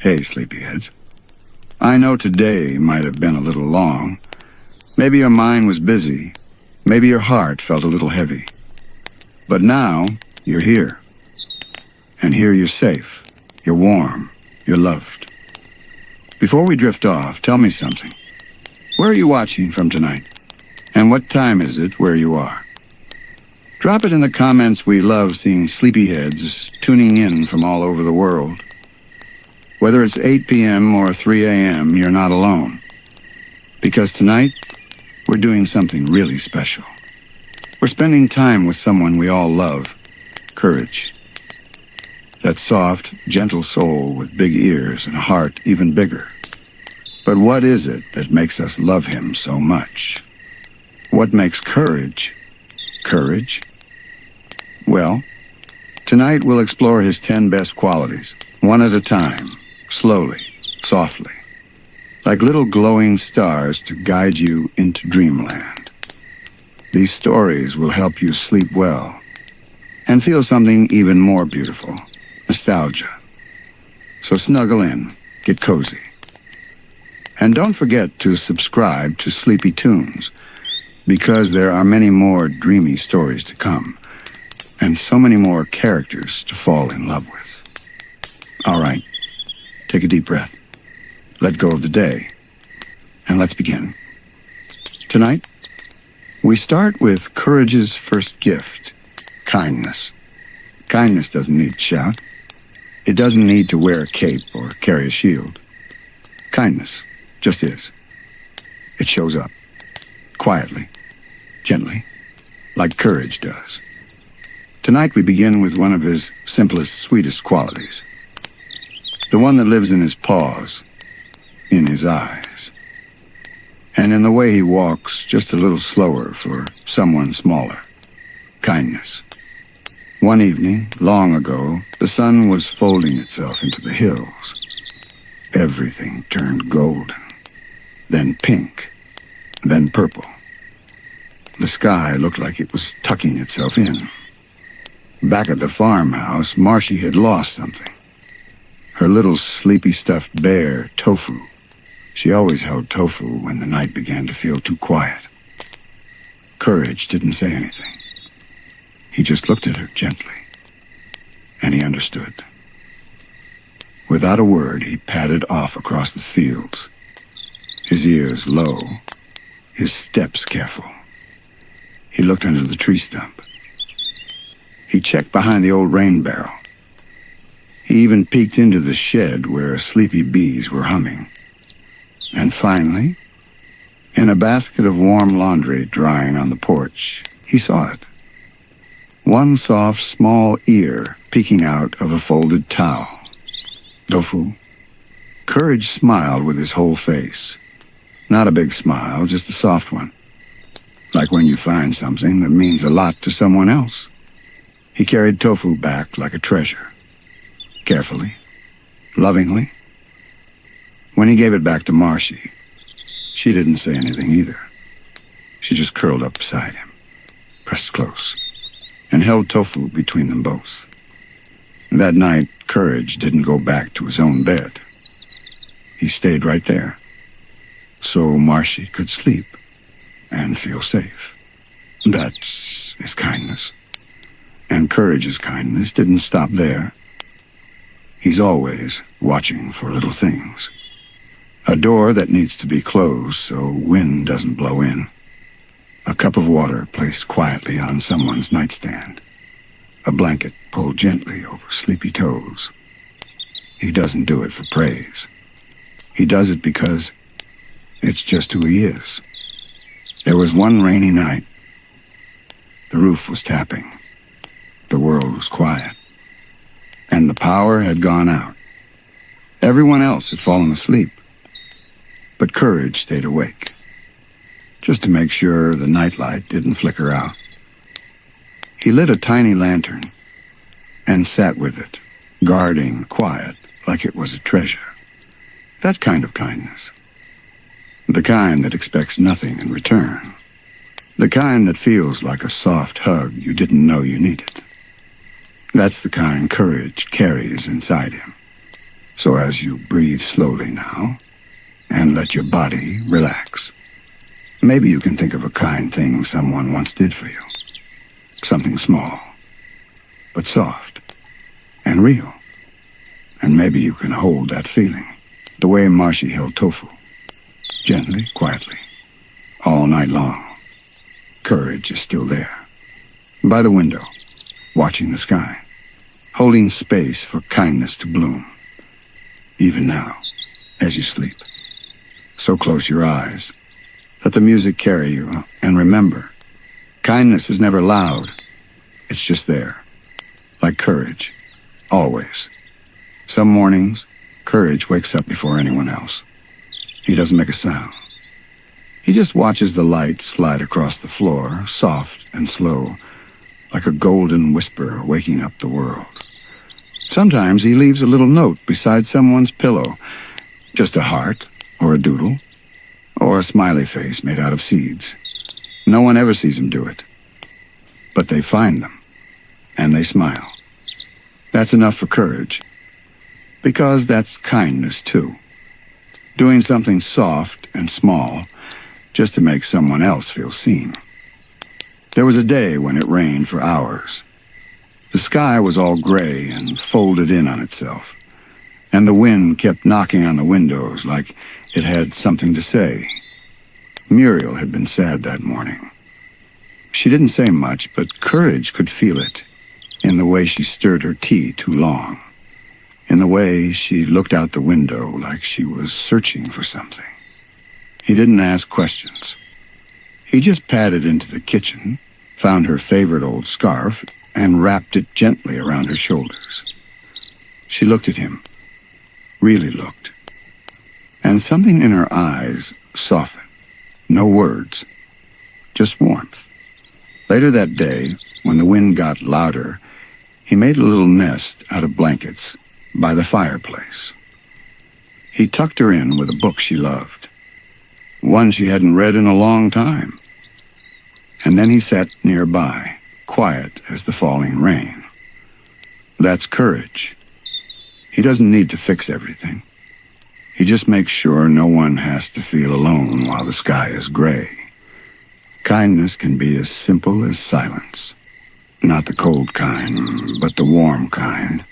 Hey, sleepyheads. I know today might have been a little long. Maybe your mind was busy. Maybe your heart felt a little heavy. But now, you're here. And here you're safe. You're warm. You're loved. Before we drift off, tell me something. Where are you watching from tonight? And what time is it where you are? Drop it in the comments. We love seeing sleepyheads tuning in from all over the world. Whether it's 8 p.m. or 3 a.m., you're not alone. Because tonight, we're doing something really special. We're spending time with someone we all love, Courage. That soft, gentle soul with big ears and a heart even bigger. But what is it that makes us love him so much? What makes Courage, Courage? Well, tonight we'll explore his 10 best qualities, one at a time, slowly, softly, like little glowing stars to guide you into dreamland. These stories will help you sleep well and feel something even more beautiful, nostalgia. So snuggle in, get cozy. And don't forget to subscribe to SleepyToons, because there are many more dreamy stories to come, and so many more characters to fall in love with. All right, take a deep breath. Let go of the day, and let's begin. Tonight, we start with Courage's first gift, kindness. Kindness doesn't need to shout. It doesn't need to wear a cape or carry a shield. Kindness just is. It shows up, quietly, gently, like Courage does. Tonight we begin with one of his simplest, sweetest qualities. The one that lives in his paws, in his eyes, and in the way he walks just a little slower for someone smaller. Kindness. One evening, long ago, the sun was folding itself into the hills. Everything turned golden, then pink, then purple. The sky looked like it was tucking itself in. Back at the farmhouse, Marcy had lost something. Her little sleepy stuffed bear, Tofu. She always held Tofu when the night began to feel too quiet. Courage didn't say anything. He just looked at her gently, and he understood. Without a word, he padded off across the fields, his ears low, his steps careful. He looked under the tree stump. He checked behind the old rain barrel. He even peeked into the shed where sleepy bees were humming. And finally, in a basket of warm laundry drying on the porch, he saw it. One soft, small ear peeking out of a folded towel. Tofu. Courage smiled with his whole face. Not a big smile, just a soft one. Like when you find something that means a lot to someone else. He carried Tofu back like a treasure. Carefully, lovingly. When he gave it back to Marcy, she didn't say anything either. She just curled up beside him, pressed close, and held Tofu between them both. That night, Courage didn't go back to his own bed. He stayed right there, so Marcy could sleep and feel safe. That's his kindness. And Courage's kindness didn't stop there. He's always watching for little things. A door that needs to be closed so wind doesn't blow in. A cup of water placed quietly on someone's nightstand. A blanket pulled gently over sleepy toes. He doesn't do it for praise. He does it because it's just who he is. There was one rainy night. The roof was tapping. The world was quiet. And the power had gone out. Everyone else had fallen asleep. But Courage stayed awake, just to make sure the nightlight didn't flicker out. He lit a tiny lantern and sat with it, guarding the quiet like it was a treasure. That kind of kindness. The kind that expects nothing in return. The kind that feels like a soft hug you didn't know you needed. That's the kind Courage carries inside him. So as you breathe slowly now, and let your body relax, maybe you can think of a kind thing someone once did for you. Something small, but soft and real. And maybe you can hold that feeling, the way Marshy held tofu, gently, quietly, all night long. Courage is still there, by the window, watching the sky, holding space for kindness to bloom, even now, as you sleep. So close your eyes, let the music carry you, and remember, kindness is never loud, it's just there, like courage, always. Some mornings, courage wakes up before anyone else. He doesn't make a sound. He just watches the light slide across the floor, soft and slow, like a golden whisper waking up the world. Sometimes he leaves a little note beside someone's pillow, just a heart, or a doodle, or a smiley face made out of seeds. No one ever sees him do it. But they find them, and they smile. That's enough for courage. Because that's kindness, too. Doing something soft and small just to make someone else feel seen. There was a day when it rained for hours. The sky was all gray and folded in on itself, and the wind kept knocking on the windows like it had something to say. Muriel had been sad that morning. She didn't say much, but courage could feel it in the way she stirred her tea too long, in the way she looked out the window like she was searching for something. He didn't ask questions. He just padded into the kitchen, found her favorite old scarf, and wrapped it gently around her shoulders. She looked at him, really looked, and something in her eyes softened. No words, just warmth. Later that day, when the wind got louder, he made a little nest out of blankets by the fireplace. He tucked her in with a book she loved, one she hadn't read in a long time. And then he sat nearby, quiet as the falling rain. That's courage. He doesn't need to fix everything. He just makes sure no one has to feel alone while the sky is gray. Kindness can be as simple as silence. Not the cold kind, but the warm kind.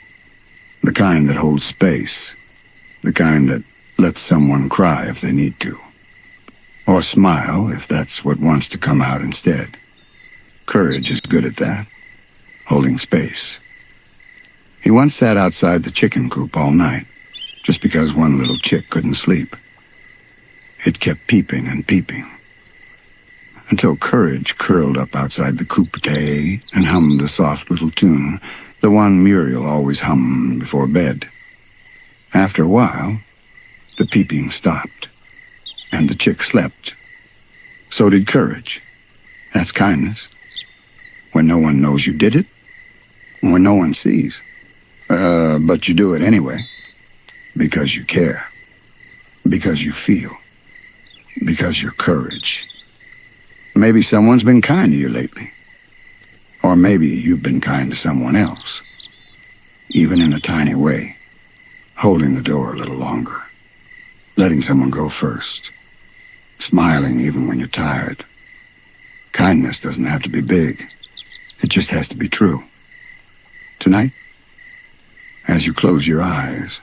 The kind that holds space. The kind that lets someone cry if they need to. Or smile if that's what wants to come out instead. Courage is good at that, holding space. He once sat outside the chicken coop all night, just because one little chick couldn't sleep. It kept peeping and peeping, until Courage curled up outside the coop day and hummed a soft little tune, the one Muriel always hummed before bed. After a while, the peeping stopped, and the chick slept. So did courage. That's kindness. When no one knows you did it, when no one sees. But you do it anyway. Because you care. Because you feel. Because you're courage. Maybe someone's been kind to you lately. Or maybe you've been kind to someone else. Even in a tiny way. Holding the door a little longer. Letting someone go first. Smiling even when you're tired. Kindness doesn't have to be big. It just has to be true. Tonight, as you close your eyes,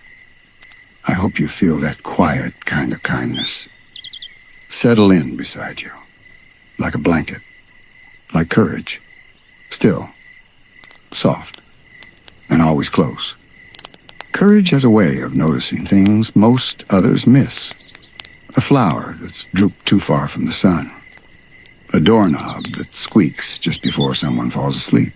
I hope you feel that quiet kind of kindness. Settle in beside you, like a blanket, like courage. Still, soft, and always close. Courage has a way of noticing things most others miss. A flower that's drooped too far from the sun. A doorknob that squeaks just before someone falls asleep.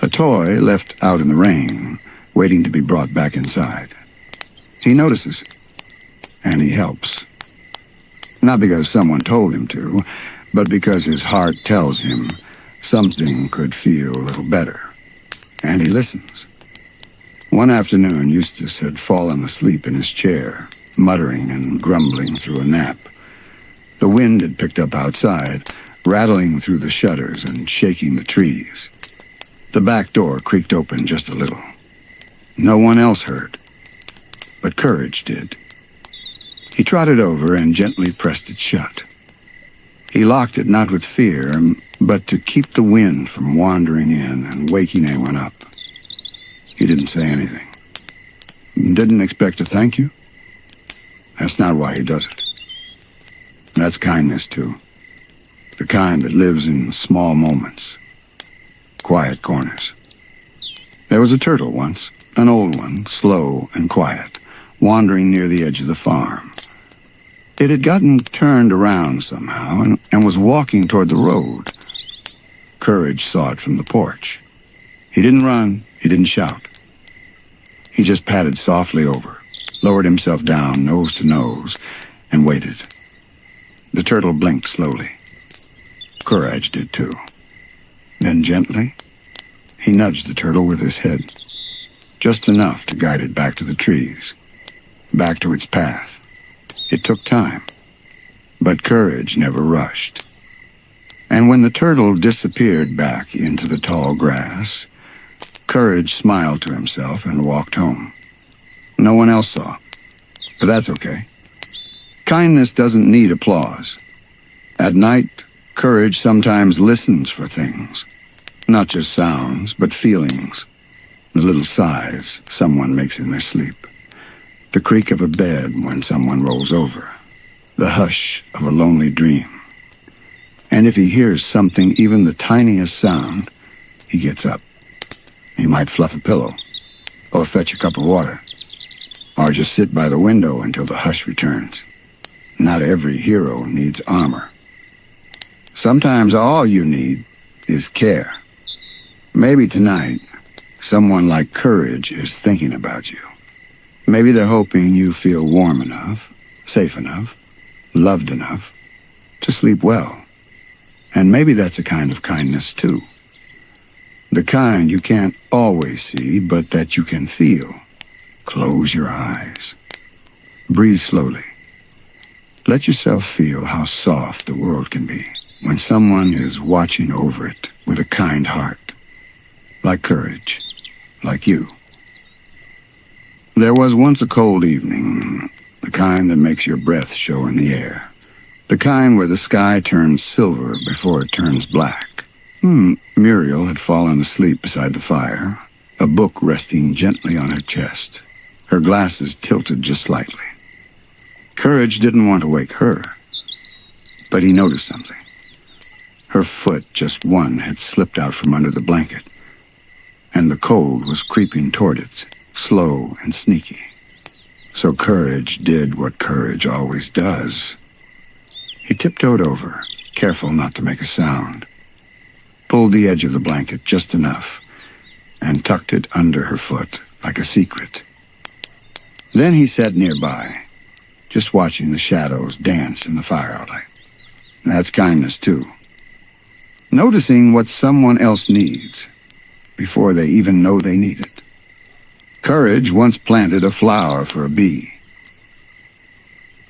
A toy left out in the rain, waiting to be brought back inside. He notices, and he helps. Not because someone told him to, but because his heart tells him something could feel a little better. And he listens. One afternoon, Eustace had fallen asleep in his chair, muttering and grumbling through a nap. The wind had picked up outside, rattling through the shutters and shaking the trees. The back door creaked open just a little. No one else heard. but Courage did. He trotted over and gently pressed it shut. He locked it not with fear, but to keep the wind from wandering in and waking anyone up. He didn't say anything. Didn't expect a thank you? That's not why he does it. That's kindness, too. The kind that lives in small moments. Quiet corners. There was a turtle once, an old one, slow and quiet, wandering near the edge of the farm. It had gotten turned around somehow and was walking toward the road. Courage saw it from the porch. He didn't run, he didn't shout. He just padded softly over, lowered himself down nose to nose, and waited. The turtle blinked slowly. Courage did too. Then gently, he nudged the turtle with his head, just enough to guide it back to the trees, back to its path. It took time, but Courage never rushed. And when the turtle disappeared back into the tall grass, Courage smiled to himself and walked home. No one else saw, but that's okay. Kindness doesn't need applause. At night, Courage sometimes listens for things, not just sounds, but feelings. The little sighs someone makes in their sleep. The creak of a bed when someone rolls over. The hush of a lonely dream. And if he hears something, even the tiniest sound, he gets up. He might fluff a pillow, or fetch a cup of water, or just sit by the window until the hush returns. Not every hero needs armor. Sometimes all you need is care. Maybe tonight, someone like Courage is thinking about you. Maybe they're hoping you feel warm enough, safe enough, loved enough to sleep well. And maybe that's a kind of kindness too. The kind you can't always see, but that you can feel. Close your eyes. Breathe slowly. Let yourself feel how soft the world can be when someone is watching over it with a kind heart. Like Courage. Like you. There was once a cold evening, the kind that makes your breath show in the air. The kind where the sky turns silver before it turns black. Muriel had fallen asleep beside the fire, a book resting gently on her chest, her glasses tilted just slightly. Courage didn't want to wake her, but he noticed something. Her foot, just one, had slipped out from under the blanket, and the cold was creeping toward it, slow and sneaky. So Courage did what Courage always does. He tiptoed over, careful not to make a sound, pulled the edge of the blanket just enough, and tucked it under her foot like a secret. Then he sat nearby, just watching the shadows dance in the firelight. That's kindness too. Noticing what someone else needs before they even know they need it. Courage once planted a flower for a bee.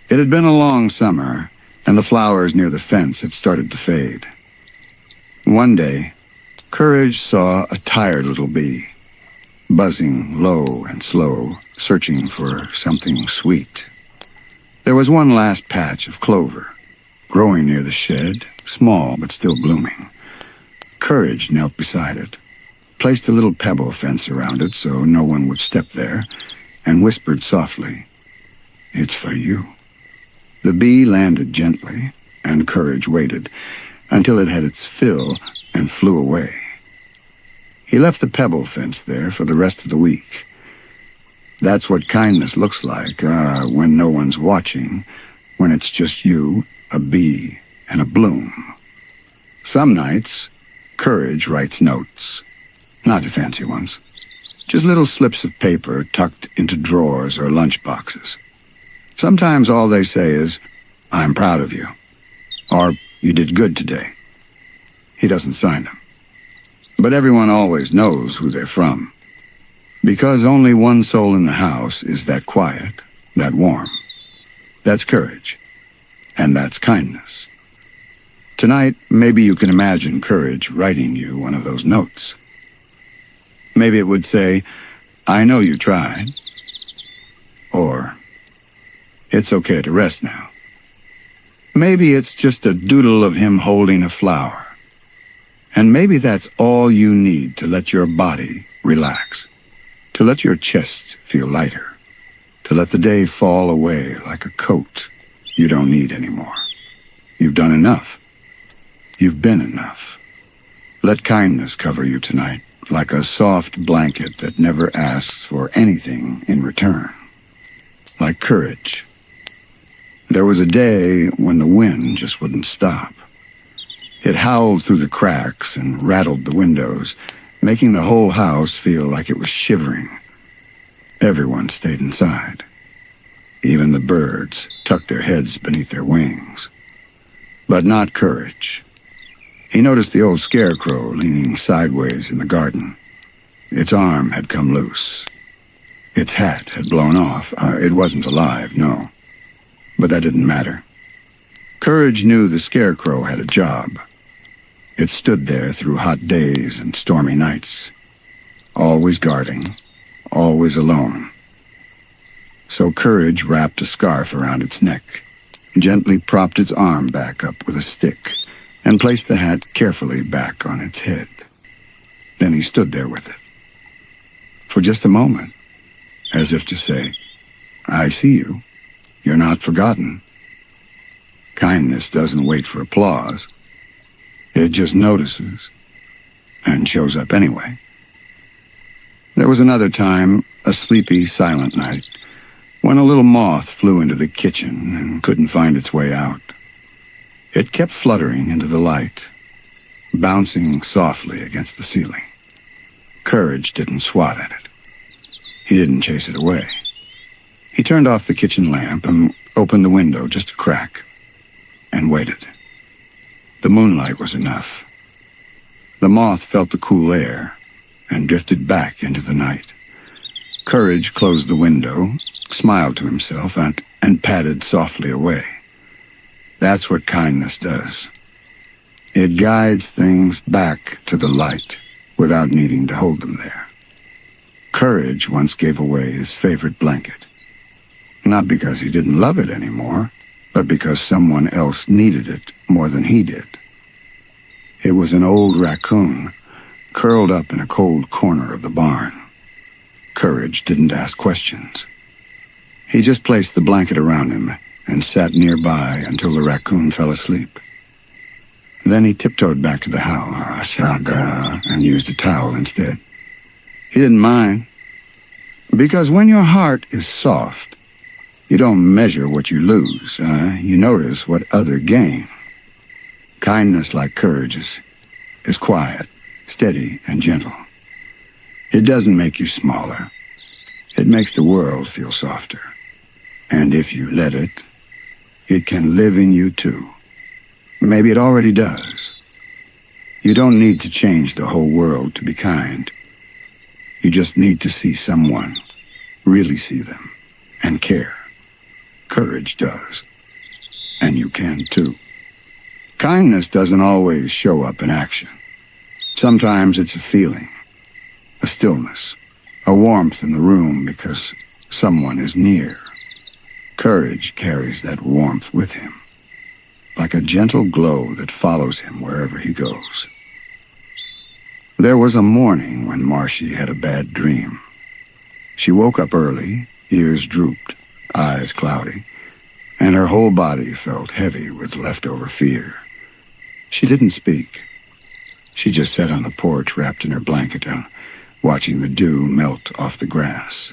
It had been a long summer, and the flowers near the fence had started to fade. One day, Courage saw a tired little bee, buzzing low and slow, searching for something sweet. There was one last patch of clover, growing near the shed, small but still blooming. Courage knelt beside it, placed a little pebble fence around it so no one would step there, and whispered softly, "It's for you." The bee landed gently, and Courage waited until it had its fill and flew away. He left the pebble fence there for the rest of the week. That's what kindness looks like when no one's watching, when it's just you, a bee, and a bloom. Some nights, Courage writes notes. Not fancy ones. Just little slips of paper tucked into drawers or lunch boxes. Sometimes all they say is, "I'm proud of you," or "You did good today." He doesn't sign them. But everyone always knows who they're from. Because only one soul in the house is that quiet, that warm. That's Courage. And that's kindness. Tonight, maybe you can imagine Courage writing you one of those notes. Maybe it would say, "I know you tried." Or, it's okay to rest now. Maybe it's just a doodle of him holding a flower. And maybe that's all you need to let your body relax, to let your chest feel lighter, to let the day fall away like a coat you don't need anymore. You've done enough. You've been enough. Let kindness cover you tonight, like a soft blanket that never asks for anything in return. Like courage. There was a day when the wind just wouldn't stop. It howled through the cracks and rattled the windows, making the whole house feel like it was shivering. Everyone stayed inside. Even the birds tucked their heads beneath their wings. But not Courage. He noticed the old scarecrow leaning sideways in the garden. Its arm had come loose. Its hat had blown off. It wasn't alive, no. But that didn't matter. Courage knew the scarecrow had a job. It stood there through hot days and stormy nights, always guarding, always alone. So Courage wrapped a scarf around its neck, gently propped its arm back up with a stick, and placed the hat carefully back on its head. Then he stood there with it. For just a moment, as if to say, I see you. You're not forgotten. Kindness doesn't wait for applause. It just notices and shows up anyway. There was another time, a sleepy, silent night, when a little moth flew into the kitchen and couldn't find its way out. It kept fluttering into the light, bouncing softly against the ceiling. Courage didn't swat at it. He didn't chase it away. He turned off the kitchen lamp and opened the window just a crack and waited. The moonlight was enough. The moth felt the cool air and drifted back into the night. Courage closed the window, smiled to himself, and padded softly away. That's what kindness does. It guides things back to the light without needing to hold them there. Courage once gave away his favorite blanket. Not because he didn't love it anymore, but because someone else needed it more than he did. It was an old raccoon, curled up in a cold corner of the barn. Courage didn't ask questions. He just placed the blanket around him and sat nearby until the raccoon fell asleep. Then he tiptoed back to the house and used a towel instead. He didn't mind, because when your heart is soft, you don't measure what you lose. You notice what other gain. Kindness, like courage, is quiet, steady, and gentle. It doesn't make you smaller. It makes the world feel softer. And if you let it, it can live in you too. Maybe it already does. You don't need to change the whole world to be kind. You just need to see someone, really see them, and care. Courage does. And you can too. Kindness doesn't always show up in action. Sometimes it's a feeling, a stillness, a warmth in the room because someone is near. Courage carries that warmth with him, like a gentle glow that follows him wherever he goes. There was a morning when Marcy had a bad dream. She woke up early, ears drooped, eyes cloudy, and her whole body felt heavy with leftover fear. She didn't speak. She just sat on the porch wrapped in her blanket, watching the dew melt off the grass.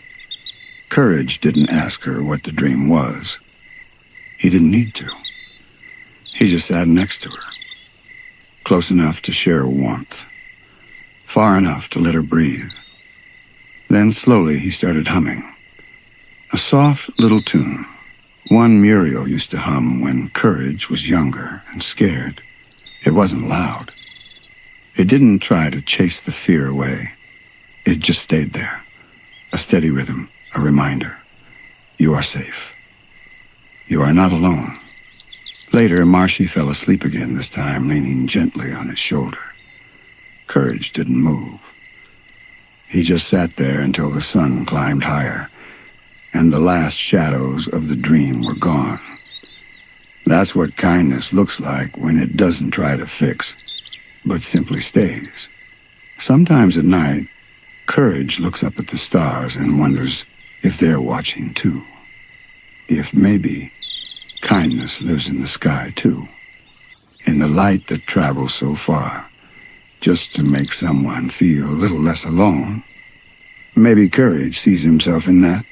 Courage didn't ask her what the dream was. He didn't need to. He just sat next to her, close enough to share warmth, far enough to let her breathe. Then slowly he started humming, a soft little tune, one Muriel used to hum when Courage was younger and scared. It wasn't loud. It didn't try to chase the fear away. It just stayed there, a steady rhythm, a reminder. You are safe. You are not alone. Later, Marcy fell asleep again, this time leaning gently on his shoulder. Courage didn't move. He just sat there until the sun climbed higher, and the last shadows of the dream were gone. That's what kindness looks like when it doesn't try to fix, but simply stays. Sometimes at night, courage looks up at the stars and wonders if they're watching too. If maybe kindness lives in the sky too, in the light that travels so far, just to make someone feel a little less alone. Maybe courage sees himself in that.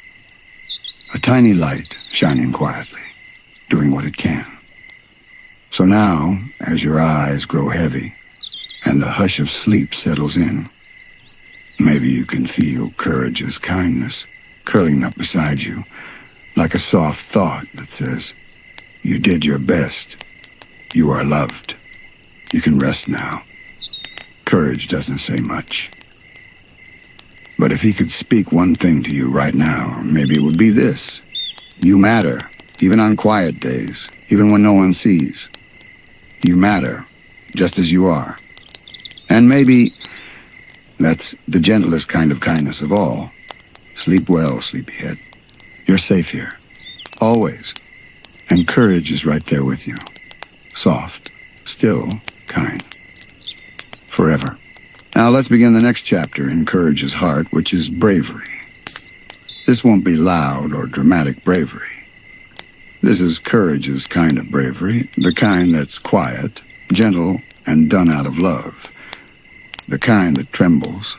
A tiny light shining quietly, doing what it can. So now, as your eyes grow heavy and the hush of sleep settles in, maybe you can feel courage's kindness curling up beside you like a soft thought that says, "You did your best. You are loved. You can rest now." Courage doesn't say much. But if he could speak one thing to you right now, maybe it would be this. You matter, even on quiet days, even when no one sees. You matter, just as you are. And maybe that's the gentlest kind of kindness of all. Sleep well, sleepyhead. You're safe here. Always. And courage is right there with you. Soft, still, kind. Forever. Now let's begin the next chapter in Courage's heart, which is bravery. This won't be loud or dramatic bravery. This is Courage's kind of bravery, the kind that's quiet, gentle, and done out of love. The kind that trembles,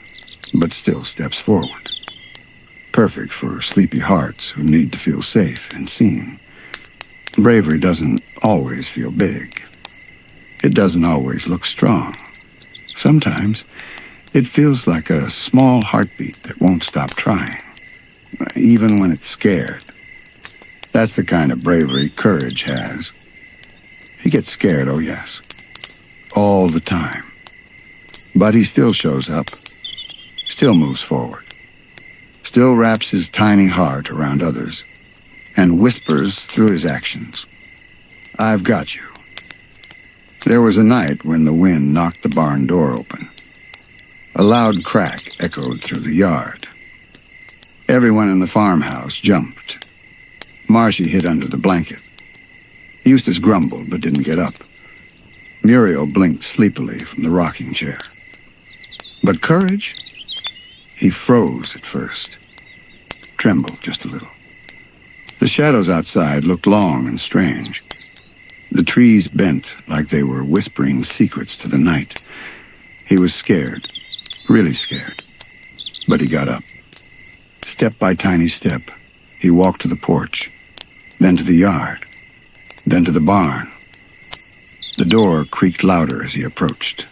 but still steps forward. Perfect for sleepy hearts who need to feel safe and seen. Bravery doesn't always feel big. It doesn't always look strong. Sometimes it feels like a small heartbeat that won't stop trying, even when it's scared. That's the kind of bravery courage has. He gets scared, oh yes, all the time. But he still shows up, still moves forward, still wraps his tiny heart around others, and whispers through his actions, "I've got you." There was a night when the wind knocked the barn door open. A loud crack echoed through the yard. Everyone in the farmhouse jumped. Marcy hid under the blanket. Eustace grumbled but didn't get up. Muriel blinked sleepily from the rocking chair. But Courage? He froze at first. Trembled just a little. The shadows outside looked long and strange. The trees bent like they were whispering secrets to the night. He was scared, really scared. But he got up. Step by tiny step, he walked to the porch, then to the yard, then to the barn. The door creaked louder as he approached.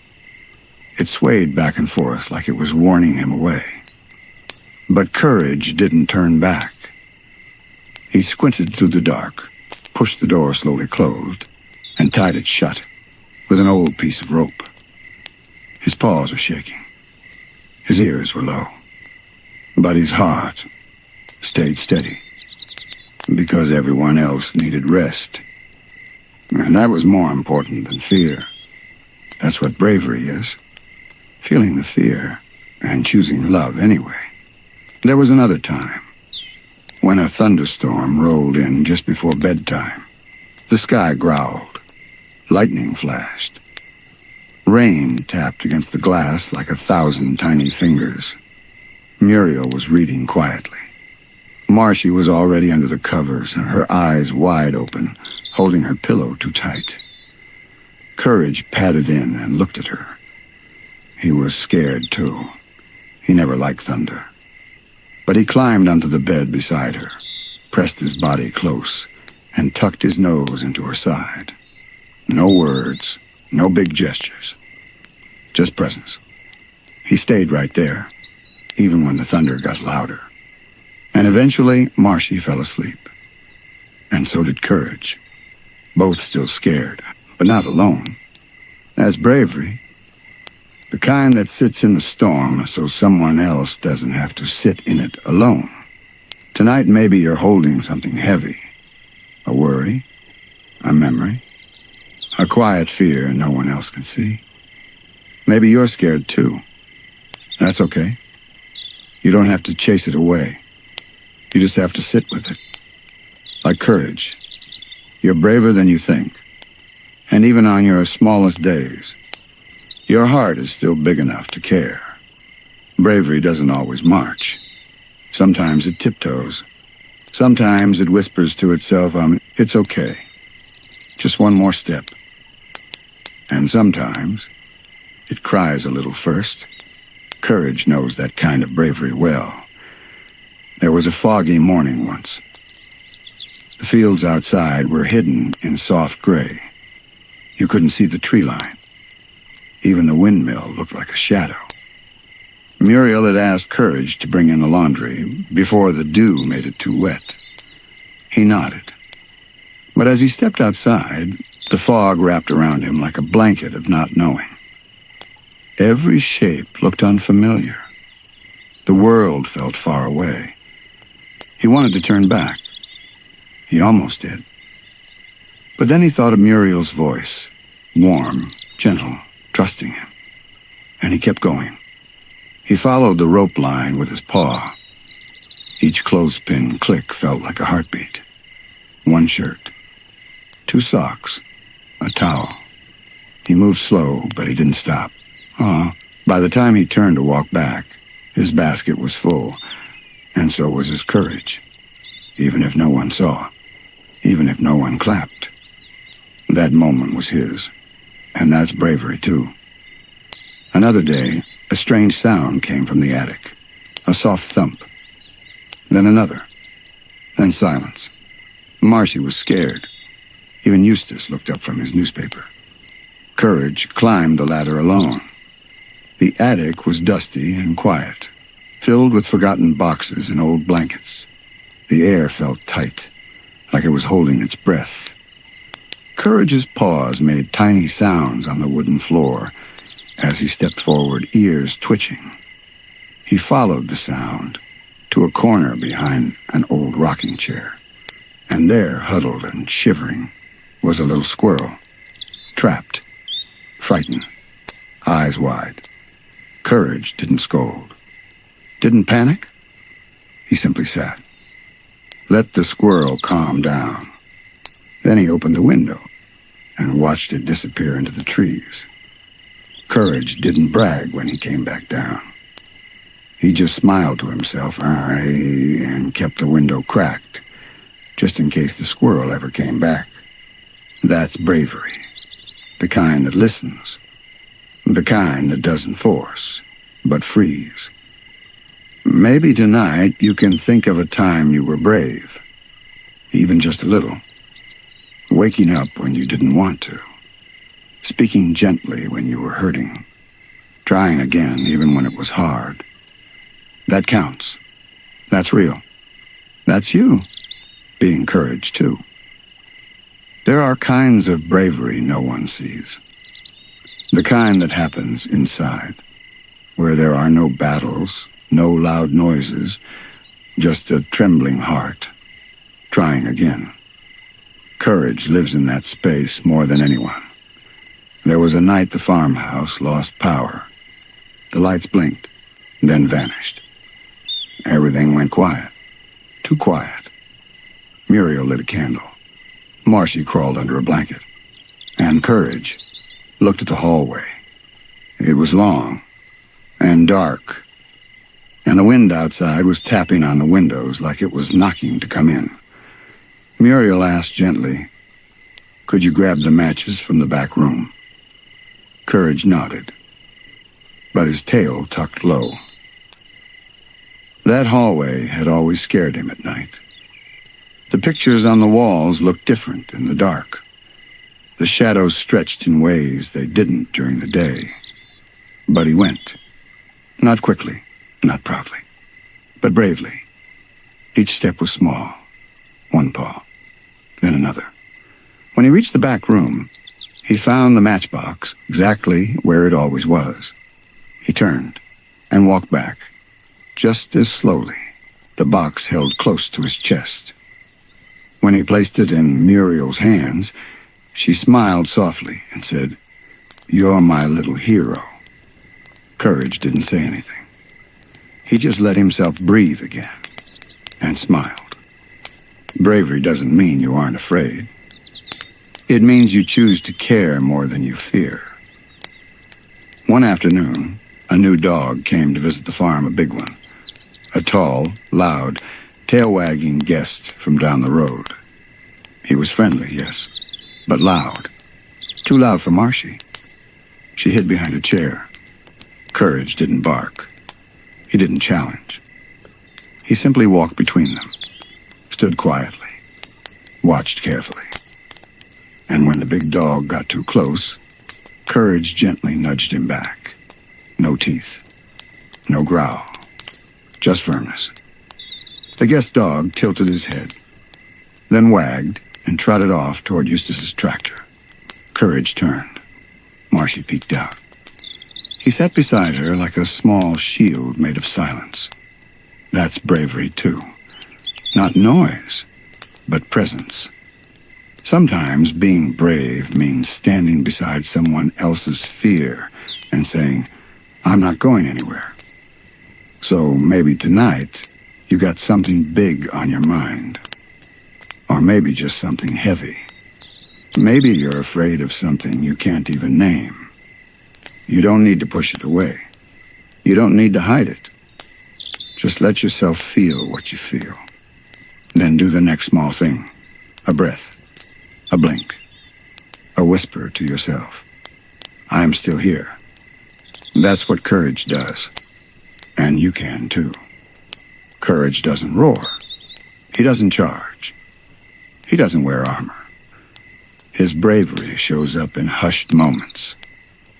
It swayed back and forth like it was warning him away. But Courage didn't turn back. He squinted through the dark, pushed the door slowly closed, and tied it shut with an old piece of rope. His paws were shaking. His ears were low. But his heart stayed steady, because everyone else needed rest. And that was more important than fear. That's what bravery is. Feeling the fear and choosing love anyway. There was another time, when a thunderstorm rolled in just before bedtime. The sky growled. Lightning flashed. Rain tapped against the glass like 1,000 tiny fingers. Muriel was reading quietly. Marcy was already under the covers, her eyes wide open, holding her pillow too tight. Courage padded in and looked at her. He was scared, too. He never liked thunder. But he climbed onto the bed beside her, pressed his body close, and tucked his nose into her side. No words, no big gestures, just presence. He stayed right there, even when the thunder got louder. And eventually, Marcy fell asleep. And so did Courage. Both still scared, but not alone. That's bravery. The kind that sits in the storm so someone else doesn't have to sit in it alone. Tonight, maybe you're holding something heavy. A worry, a memory, a quiet fear no one else can see. Maybe you're scared too. That's okay. You don't have to chase it away. You just have to sit with it. Like courage. You're braver than you think. And even on your smallest days, your heart is still big enough to care. Bravery doesn't always march. Sometimes it tiptoes. Sometimes it whispers to itself, it's okay. Just one more step. And sometimes it cries a little first. Courage knows that kind of bravery well. There was a foggy morning once. The fields outside were hidden in soft gray. You couldn't see the tree line. Even the windmill looked like a shadow. Muriel had asked Courage to bring in the laundry before the dew made it too wet. He nodded. But as he stepped outside, the fog wrapped around him like a blanket of not knowing. Every shape looked unfamiliar. The world felt far away. He wanted to turn back. He almost did. But then he thought of Muriel's voice, warm, gentle, trusting him. And he kept going. He followed the rope line with his paw. Each clothespin click felt like a heartbeat. One shirt, 2 socks, a towel. He moved slow, but he didn't stop. By the time he turned to walk back, his basket was full, and so was his courage. Even if no one saw, even if no one clapped. That moment was his, and that's bravery too. Another day, a strange sound came from the attic. A soft thump. Then another. Then silence. Marcy was scared. Even Eustace looked up from his newspaper. Courage climbed the ladder alone. The attic was dusty and quiet, filled with forgotten boxes and old blankets. The air felt tight, like it was holding its breath. Courage's paws made tiny sounds on the wooden floor as he stepped forward, ears twitching. He followed the sound to a corner behind an old rocking chair. And there, huddled and shivering, was a little squirrel. Trapped. Frightened. Eyes wide. Courage didn't scold. Didn't panic. He simply sat. Let the squirrel calm down. Then he opened the window and watched it disappear into the trees. Courage didn't brag when he came back down. He just smiled to himself, and kept the window cracked, just in case the squirrel ever came back. That's bravery. The kind that listens. The kind that doesn't force, but frees. Maybe tonight you can think of a time you were brave, even just a little. Waking up when you didn't want to. Speaking gently when you were hurting. Trying again even when it was hard. That counts. That's real. That's you, being courage too. There are kinds of bravery no one sees. The kind that happens inside, where there are no battles, no loud noises, just a trembling heart, trying again. Courage lives in that space more than anyone. There was a night the farmhouse lost power. The lights blinked, then vanished. Everything went quiet. Too quiet. Muriel lit a candle. Marcy crawled under a blanket. And Courage looked at the hallway. It was long and dark, and the wind outside was tapping on the windows like it was knocking to come in. Muriel asked gently, "Could you grab the matches from the back room?" Courage nodded, but his tail tucked low. That hallway had always scared him at night. The pictures on the walls looked different in the dark. The shadows stretched in ways they didn't during the day. But he went. Not quickly, not proudly, but bravely. Each step was small. One paw, then another. When he reached the back room, he found the matchbox exactly where it always was. He turned and walked back, just as slowly, the box held close to his chest. When he placed it in Muriel's hands, she smiled softly and said, "You're my little hero." Courage didn't say anything. He just let himself breathe again. and smiled. Bravery doesn't mean you aren't afraid. It means you choose to care more than you fear. One afternoon, a new dog came to visit the farm, a big one. A tall, loud, tail-wagging guest from down the road. He was friendly, yes, but loud. Too loud for Marcy. She hid behind a chair. Courage didn't bark. He didn't challenge. He simply walked between them, stood quietly, watched carefully. And when the big dog got too close, Courage gently nudged him back. No teeth, no growl, just firmness. The guest dog tilted his head, then wagged and trotted off toward Eustace's tractor. Courage turned. Marcy peeked out. He sat beside her like a small shield made of silence. That's bravery, too. Not noise, but presence. Sometimes being brave means standing beside someone else's fear and saying, I'm not going anywhere. So maybe tonight, you got something big on your mind. Or maybe just something heavy. Maybe you're afraid of something you can't even name. You don't need to push it away. You don't need to hide it. Just let yourself feel what you feel. Then do the next small thing. A breath. A blink. A whisper to yourself. I am still here. That's what courage does. And you can too. Courage doesn't roar. He doesn't charge. He doesn't wear armor. His bravery shows up in hushed moments,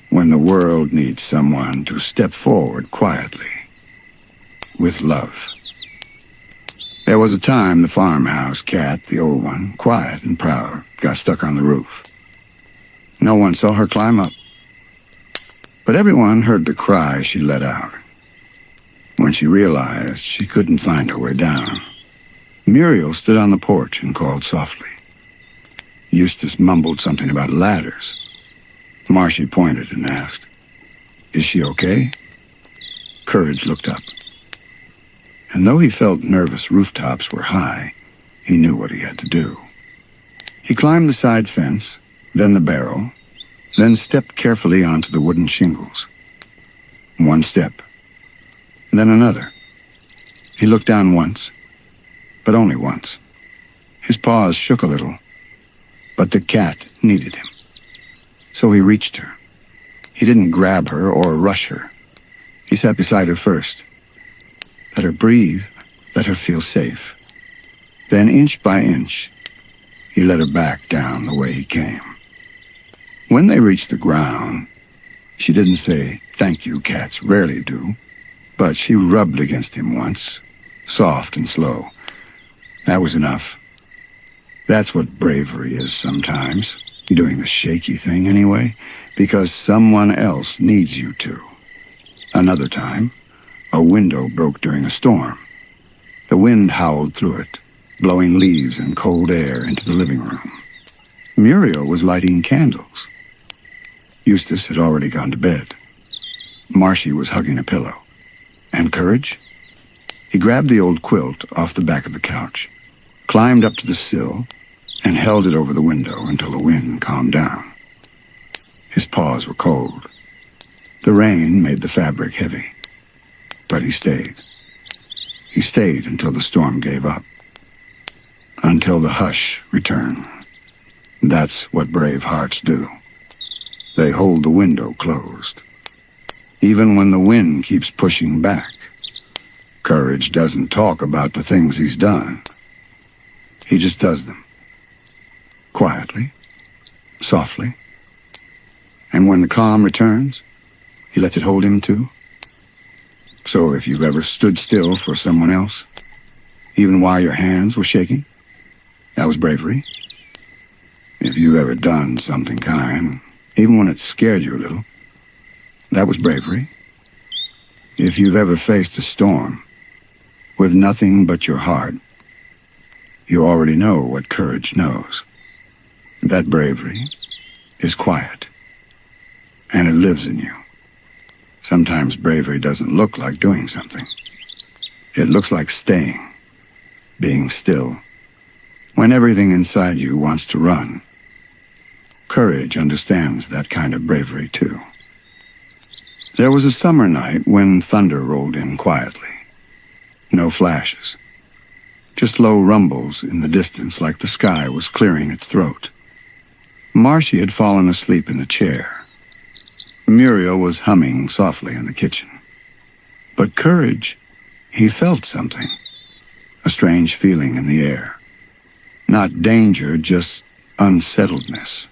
when the world needs someone to step forward quietly, with love. There was a time the farmhouse cat, the old one, quiet and proud, got stuck on the roof. No one saw her climb up, but everyone heard the cry she let out. When she realized she couldn't find her way down, Muriel stood on the porch and called softly. Eustace mumbled something about ladders. Marcy pointed and asked, Is she okay? Courage looked up. And though he felt nervous rooftops were high, he knew what he had to do. He climbed the side fence, then the barrel, then stepped carefully onto the wooden shingles. One step, then another. He looked down once, but only once. His paws shook a little, but the cat needed him. So he reached her. He didn't grab her or rush her. He sat beside her first. Let her breathe, let her feel safe. Then inch by inch, he let her back down the way he came. When they reached the ground, she didn't say, thank you, cats rarely do, but she rubbed against him once, soft and slow. That was enough. That's what bravery is sometimes, doing the shaky thing anyway, because someone else needs you to. Another time, a window broke during a storm. The wind howled through it, blowing leaves and cold air into the living room. Muriel was lighting candles. Eustace had already gone to bed. Marcy was hugging a pillow. And Courage? He grabbed the old quilt off the back of the couch, climbed up to the sill, and held it over the window until the wind calmed down. His paws were cold. The rain made the fabric heavy. But he stayed. He stayed until the storm gave up. Until the hush returned. That's what brave hearts do. They hold the window closed. Even when the wind keeps pushing back. Courage doesn't talk about the things he's done. He just does them. Quietly. Softly. And when the calm returns, he lets it hold him too. So if you've ever stood still for someone else, even while your hands were shaking, that was bravery. If you've ever done something kind, even when it scared you a little, that was bravery. If you've ever faced a storm with nothing but your heart, you already know what courage knows. That bravery is quiet, and it lives in you. Sometimes bravery doesn't look like doing something. It looks like staying, being still, when everything inside you wants to run. Courage understands that kind of bravery, too. There was a summer night when thunder rolled in quietly. No flashes. Just low rumbles in the distance like the sky was clearing its throat. Marcy had fallen asleep in the chair. Muriel was humming softly in the kitchen. But Courage, he felt something. A strange feeling in the air. Not danger, just unsettledness.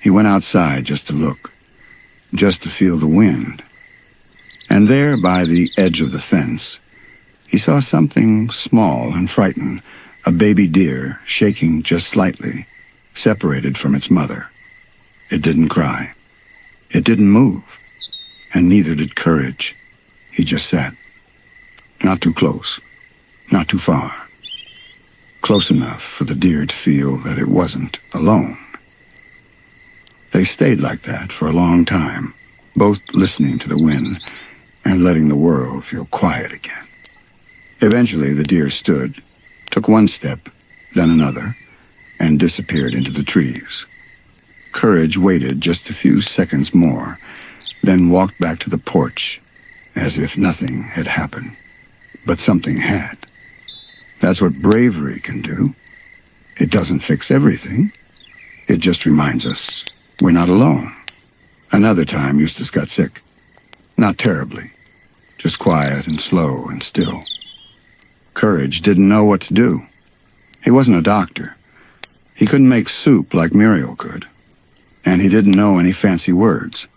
He went outside just to look, just to feel the wind. And there, by the edge of the fence, he saw something small and frightened, a baby deer shaking just slightly, separated from its mother. It didn't cry. It didn't move. And neither did Courage. He just sat. Not too close. Not too far. Close enough for the deer to feel that it wasn't alone. They stayed like that for a long time, both listening to the wind and letting the world feel quiet again. Eventually, the deer stood, took one step, then another, and disappeared into the trees. Courage waited just a few seconds more, then walked back to the porch, as if nothing had happened. But something had. That's what bravery can do. It doesn't fix everything. It just reminds us we're not alone. Another time, Eustace got sick. Not terribly. Just quiet and slow and still. Courage didn't know what to do. He wasn't a doctor. He couldn't make soup like Muriel could. And he didn't know any fancy words.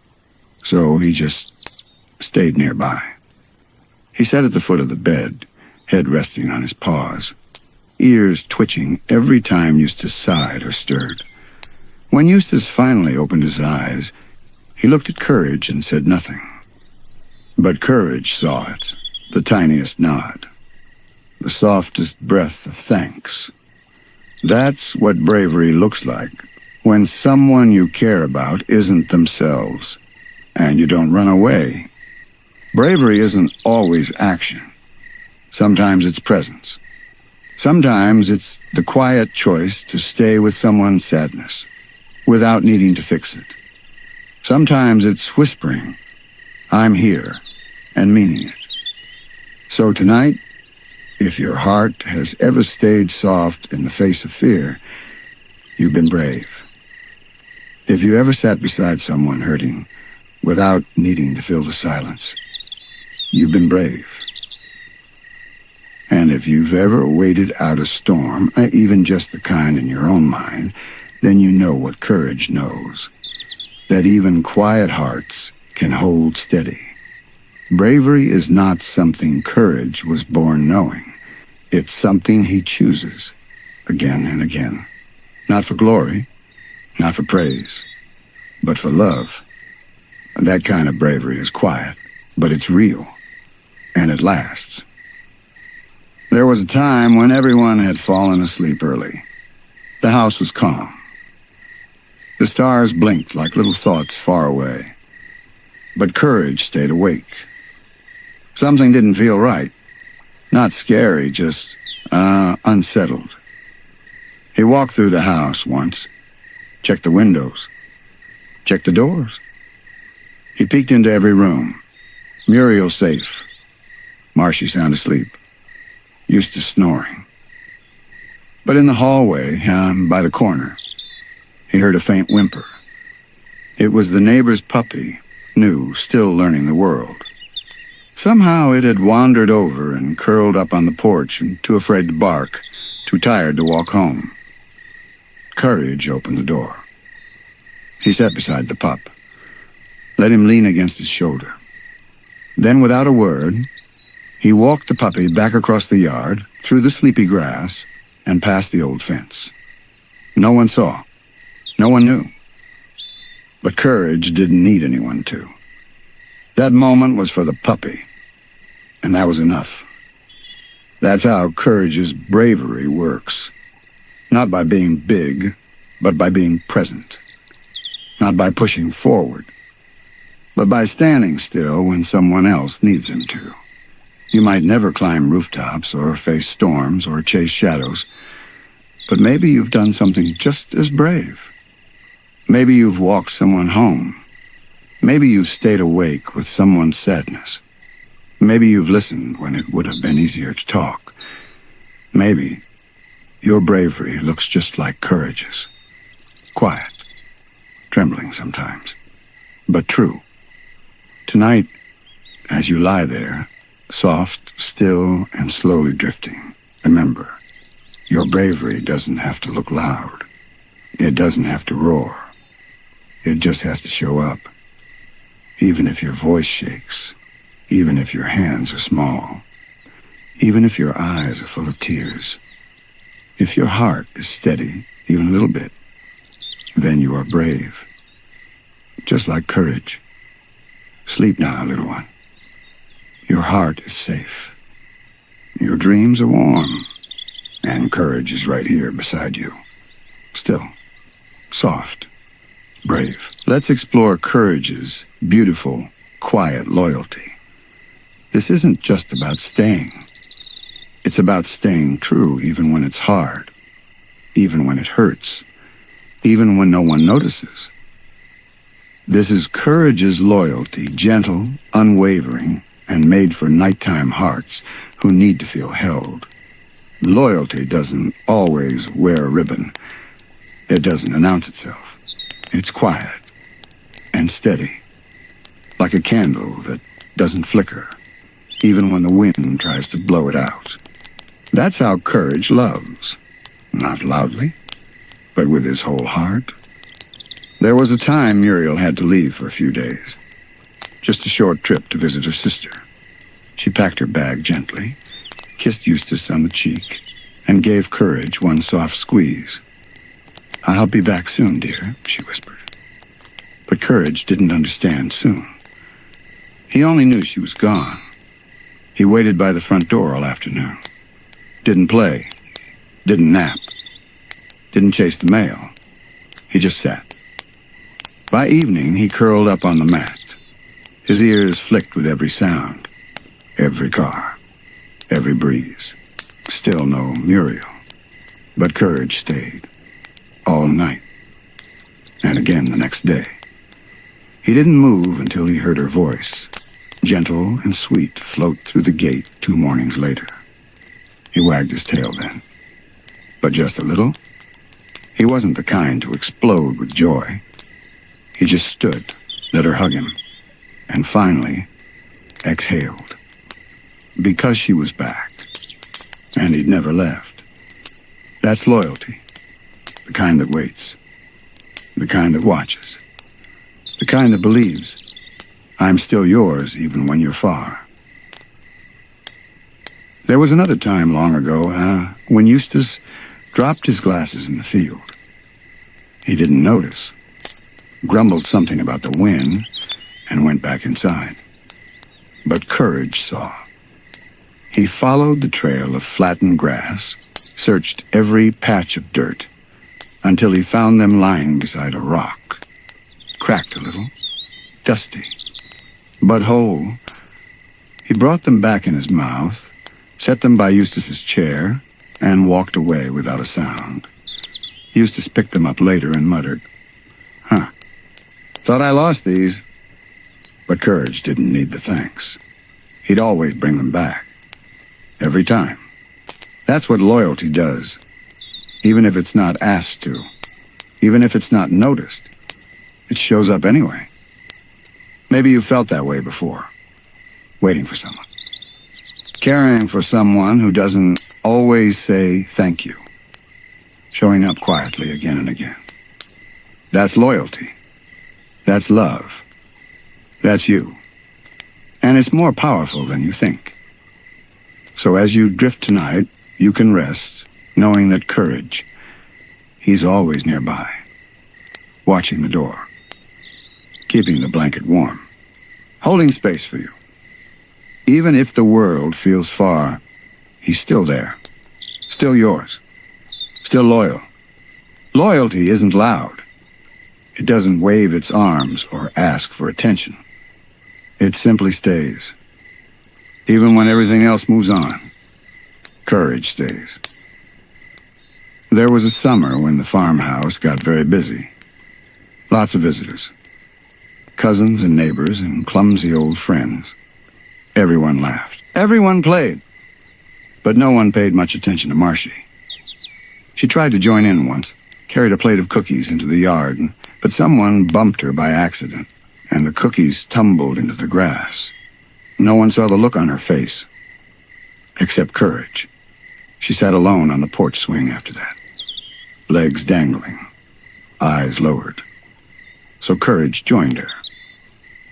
So he just stayed nearby. He sat at the foot of the bed, head resting on his paws, ears twitching every time Eustace sighed or stirred. When Eustace finally opened his eyes, he looked at Courage and said nothing. But Courage saw it, the tiniest nod, the softest breath of thanks. That's what bravery looks like, when someone you care about isn't themselves, and you don't run away. Bravery isn't always action. Sometimes it's presence. Sometimes it's the quiet choice to stay with someone's sadness, without needing to fix it. Sometimes it's whispering, I'm here, and meaning it. So tonight, if your heart has ever stayed soft in the face of fear, you've been brave. If you ever sat beside someone hurting, without needing to fill the silence, you've been brave. And if you've ever waited out a storm, even just the kind in your own mind, then you know what Courage knows. That even quiet hearts can hold steady. Bravery is not something Courage was born knowing. It's something he chooses, again and again. Not for glory, not for praise, but for love. That kind of bravery is quiet, but it's real, and it lasts. There was a time when everyone had fallen asleep early. The house was calm. The stars blinked like little thoughts far away. But Courage stayed awake. Something didn't feel right. Not scary, just, unsettled. He walked through the house once, checked the windows, checked the doors. He peeked into every room. Muriel safe. Marcy sound asleep. Eustace snoring. But in the hallway, by the corner, he heard a faint whimper. It was the neighbor's puppy, new, still learning the world. Somehow it had wandered over and curled up on the porch and too afraid to bark, too tired to walk home. Courage opened the door. He sat beside the pup, let him lean against his shoulder. Then, without a word, he walked the puppy back across the yard, through the sleepy grass, and past the old fence. No one saw. No one knew. But Courage didn't need anyone to. That moment was for the puppy, and that was enough. That's how Courage's bravery works. Not by being big, but by being present. Not by pushing forward, but by standing still when someone else needs him to. You might never climb rooftops or face storms or chase shadows, but maybe you've done something just as brave. Maybe you've walked someone home. Maybe you've stayed awake with someone's sadness. Maybe you've listened when it would have been easier to talk. Maybe your bravery looks just like courage's. Quiet, trembling sometimes, but true. Tonight, as you lie there, soft, still, and slowly drifting, remember, your bravery doesn't have to look loud. It doesn't have to roar. It just has to show up. Even if your voice shakes, even if your hands are small, even if your eyes are full of tears, if your heart is steady, even a little bit, then you are brave. Just like courage. Sleep now, little one. Your heart is safe. Your dreams are warm. And courage is right here beside you. Still, soft, brave. Let's explore courage's beautiful, quiet loyalty. This isn't just about staying. It's about staying true even when it's hard, even when it hurts, even when no one notices. This is courage's loyalty, gentle, unwavering, and made for nighttime hearts who need to feel held. Loyalty doesn't always wear a ribbon. It doesn't announce itself. It's quiet and steady, like a candle that doesn't flicker, even when the wind tries to blow it out. That's how courage loves. Not loudly, but with his whole heart. There was a time Muriel had to leave for a few days. Just a short trip to visit her sister. She packed her bag gently, kissed Eustace on the cheek, and gave Courage one soft squeeze. "I'll be back soon, dear," she whispered. But Courage didn't understand soon. He only knew she was gone. He waited by the front door all afternoon. Didn't play. Didn't nap. Didn't chase the mail. He just sat. By evening, he curled up on the mat. His ears flicked with every sound, every car, every breeze. Still no Muriel. But Courage stayed. All night. And again the next day. He didn't move until he heard her voice, gentle and sweet, float through the gate 2 mornings later. He wagged his tail then. But just a little. He wasn't the kind to explode with joy. He just stood, let her hug him, and finally exhaled. Because she was back, and he'd never left. That's loyalty. The kind that waits. The kind that watches. The kind that believes, I'm still yours even when you're far. There was another time long ago when Eustace dropped his glasses in the field. He didn't notice, grumbled something about the wind, and went back inside. But Courage saw. He followed the trail of flattened grass, searched every patch of dirt, until he found them lying beside a rock, cracked a little, dusty, but whole. He brought them back in his mouth, set them by Eustace's chair, and walked away without a sound. Eustace picked them up later and muttered, "Thought I lost these." But Courage didn't need the thanks. He'd always bring them back. Every time. That's what loyalty does. Even if it's not asked to. Even if it's not noticed. It shows up anyway. Maybe you felt that way before. Waiting for someone. Caring for someone who doesn't always say thank you. Showing up quietly again and again. That's loyalty. That's love. That's you. And it's more powerful than you think. So as you drift tonight, you can rest, knowing that Courage, he's always nearby, watching the door, keeping the blanket warm, holding space for you. Even if the world feels far, he's still there, still yours, still loyal. Loyalty isn't loud. It doesn't wave its arms or ask for attention. It simply stays. Even when everything else moves on, courage stays. There was a summer when the farmhouse got very busy. Lots of visitors. Cousins and neighbors and clumsy old friends. Everyone laughed. Everyone played. But no one paid much attention to Marcy. She tried to join in once, carried a plate of cookies into the yard, but someone bumped her by accident, and the cookies tumbled into the grass. No one saw the look on her face, except Courage. She sat alone on the porch swing after that, legs dangling, eyes lowered. So Courage joined her,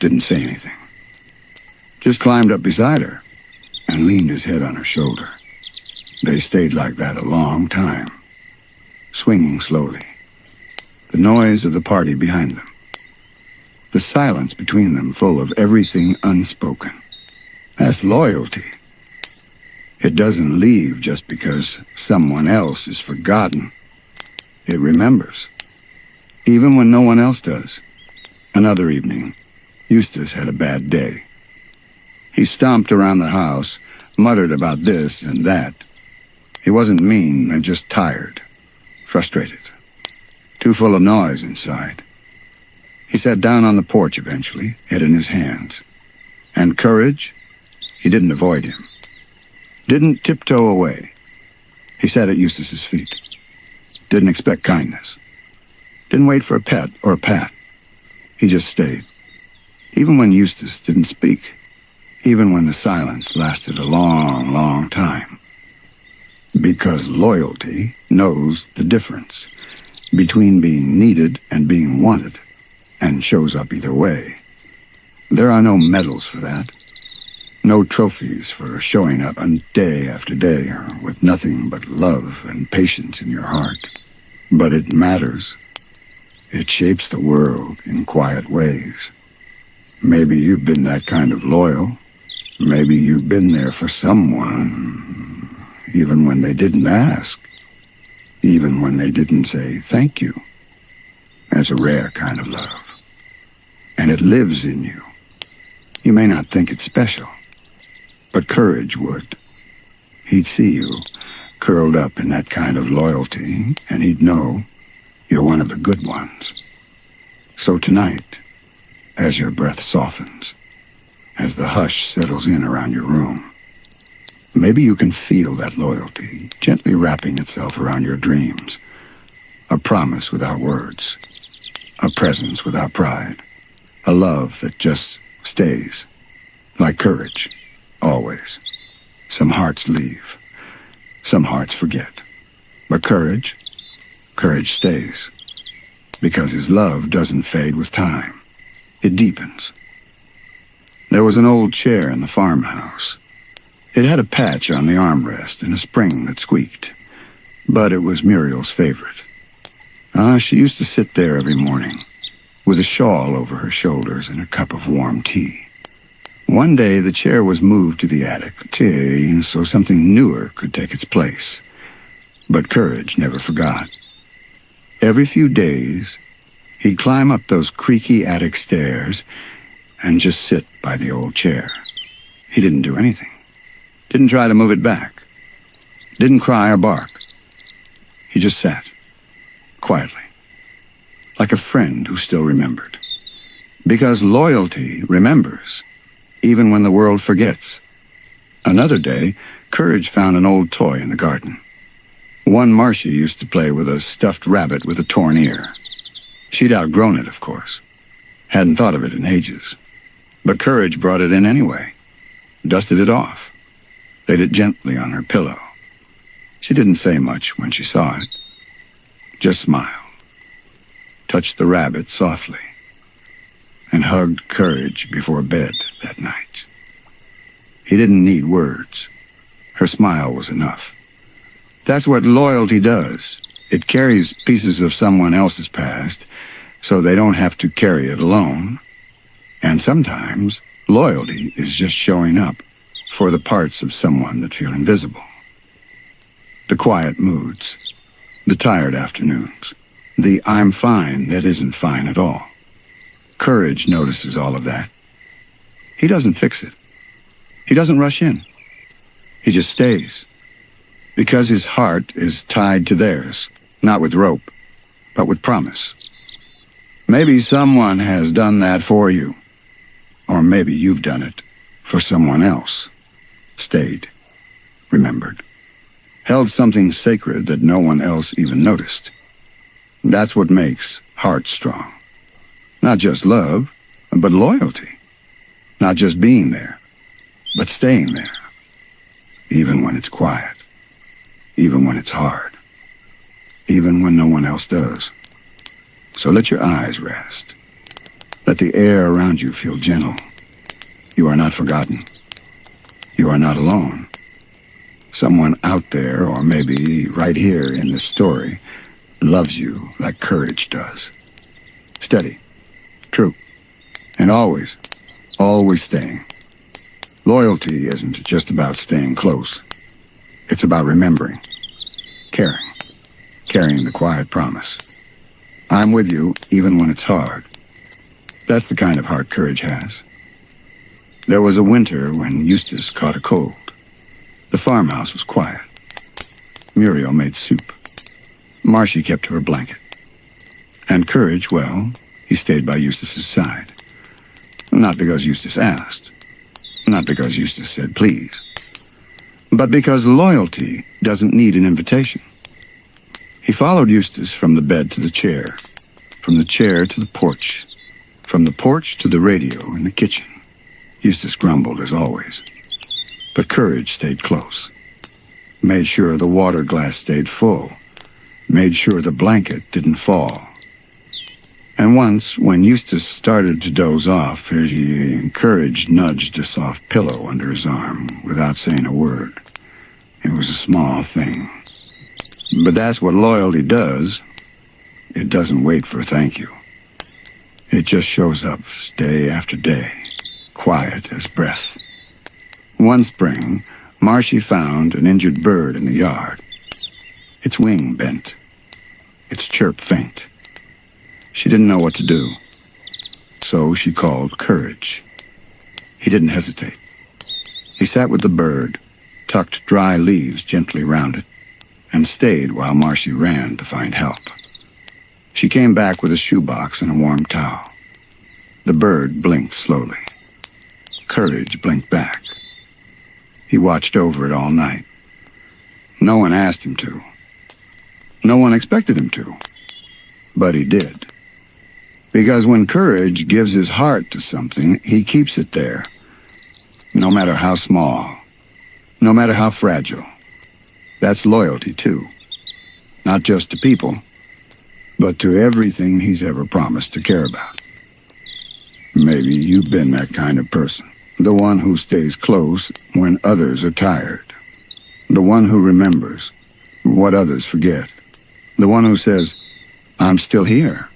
didn't say anything. Just climbed up beside her and leaned his head on her shoulder. They stayed like that a long time, swinging slowly. The noise of the party behind them. The silence between them full of everything unspoken. That's loyalty. It doesn't leave just because someone else is forgotten. It remembers, even when no one else does. Another evening, Eustace had a bad day. He stomped around the house, muttered about this and that. He wasn't mean, and just tired, frustrated, too full of noise inside. He sat down on the porch eventually, head in his hands. And Courage, he didn't avoid him. Didn't tiptoe away. He sat at Eustace's feet. Didn't expect kindness. Didn't wait for a pet or a pat. He just stayed. Even when Eustace didn't speak. Even when the silence lasted a long, long time. Because loyalty knows the difference between being needed and being wanted, and shows up either way. There are no medals for that. No trophies for showing up on day after day with nothing but love and patience in your heart. But it matters. It shapes the world in quiet ways. Maybe you've been that kind of loyal. Maybe you've been there for someone, even when they didn't ask. Even when they didn't say thank you. That's a rare kind of love. And it lives in you. You may not think it's special, but Courage would. He'd see you curled up in that kind of loyalty, and he'd know you're one of the good ones. So tonight, as your breath softens, as the hush settles in around your room, maybe you can feel that loyalty gently wrapping itself around your dreams. A promise without words. A presence without pride. A love that just stays. Like Courage. Always. Some hearts leave. Some hearts forget. But Courage stays. Because his love doesn't fade with time. It deepens. There was an old chair in the farmhouse. It had a patch on the armrest and a spring that squeaked. But it was Muriel's favorite. She used to sit there every morning, with a shawl over her shoulders and a cup of warm tea. One day the chair was moved to the attic, so something newer could take its place. But Courage never forgot. Every few days, he'd climb up those creaky attic stairs and just sit by the old chair. He didn't do anything. Didn't try to move it back. Didn't cry or bark. He just sat, quietly, like a friend who still remembered. Because loyalty remembers, even when the world forgets. Another day, Courage found an old toy in the garden. One Marcia used to play with a stuffed rabbit with a torn ear. She'd outgrown it, of course. Hadn't thought of it in ages. But Courage brought it in anyway. Dusted it off. Laid it gently on her pillow. She didn't say much when she saw it. Just smiled. Touched the rabbit softly. And hugged Courage before bed that night. He didn't need words. Her smile was enough. That's what loyalty does. It carries pieces of someone else's past, so they don't have to carry it alone. And sometimes, loyalty is just showing up for the parts of someone that feel invisible. The quiet moods, the tired afternoons, the I'm fine that isn't fine at all. Courage notices all of that. He doesn't fix it. He doesn't rush in. He just stays. Because his heart is tied to theirs, not with rope, but with promise. Maybe someone has done that for you. Or maybe you've done it for someone else. Stayed. Remembered. Held something sacred that no one else even noticed. That's what makes heart strong. Not just love, but loyalty. Not just being there, but staying there. Even when it's quiet. Even when it's hard. Even when no one else does. So let your eyes rest. Let the air around you feel gentle. You are not forgotten. You are not alone. Someone out there, or maybe right here in this story, loves you like courage does. Steady. True. And always staying. Loyalty isn't just about staying close. It's about remembering. Caring. Carrying the quiet promise. I'm with you even when it's hard. That's the kind of heart courage has. There was a winter when Eustace caught a cold. The farmhouse was quiet. Muriel made soup. Marcy kept to her blanket. And Courage, well, he stayed by Eustace's side. Not because Eustace asked. Not because Eustace said please. But because loyalty doesn't need an invitation. He followed Eustace from the bed to the chair, from the chair to the porch, from the porch to the radio in the kitchen. Eustace grumbled as always. But Courage stayed close. Made sure the water glass stayed full. Made sure the blanket didn't fall. And once, when Eustace started to doze off, he Courage nudged a soft pillow under his arm without saying a word. It was a small thing. But that's what loyalty does. It doesn't wait for a thank you. It just shows up day after day, quiet as breath. One spring, Marcy found an injured bird in the yard. Its wing bent. Its chirp faint. She didn't know what to do. So she called Courage. He didn't hesitate. He sat with the bird, tucked dry leaves gently round it, and stayed while Marcy ran to find help. She came back with a shoebox and a warm towel. The bird blinked slowly. Courage blinked back. He watched over it all night. No one asked him to. No one expected him to. But he did. Because when Courage gives his heart to something, he keeps it there. No matter how small. No matter how fragile. That's loyalty, too. Not just to people, but to everything he's ever promised to care about. Maybe you've been that kind of person. The one who stays close when others are tired. The one who remembers what others forget. The one who says, I'm still here,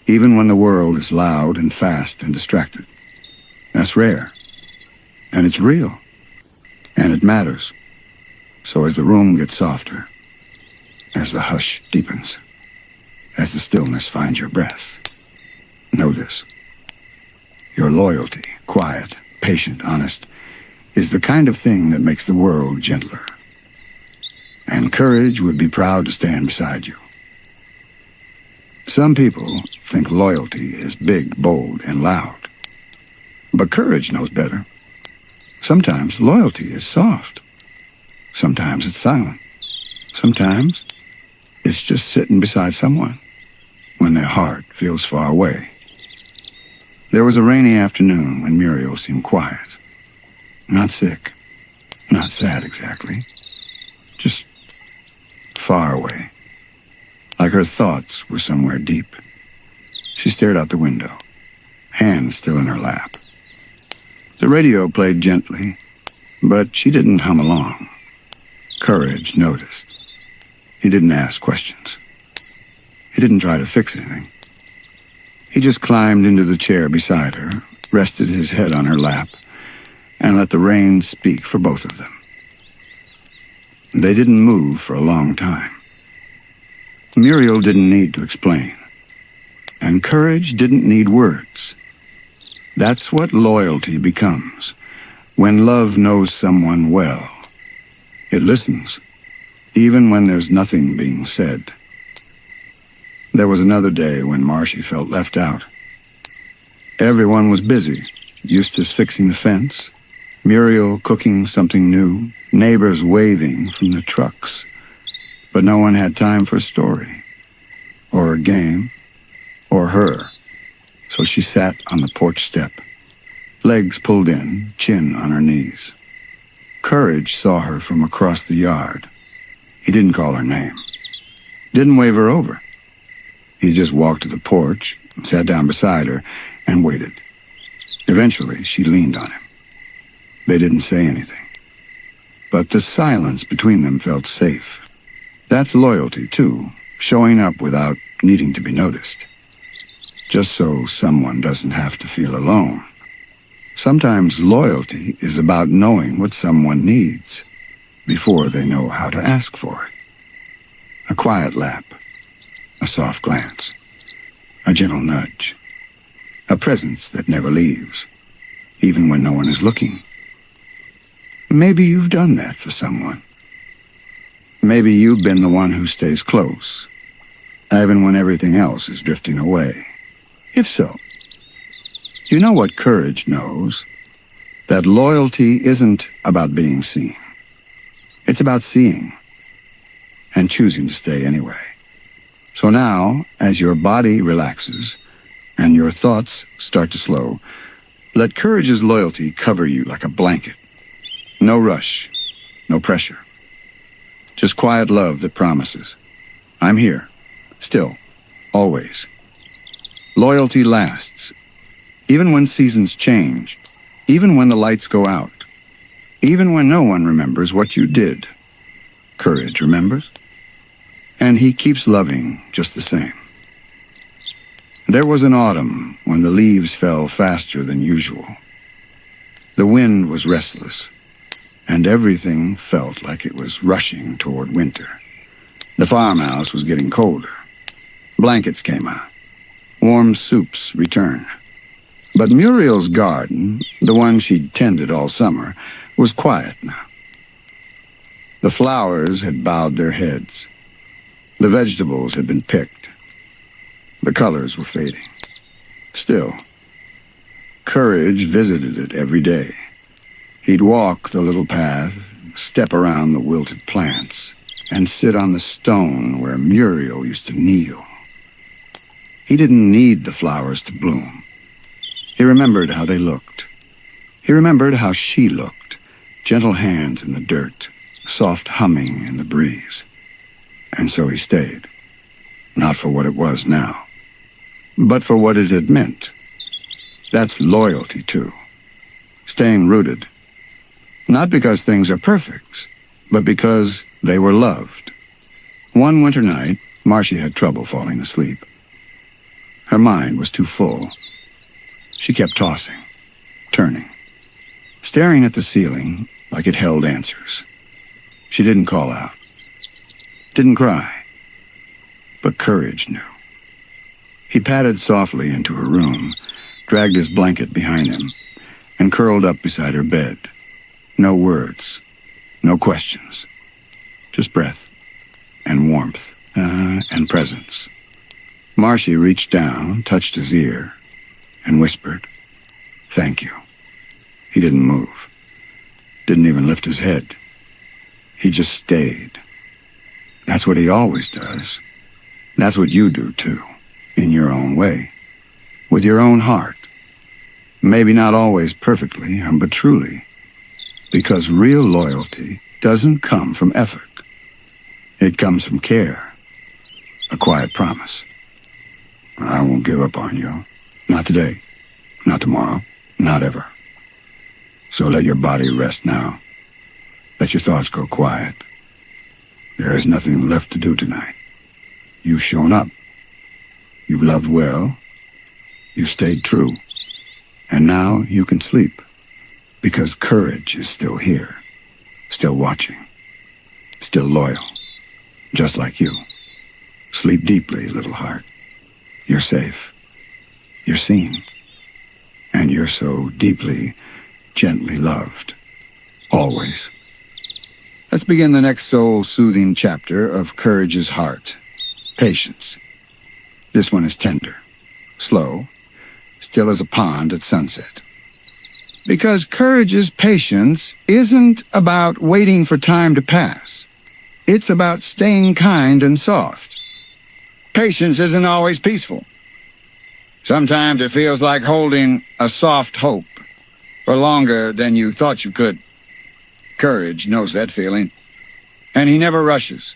even when the world is loud and fast and distracted. That's rare. And it's real. And it matters. So as the room gets softer, as the hush deepens, as the stillness finds your breath, know this. Your loyalty, quiet, patient, honest, is the kind of thing that makes the world gentler. And Courage would be proud to stand beside you. Some people think loyalty is big, bold, and loud. But Courage knows better. Sometimes loyalty is soft. Sometimes it's silent. Sometimes it's just sitting beside someone when their heart feels far away. There was a rainy afternoon when Muriel seemed quiet. Not sick. Not sad exactly. Just far away. Like her thoughts were somewhere deep. She stared out the window, hands still in her lap. The radio played gently, but she didn't hum along. Courage noticed. He didn't ask questions. He didn't try to fix anything. He just climbed into the chair beside her, rested his head on her lap, and let the rain speak for both of them. They didn't move for a long time. Muriel didn't need to explain, and Courage didn't need words. That's what loyalty becomes, When love knows someone well, it listens, even when there's nothing being said. There was another day when Marcy felt left out. Everyone was busy. Eustace fixing the fence, Muriel cooking something new, neighbors waving from the trucks. But no one had time for a story, or a game, or her. So she sat on the porch step, legs pulled in, chin on her knees. Courage saw her from across the yard. He didn't call her name, didn't wave her over. He just walked to the porch, sat down beside her, and waited. Eventually, she leaned on him. They didn't say anything, but the silence between them felt safe. That's loyalty, too, showing up without needing to be noticed. Just so someone doesn't have to feel alone. Sometimes loyalty is about knowing what someone needs before they know how to ask for it. A quiet lap, a soft glance, a gentle nudge, a presence that never leaves, even when no one is looking. Maybe you've done that for someone. Maybe you've been the one who stays close, even when everything else is drifting away. If so, you know what courage knows, that loyalty isn't about being seen. It's about seeing and choosing to stay anyway. So now, as your body relaxes and your thoughts start to slow, let courage's loyalty cover you like a blanket. No rush, no pressure. Just quiet love that promises, I'm here, still, always. Loyalty lasts, even when seasons change, even when the lights go out, even when no one remembers what you did. Courage remembers, and he keeps loving just the same. There was an autumn when the leaves fell faster than usual. The wind was restless, and everything felt like it was rushing toward winter. The farmhouse was getting colder. Blankets came out. Warm soups returned. But Muriel's garden, the one she'd tended all summer, was quiet now. The flowers had bowed their heads. The vegetables had been picked. The colors were fading. Still, courage visited it every day. He'd walk the little path, step around the wilted plants, and sit on the stone where Muriel used to kneel. He didn't need the flowers to bloom. He remembered how they looked. He remembered how she looked, gentle hands in the dirt, soft humming in the breeze. And so he stayed, not for what it was now, but for what it had meant. That's loyalty, too. Staying rooted. Not because things are perfect, but because they were loved. One winter night, Marcy had trouble falling asleep. Her mind was too full. She kept tossing, turning, staring at the ceiling like it held answers. She didn't call out, didn't cry, but courage knew. He padded softly into her room, dragged his blanket behind him, and curled up beside her bed. No words, no questions, just breath and warmth and presence. Marcy reached down, touched his ear, and whispered, "Thank you." He didn't move, didn't even lift his head. He just stayed. That's what he always does. That's what you do, too, in your own way, with your own heart. Maybe not always perfectly, but truly, because real loyalty doesn't come from effort. It comes from care, a quiet promise. I won't give up on you. Not today, not tomorrow, not ever. So let your body rest now. Let your thoughts go quiet. There is nothing left to do tonight. You've shown up. You've loved well. You've stayed true. And now you can sleep. Because courage is still here. Still watching. Still loyal. Just like you. Sleep deeply, little heart. You're safe. You're seen. And you're so deeply, gently loved. Always. Let's begin the next soul-soothing chapter of Courage's heart. Patience. This one is tender, slow, still as a pond at sunset. Because Courage's patience isn't about waiting for time to pass. It's about staying kind and soft. Patience isn't always peaceful. Sometimes it feels like holding a soft hope for longer than you thought you could. Courage knows that feeling. And he never rushes,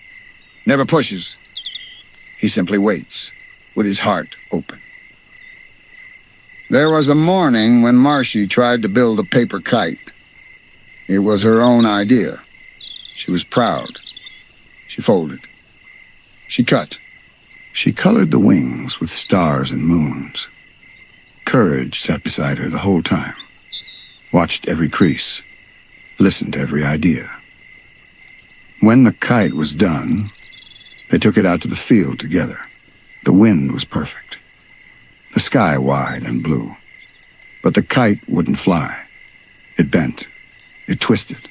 never pushes. He simply waits, with his heart open. There was a morning when Marcy tried to build a paper kite. It was her own idea. She was proud. She folded. She cut. She colored the wings with stars and moons. Courage sat beside her the whole time, watched every crease, listened to every idea. When the kite was done, they took it out to the field together. The wind was perfect, the sky wide and blue. But the kite wouldn't fly. It bent. It twisted.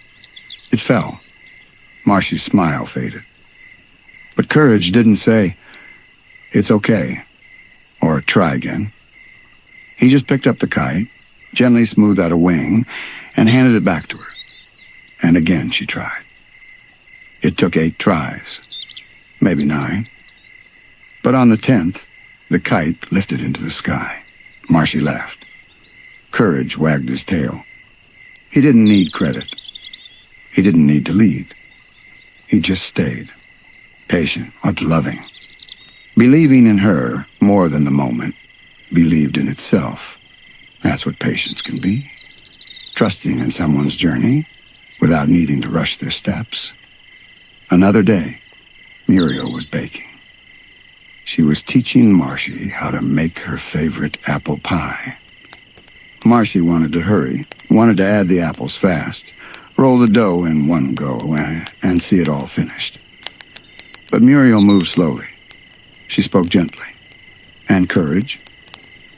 It fell. Marcy's smile faded. But Courage didn't say, "It's okay," or "Try again." He just picked up the kite, gently smoothed out a wing, and handed it back to her. And again she tried. It took 8 tries, maybe 9. But on the 10th, the kite lifted into the sky. Marcy laughed. Courage wagged his tail. He didn't need credit. He didn't need to lead. He just stayed, patient but loving, believing in her more than the moment believed in itself. That's what patience can be. Trusting in someone's journey without needing to rush their steps. Another day, Muriel was baking. She was teaching Marcy how to make her favorite apple pie. Marcy wanted to hurry, wanted to add the apples fast, roll the dough in one go, and see it all finished. But Muriel moved slowly. She spoke gently. And Courage,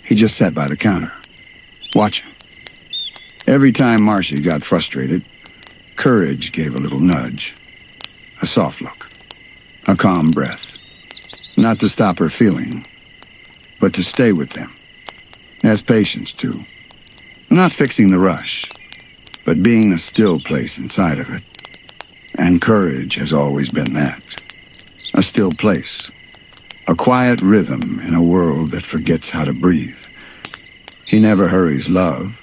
he just sat by the counter, watching. Every time Marcy got frustrated, Courage gave a little nudge, a soft look, a calm breath. Not to stop her feeling, but to stay with them. As patience, too. Not fixing the rush, but being a still place inside of it. And Courage has always been that. A still place. A quiet rhythm in a world that forgets how to breathe. He never hurries love.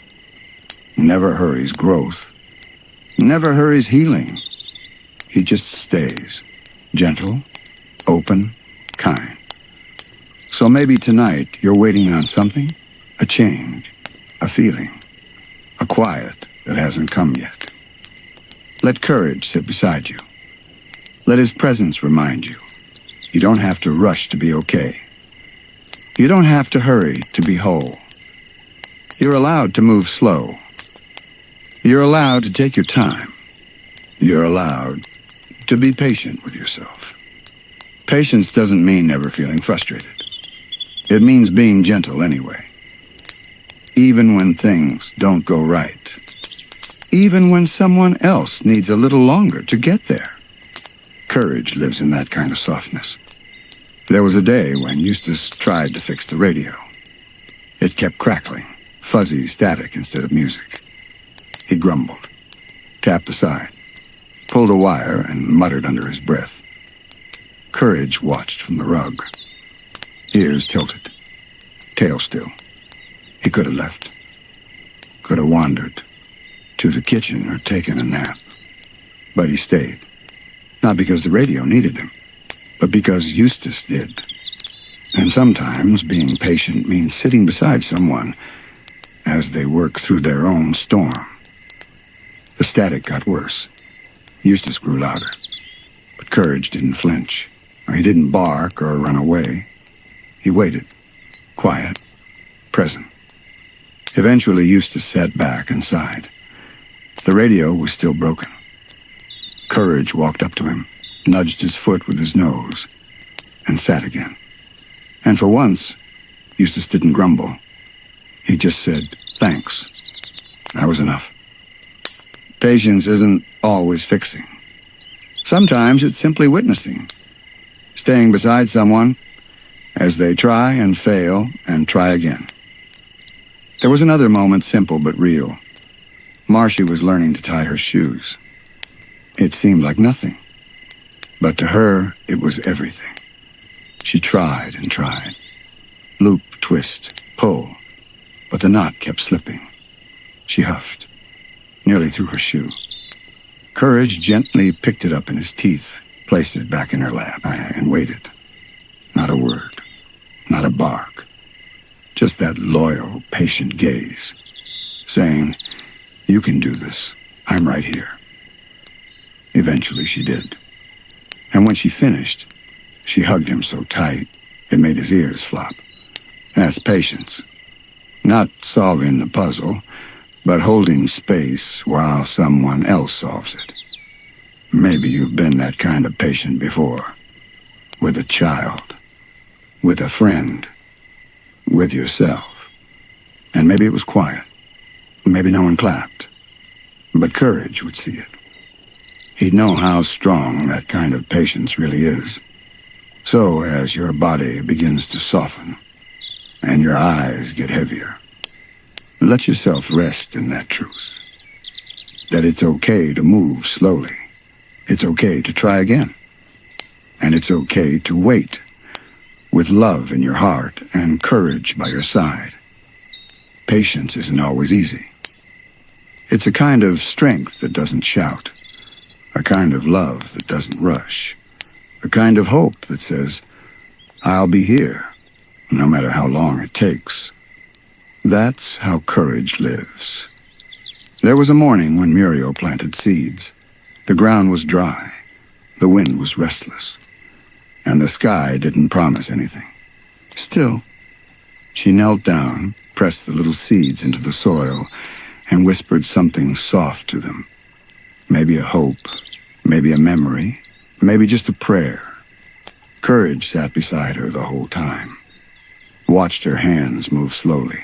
Never hurries growth. Never hurries healing. He just stays. Gentle, open, kind. So maybe tonight you're waiting on something, a change, a feeling, a quiet that hasn't come yet. Let Courage sit beside you. Let his presence remind you. You don't have to rush to be okay. You don't have to hurry to be whole. You're allowed to move slow. You're allowed to take your time. You're allowed to be patient with yourself. Patience doesn't mean never feeling frustrated. It means being gentle anyway. Even when things don't go right. Even when someone else needs a little longer to get there. Courage lives in that kind of softness. There was a day when Eustace tried to fix the radio. It kept crackling, fuzzy static instead of music. He grumbled, tapped the side, pulled a wire, and muttered under his breath. Courage watched from the rug. Ears tilted, tail still. He could have left. Could have wandered to the kitchen or taken a nap. But he stayed. Not because the radio needed him, but because Eustace did. And sometimes being patient means sitting beside someone as they work through their own storm. The static got worse. Eustace grew louder. But Courage didn't flinch. He didn't bark or run away. He waited, quiet, present. Eventually, Eustace sat back and sighed. The radio was still broken. Courage walked up to him, nudged his foot with his nose, and sat again. And for once, Eustace didn't grumble. He just said, "Thanks." That was enough. Patience isn't always fixing. Sometimes it's simply witnessing, staying beside someone as they try and fail and try again. There was another moment, simple but real. Marcy was learning to tie her shoes. It seemed like nothing, but to her, it was everything. She tried and tried. Loop, twist, pull, but the knot kept slipping. She huffed, nearly threw her shoe. Courage gently picked it up in his teeth, placed it back in her lap, and waited. Not a word, not a bark, just that loyal, patient gaze, saying, "You can do this. I'm right here." Eventually she did. And when she finished, she hugged him so tight, it made his ears flop. That's patience. Not solving the puzzle, but holding space while someone else solves it. Maybe you've been that kind of patient before. With a child. With a friend. With yourself. And maybe it was quiet. Maybe no one clapped. But courage would see it. He'd know how strong that kind of patience really is. So as your body begins to soften, and your eyes get heavier, let yourself rest in that truth. That it's okay to move slowly. It's okay to try again. And it's okay to wait, with love in your heart and courage by your side. Patience isn't always easy. It's a kind of strength that doesn't shout, a kind of love that doesn't rush, a kind of hope that says, "I'll be here, no matter how long it takes." That's how courage lives. There was a morning when Muriel planted seeds. The ground was dry, the wind was restless, and the sky didn't promise anything. Still, she knelt down, pressed the little seeds into the soil, and whispered something soft to them. Maybe a hope, maybe a memory, maybe just a prayer. Courage sat beside her the whole time, watched her hands move slowly,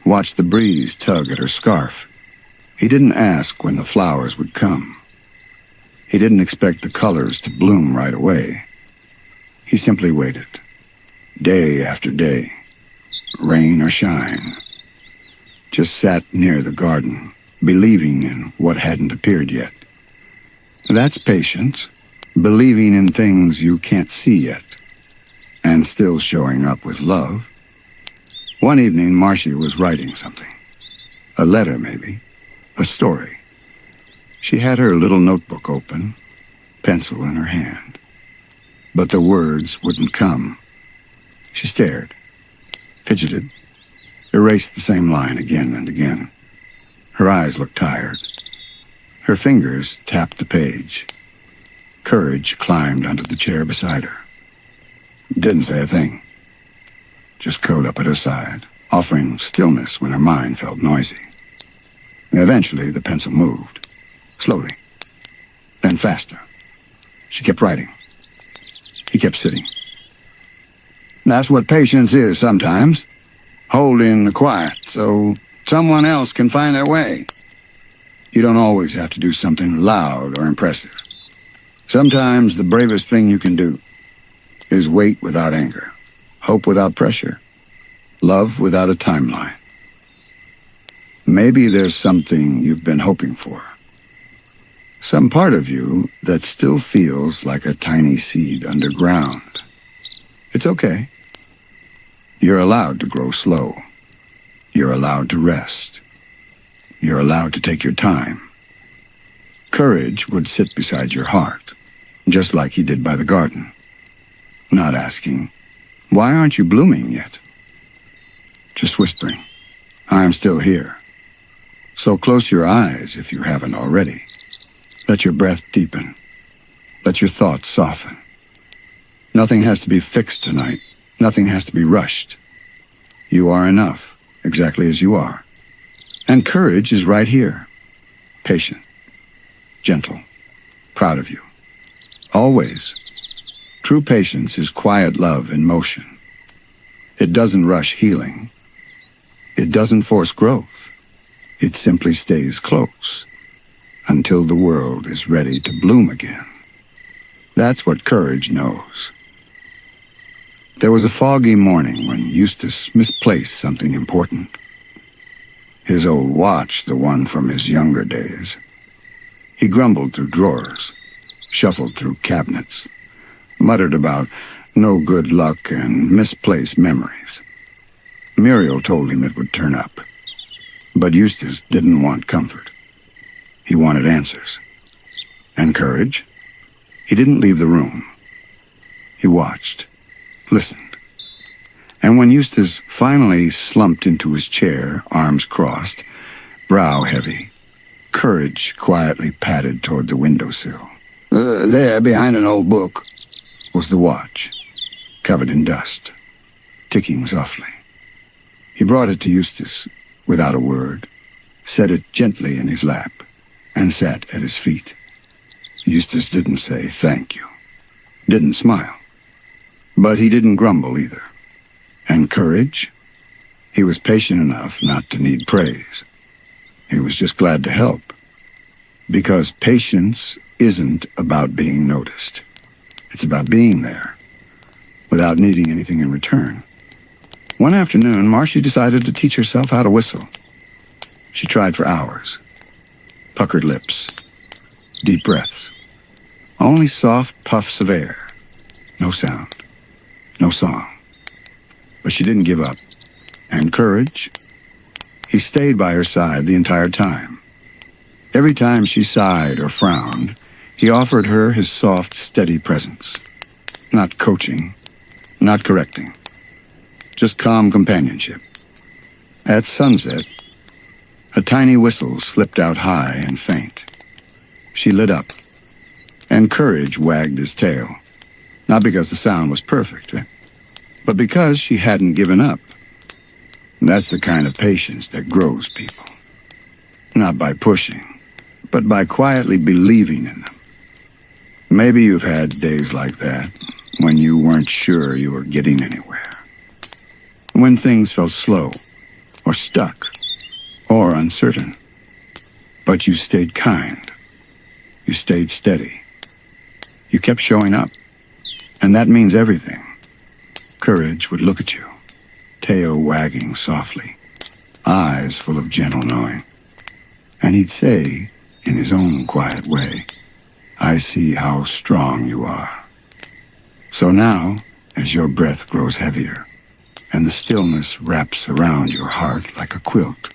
watched the breeze tug at her scarf. He didn't ask when the flowers would come. He didn't expect the colors to bloom right away. He simply waited, day after day, rain or shine. Just sat near the garden, believing in what hadn't appeared yet. That's patience, believing in things you can't see yet, and still showing up with love. One evening, Marcy was writing something. A letter, maybe. A story. She had her little notebook open, pencil in her hand. But the words wouldn't come. She stared, fidgeted, erased the same line again and again. Her eyes looked tired. Her fingers tapped the page. Courage climbed onto the chair beside her. Didn't say a thing. Just curled up at her side, offering stillness when her mind felt noisy. Eventually, the pencil moved. Slowly. Then faster. She kept writing. He kept sitting. That's what patience is sometimes. Holding the quiet so someone else can find their way. You don't always have to do something loud or impressive. Sometimes the bravest thing you can do is wait without anger, hope without pressure, love without a timeline. Maybe there's something you've been hoping for. Some part of you that still feels like a tiny seed underground. It's okay. You're allowed to grow slow. You're allowed to rest. You're allowed to take your time. Courage would sit beside your heart, just like he did by the garden. Not asking, "Why aren't you blooming yet?" Just whispering, "I'm still here." So close your eyes if you haven't already. Let your breath deepen. Let your thoughts soften. Nothing has to be fixed tonight. Nothing has to be rushed. You are enough, exactly as you are. And courage is right here. Patient, gentle, proud of you. Always. True patience is quiet love in motion. It doesn't rush healing. It doesn't force growth. It simply stays close. until the world is ready to bloom again. That's what courage knows. There was a foggy morning when Eustace misplaced something important. His old watch, the one from his younger days. He grumbled through drawers, shuffled through cabinets, muttered about no good luck and misplaced memories. Muriel told him it would turn up, but Eustace didn't want comfort. He wanted answers. And courage? He didn't leave the room. He watched, listened. And when Eustace finally slumped into his chair, arms crossed, brow heavy, courage quietly padded toward the windowsill. There, behind an old book, was the watch, covered in dust, ticking softly. He brought it to Eustace without a word, set it gently in his lap, and sat at his feet. Eustace didn't say thank you, didn't smile, but he didn't grumble either. And courage? He was patient enough not to need praise. He was just glad to help, because patience isn't about being noticed. It's about being there, without needing anything in return. One afternoon, Marcy decided to teach herself how to whistle. She tried for hours. Puckered lips. Deep breaths. Only soft puffs of air. No sound. No song. But she didn't give up. And courage? He stayed by her side the entire time. Every time she sighed or frowned, he offered her his soft, steady presence. Not coaching. Not correcting. Just calm companionship. At sunset, a tiny whistle slipped out high and faint. She lit up, and courage wagged his tail. Not because the sound was perfect, but because she hadn't given up. That's the kind of patience that grows people. Not by pushing, but by quietly believing in them. Maybe you've had days like that, when you weren't sure you were getting anywhere. When things felt slow, or stuck, or uncertain. But you stayed kind. You stayed steady. You kept showing up. And that means everything. Courage would look at you, tail wagging softly, eyes full of gentle knowing. And he'd say, in his own quiet way, I see how strong you are. So now, as your breath grows heavier, and the stillness wraps around your heart like a quilt,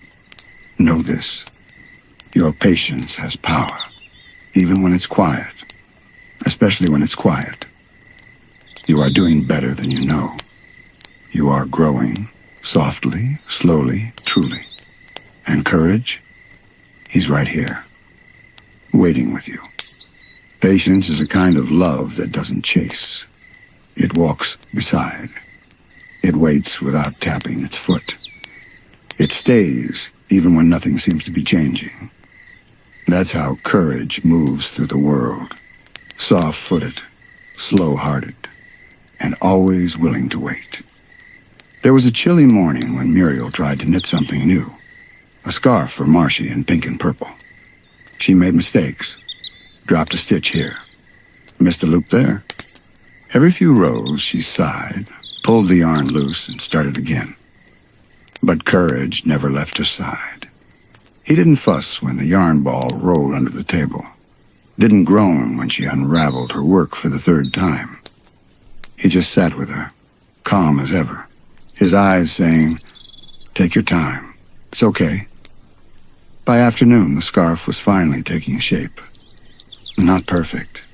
know this, your patience has power, even when it's quiet, especially when it's quiet. You are doing better than you know. You are growing, softly, slowly, truly. And courage, he's right here, waiting with you. Patience is a kind of love that doesn't chase. It walks beside. It waits without tapping its foot. It stays even when nothing seems to be changing. That's how courage moves through the world. Soft-footed, slow-hearted, and always willing to wait. There was a chilly morning when Muriel tried to knit something new. A scarf for Marcy in pink and purple. She made mistakes. Dropped a stitch here. Missed a loop there. Every few rows she sighed, pulled the yarn loose, and started again. But courage never left her side. He didn't fuss when the yarn ball rolled under the table. Didn't groan when she unraveled her work for the third time. He just sat with her, calm as ever, his eyes saying, take your time. It's okay. By afternoon, the scarf was finally taking shape. Not perfect,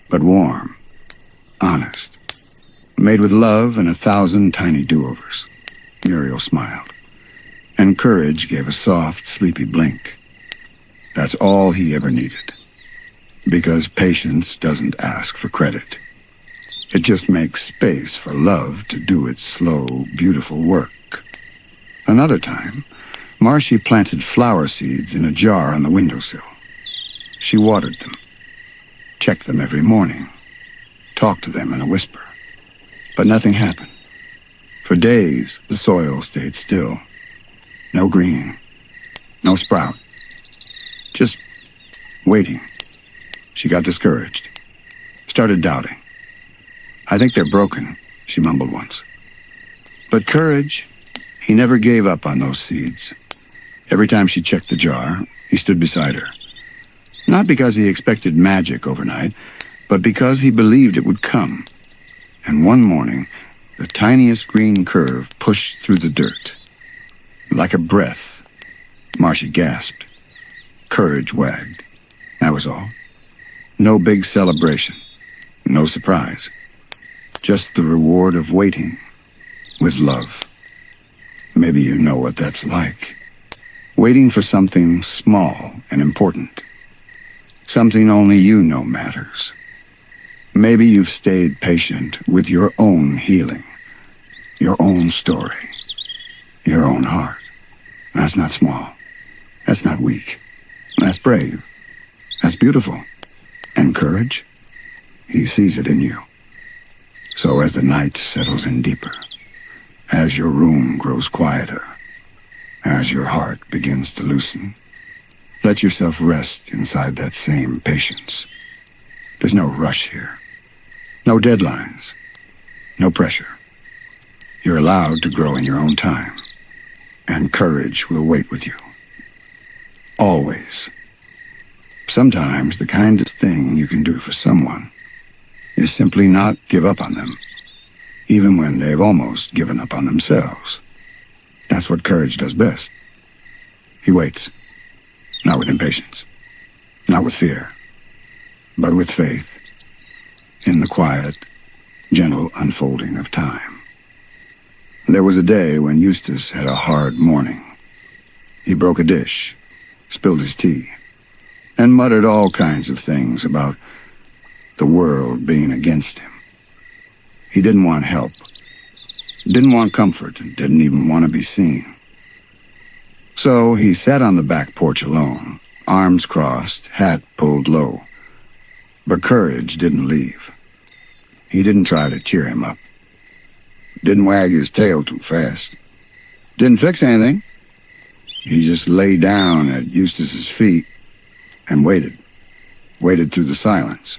but warm, honest. Made with love and 1,000 tiny do-overs. Muriel smiled. And courage gave a soft, sleepy blink. That's all he ever needed. Because patience doesn't ask for credit. It just makes space for love to do its slow, beautiful work. Another time, Marcy planted flower seeds in a jar on the windowsill. She watered them, checked them every morning, talked to them in a whisper. But nothing happened. For days, the soil stayed still. No green, no sprout, just waiting. She got discouraged, started doubting. "I think they're broken," she mumbled once. But courage, he never gave up on those seeds. Every time she checked the jar, he stood beside her. Not because he expected magic overnight, but because he believed it would come. And one morning, the tiniest green curve pushed through the dirt. Like a breath, Marcia gasped. Courage wagged. That was all. No big celebration. No surprise. Just the reward of waiting with love. Maybe you know what that's like. Waiting for something small and important. Something only you know matters. Maybe you've stayed patient with your own healing, your own story, your own heart. That's not small. That's not weak. That's brave. That's beautiful. And courage, he sees it in you. So as the night settles in deeper, as your room grows quieter, as your heart begins to loosen, let yourself rest inside that same patience. There's no rush here. No deadlines. No pressure. You're allowed to grow in your own time. And courage will wait with you. Always. Sometimes the kindest thing you can do for someone is simply not give up on them, even when they've almost given up on themselves. That's what courage does best. He waits. Not with impatience. Not with fear. But with faith. In the quiet, gentle unfolding of time. There was a day when Eustace had a hard morning. He broke a dish, spilled his tea, and muttered all kinds of things about the world being against him. He didn't want help, didn't want comfort, and didn't even want to be seen. So he sat on the back porch alone, arms crossed, hat pulled low. But courage didn't leave. He didn't try to cheer him up. Didn't wag his tail too fast. Didn't fix anything. He just lay down at Eustace's feet and waited. Waited through the silence.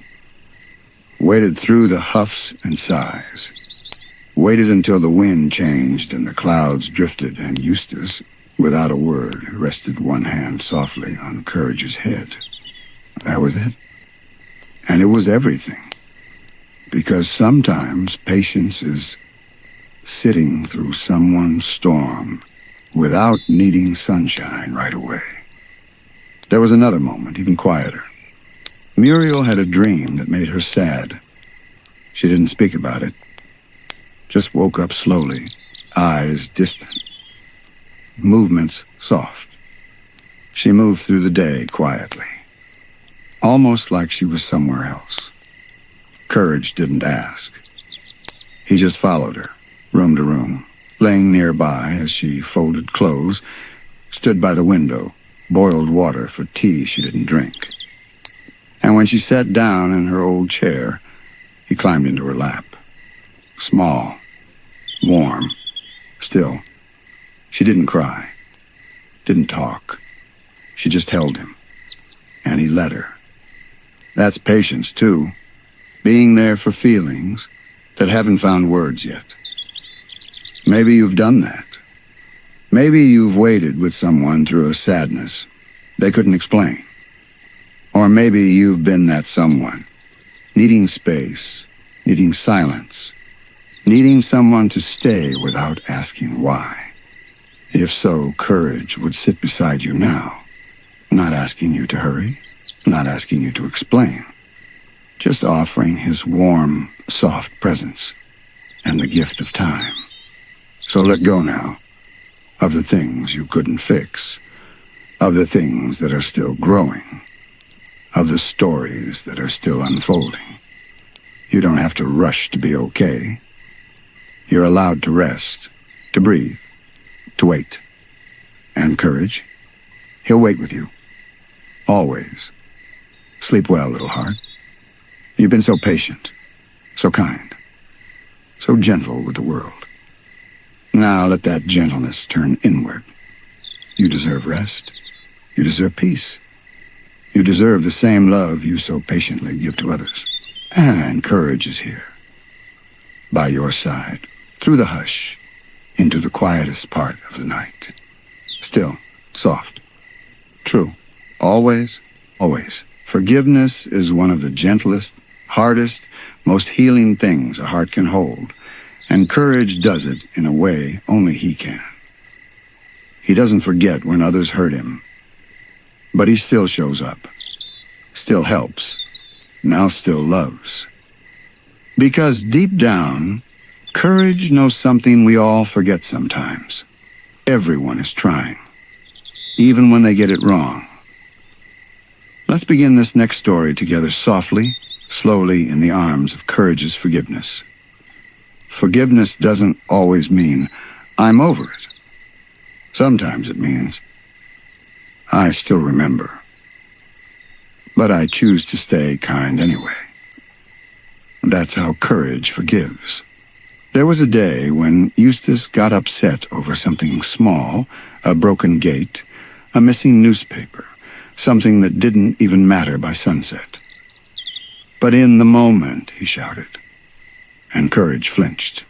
Waited through the huffs and sighs. Waited until the wind changed and the clouds drifted and Eustace, without a word, rested one hand softly on Courage's head. That was it. And it was everything. Because sometimes patience is sitting through someone's storm without needing sunshine right away. There was another moment, even quieter. Muriel had a dream that made her sad. She didn't speak about it. Just woke up slowly, eyes distant, movements soft. She moved through the day quietly, almost like she was somewhere else. Courage didn't ask. He just followed her, room to room, laying nearby as she folded clothes, stood by the window, boiled water for tea she didn't drink. And when she sat down in her old chair, he climbed into her lap. Small, warm, still. She didn't cry, didn't talk. She just held him, and he let her. That's patience, too. Being there for feelings that haven't found words yet. Maybe you've done that. Maybe you've waited with someone through a sadness they couldn't explain. Or maybe you've been that someone, needing space, needing silence, needing someone to stay without asking why. If so, courage would sit beside you now, not asking you to hurry, not asking you to explain, just offering his warm, soft presence and the gift of time. So let go now of the things you couldn't fix, of the things that are still growing, of the stories that are still unfolding. You don't have to rush to be okay. You're allowed to rest, to breathe, to wait. And courage, he'll wait with you. Always. Sleep well, little heart. You've been so patient, so kind, so gentle with the world. Now let that gentleness turn inward. You deserve rest. You deserve peace. You deserve the same love you so patiently give to others. And courage is here, by your side, through the hush, into the quietest part of the night. Still, soft, true, always, always. Forgiveness is one of the gentlest, hardest, most healing things a heart can hold, and courage does it in a way only he can. He doesn't forget when others hurt him, but he still shows up, still helps, now still loves. Because deep down, courage knows something we all forget sometimes. Everyone is trying, even when they get it wrong. Let's begin this next story together softly, slowly in the arms of courage's forgiveness. Forgiveness doesn't always mean, I'm over it. Sometimes it means, I still remember. But I choose to stay kind anyway. That's how courage forgives. There was a day when Eustace got upset over something small, a broken gate, a missing newspaper, something that didn't even matter by sunset. But in the moment, he shouted, and courage flinched.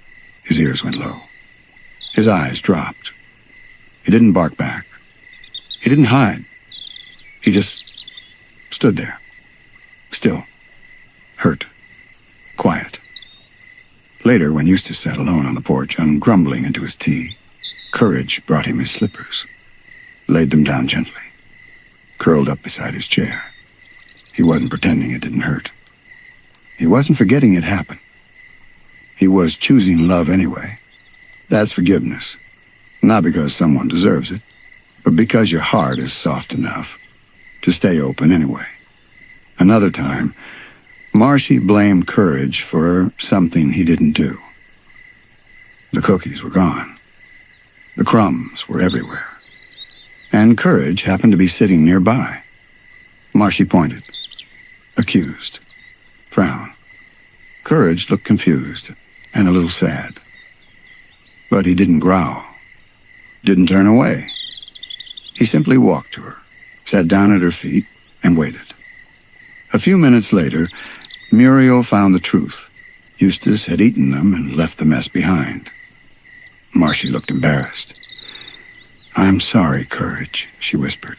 His ears went low. His eyes dropped. He didn't bark back. He didn't hide. He just stood there, still, hurt, quiet. Later, when Eustace sat alone on the porch, grumbling into his tea, courage brought him his slippers, laid them down gently, curled up beside his chair. He wasn't pretending it didn't hurt. He wasn't forgetting it happened. He was choosing love anyway. That's forgiveness. Not because someone deserves it, but because your heart is soft enough to stay open anyway. Another time, Marshy blamed courage for something he didn't do. The cookies were gone. The crumbs were everywhere. And courage happened to be sitting nearby. Marshy pointed, accused, frowned. Courage looked confused and a little sad. But he didn't growl, didn't turn away. He simply walked to her, sat down at her feet, and waited. A few minutes later, Muriel found the truth. Eustace had eaten them and left the mess behind. Marshy looked embarrassed. I'm sorry, Courage, she whispered.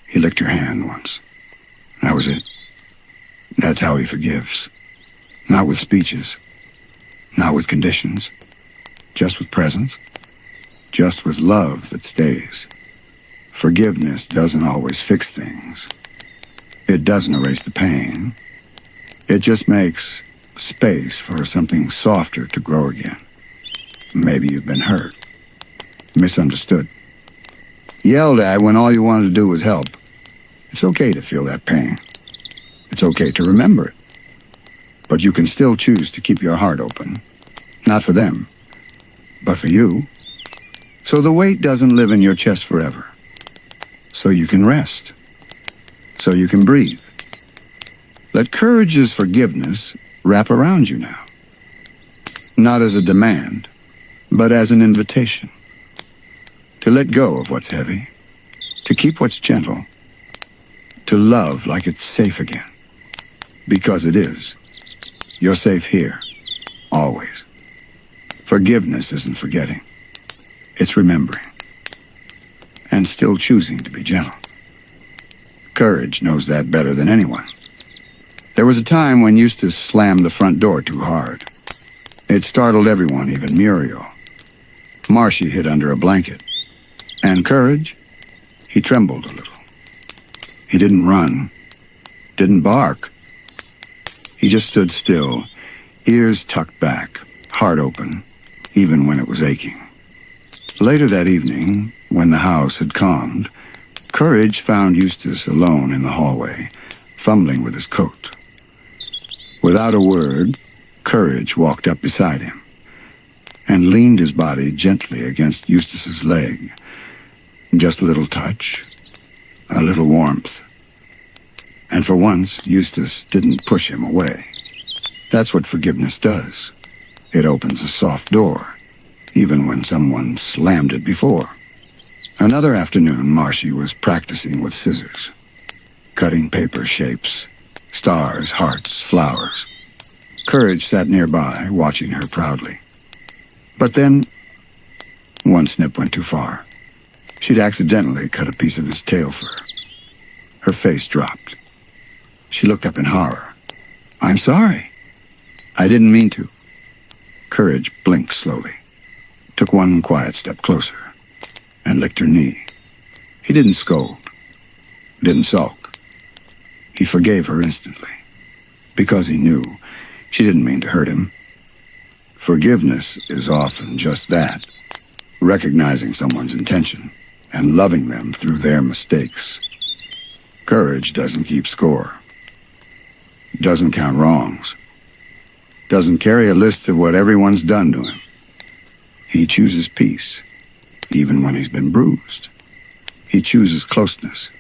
He licked her hand once. That was it. That's how he forgives. Not with speeches. Not with conditions. Just with presence. Just with love that stays. Forgiveness doesn't always fix things. It doesn't erase the pain. It just makes space for something softer to grow again. Maybe you've been hurt, misunderstood, yelled at when all you wanted to do was help. It's okay to feel that pain. It's okay to remember it. But you can still choose to keep your heart open. Not for them, but for you. So the weight doesn't live in your chest forever. So you can rest. So you can breathe. Let courage's forgiveness wrap around you now. Not as a demand, but as an invitation. To let go of what's heavy. To keep what's gentle. To love like it's safe again. Because it is. You're safe here. Always. Forgiveness isn't forgetting. It's remembering. And still choosing to be gentle. Courage knows that better than anyone. There was a time when Eustace slammed the front door too hard. It startled everyone, even Muriel. Marshy hid under a blanket. And Courage, he trembled a little. He didn't run, didn't bark. He just stood still, ears tucked back, heart open, even when it was aching. Later that evening, when the house had calmed, Courage found Eustace alone in the hallway, fumbling with his coat. Without a word, Courage walked up beside him and leaned his body gently against Eustace's leg. Just a little touch, a little warmth. And for once, Eustace didn't push him away. That's what forgiveness does. It opens a soft door, even when someone slammed it before. Another afternoon, Marshy was practicing with scissors. cutting paper shapes, stars, hearts, flowers. Courage sat nearby, watching her proudly. But then, one snip went too far. She'd accidentally cut a piece of his tail fur. Her face dropped. She looked up in horror. "I'm sorry. I didn't mean to." Courage blinked slowly, took one quiet step closer, and licked her knee. He didn't scold, didn't sulk. He forgave her instantly, because he knew she didn't mean to hurt him. Forgiveness is often just that, recognizing someone's intention and loving them through their mistakes. Courage doesn't keep score, doesn't count wrongs, doesn't carry a list of what everyone's done to him. He chooses peace, even when he's been bruised. He chooses closeness,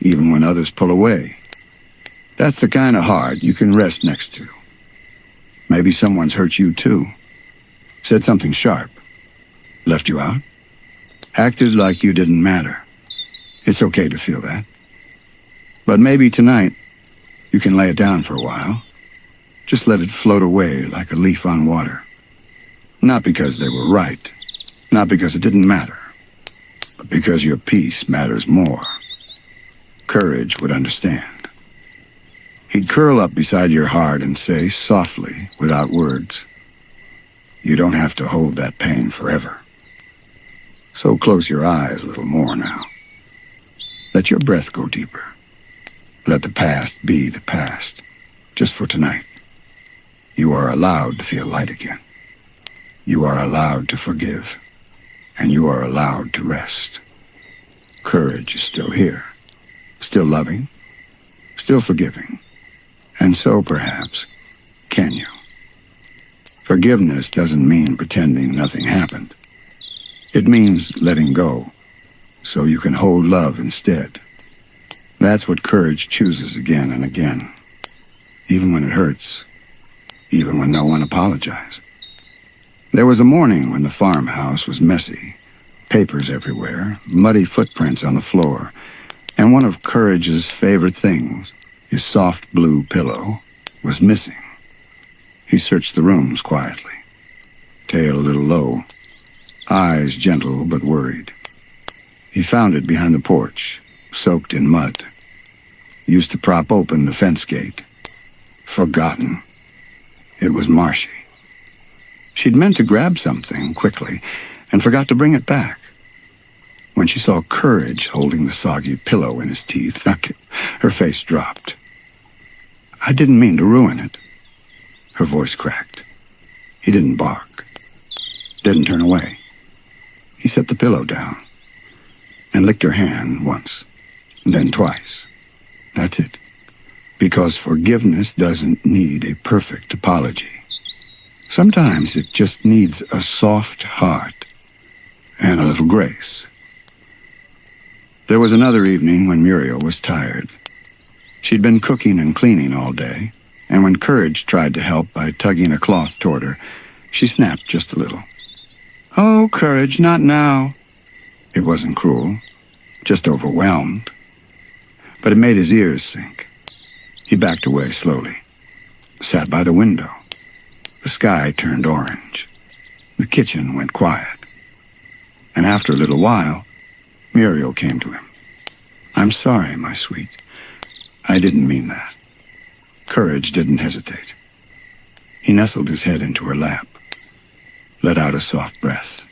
even when others pull away. That's the kind of heart you can rest next to. Maybe someone's hurt you too, said something sharp, left you out, acted like you didn't matter. It's okay to feel that. But maybe tonight, you can lay it down for a while. Just let it float away like a leaf on water. Not because they were right, not because it didn't matter, but because your peace matters more. Courage would understand. He'd curl up beside your heart and say softly, without words, "You don't have to hold that pain forever. So close your eyes a little more now. Let your breath go deeper. Let the past be the past, just for tonight. You are allowed to feel light again. You are allowed to forgive, and you are allowed to rest. Courage is still here, still loving, still forgiving, and so perhaps can you. Forgiveness doesn't mean pretending nothing happened. It means letting go, so you can hold love instead. That's what courage chooses again and again, even when it hurts, even when no one apologizes. There was a morning when the farmhouse was messy, papers everywhere, muddy footprints on the floor, and one of Courage's favorite things, his soft blue pillow, was missing. He searched the rooms quietly, tail a little low, eyes gentle but worried. He found it behind the porch, soaked in mud. Used to prop open the fence gate. Forgotten. It was marshy. She'd meant to grab something quickly and forgot to bring it back. When she saw Courage holding the soggy pillow in his teeth, her face dropped. "I didn't mean to ruin it." Her voice cracked. He didn't bark. Didn't turn away. He set the pillow down and licked her hand once, then twice. That's it. Because forgiveness doesn't need a perfect apology. Sometimes it just needs a soft heart and a little grace. There was another evening when Muriel was tired. She'd been cooking and cleaning all day, and when Courage tried to help by tugging a cloth toward her, she snapped just a little. "Oh, Courage, not now." It wasn't cruel, just overwhelmed. But it made his ears sink. He backed away slowly, sat by the window. The sky turned orange. The kitchen went quiet. And after a little while, Muriel came to him. "I'm sorry, my sweet. I didn't mean that." Courage didn't hesitate. He nestled his head into her lap, let out a soft breath.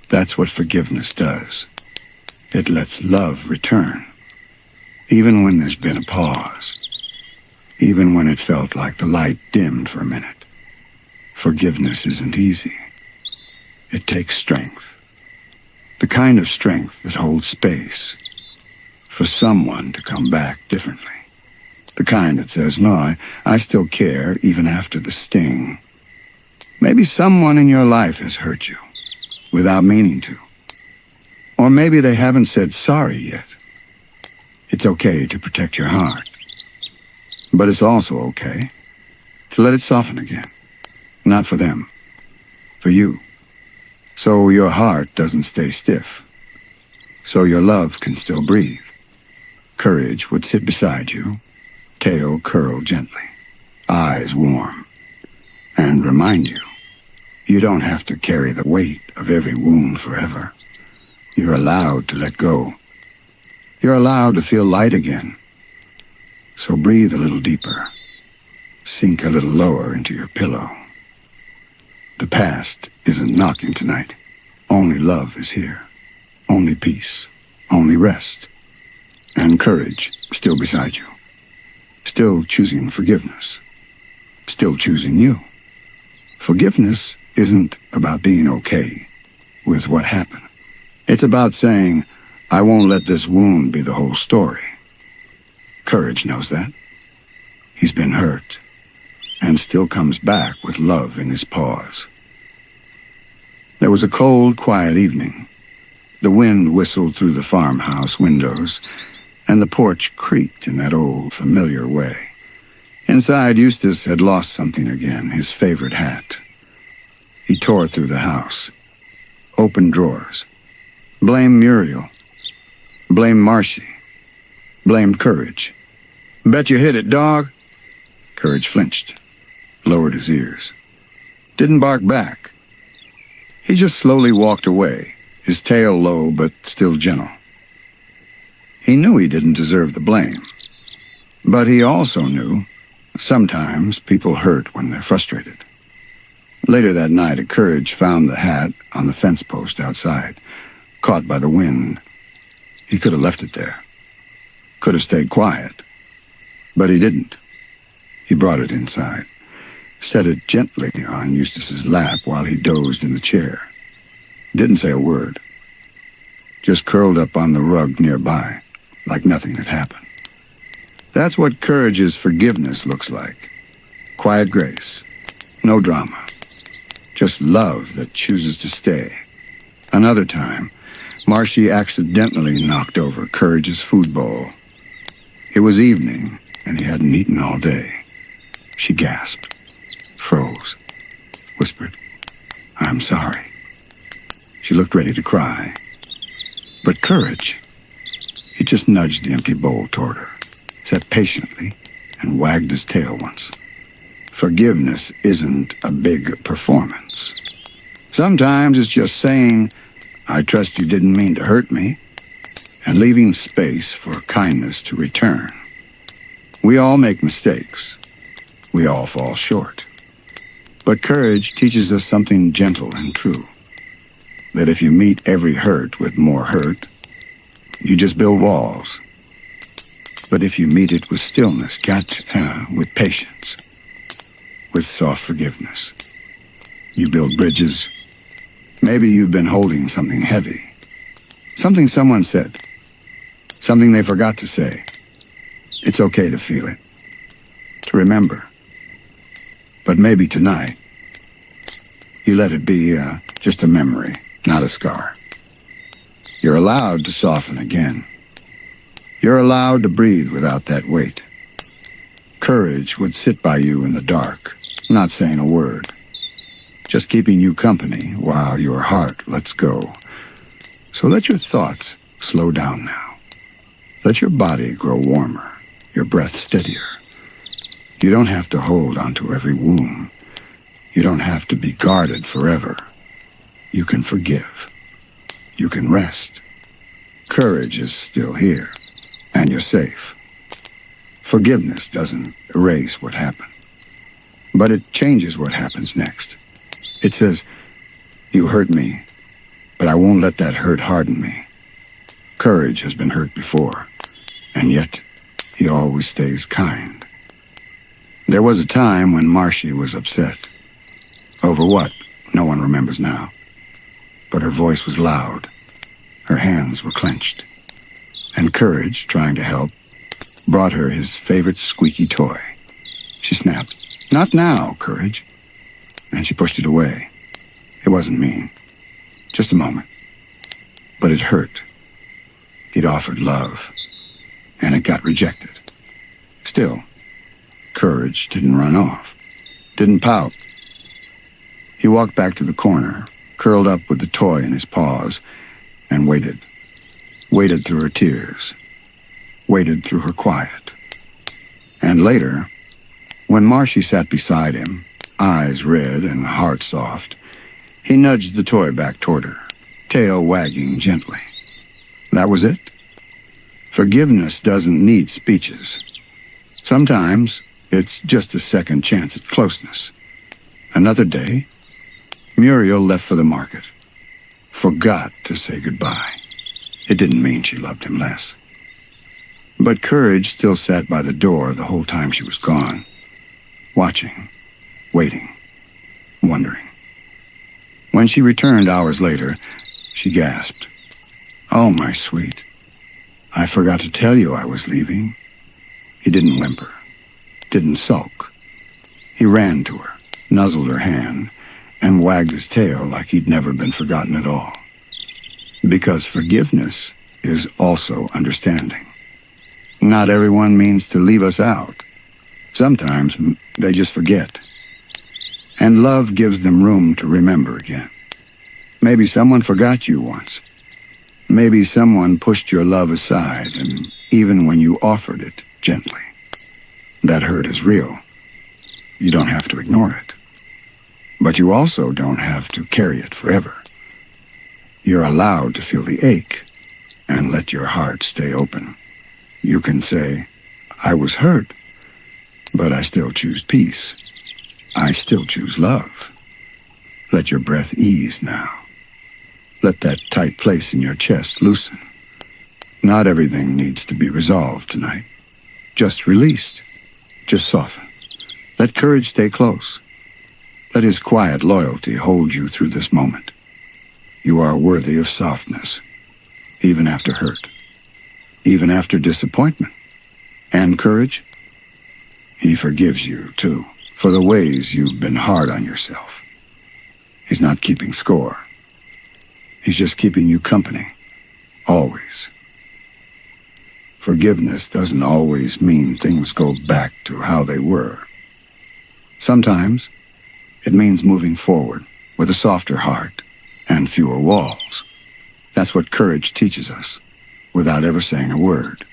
That's what forgiveness does. It lets love return. Even when there's been a pause, even when it felt like the light dimmed for a minute. Forgiveness isn't easy. It takes strength. The kind of strength that holds space for someone to come back differently. The kind that says, "No, I still care even after the sting." Maybe someone in your life has hurt you without meaning to. Or maybe they haven't said sorry yet. It's okay to protect your heart. But it's also okay to let it soften again. Not for them, for you. So your heart doesn't stay stiff. So your love can still breathe. Courage would sit beside you, tail curled gently, eyes warm, and remind you, you don't have to carry the weight of every wound forever. You're allowed to let go. You're allowed to feel light again. So breathe a little deeper. Sink a little lower into your pillow. The past isn't knocking tonight. Only love is here. Only peace. Only rest. And courage still beside you. Still choosing forgiveness. Still choosing you. Forgiveness isn't about being okay with what happened. It's about saying, I won't let this wound be the whole story. Courage knows that. He's been hurt and still comes back with love in his paws. There was a cold, quiet evening. The wind whistled through the farmhouse windows, and the porch creaked in that old, familiar way. Inside, Eustace had lost something again, his favorite hat. He tore through the house, opened drawers, blamed Muriel, blamed Marcy, blamed Courage. Bet you hit it, dog. Courage flinched, lowered his ears. Didn't bark back. He just slowly walked away, his tail low but still gentle. He knew he didn't deserve the blame. But he also knew sometimes people hurt when they're frustrated. Later that night, Courage found the hat on the fence post outside, caught by the wind. He could have left it there. Could have stayed quiet. But he didn't. He brought it inside, set it gently on Eustace's lap while he dozed in the chair. Didn't say a word. Just curled up on the rug nearby, like nothing had happened. That's what Courage's forgiveness looks like. Quiet grace. No drama. Just love that chooses to stay. Another time, Marcy accidentally knocked over Courage's food bowl. It was evening, and he hadn't eaten all day. She gasped, froze, whispered, I'm sorry. She looked ready to cry. But Courage, he just nudged the empty bowl toward her, sat patiently, and wagged his tail once. Forgiveness isn't a big performance. Sometimes it's just saying, I trust you didn't mean to hurt me, and leaving space for kindness to return. We all make mistakes. We all fall short. But courage teaches us something gentle and true. That if you meet every hurt with more hurt, you just build walls. But if you meet it with stillness, with patience, with soft forgiveness, you build bridges. Maybe you've been holding something heavy. Something someone said. Something they forgot to say. It's okay to feel it. To remember. But maybe tonight, you let it be just a memory, not a scar. You're allowed to soften again. You're allowed to breathe without that weight. Courage would sit by you in the dark, not saying a word, just keeping you company while your heart lets go. So let your thoughts slow down now. Let your body grow warmer, your breath steadier. You don't have to hold onto every wound. You don't have to be guarded forever. You can forgive. You can rest. Courage is still here, and you're safe. Forgiveness doesn't erase what happened, but it changes what happens next. It says, you hurt me, but I won't let that hurt harden me. Courage has been hurt before, and yet he always stays kind. There was a time when Marcy was upset. Over what? No one remembers now. But her voice was loud. Her hands were clenched. And Courage, trying to help, brought her his favorite squeaky toy. She snapped, "Not now, Courage." And she pushed it away. It wasn't mean. Just a moment. But it hurt. He'd offered love, and it got rejected. Still, Courage didn't run off, didn't pout. He walked back to the corner, curled up with the toy in his paws, and waited through her tears. waited through her quiet. And later, when Marshy sat beside him, eyes red and heart soft, he nudged the toy back toward her, tail wagging gently. That was it. Forgiveness doesn't need speeches. Sometimes it's just a second chance at closeness. Another day, Muriel left for the market. Forgot to say goodbye. It didn't mean she loved him less. But Courage still sat by the door the whole time she was gone, watching, waiting, wondering. When she returned hours later, she gasped, "Oh, my sweet, I forgot to tell you I was leaving." He didn't whimper, didn't sulk. He ran to her, nuzzled her hand, and wagged his tail like he'd never been forgotten at all. Because forgiveness is also understanding. Not everyone means to leave us out. Sometimes they just forget. And love gives them room to remember again. Maybe someone forgot you once. Maybe someone pushed your love aside, and even when you offered it gently. That hurt is real. You don't have to ignore it. But you also don't have to carry it forever. You're allowed to feel the ache and let your heart stay open. You can say, "I was hurt, but I still choose peace. I still choose love." Let your breath ease now. Let that tight place in your chest loosen. Not everything needs to be resolved tonight. Just released. Just soften. Let Courage stay close. Let his quiet loyalty hold you through this moment. You are worthy of softness, even after hurt, even after disappointment. And Courage, he forgives you, too, for the ways you've been hard on yourself. He's not keeping score. He's just keeping you company, always. Forgiveness doesn't always mean things go back to how they were. Sometimes it means moving forward with a softer heart and fewer walls. That's what Courage teaches us, without ever saying a word.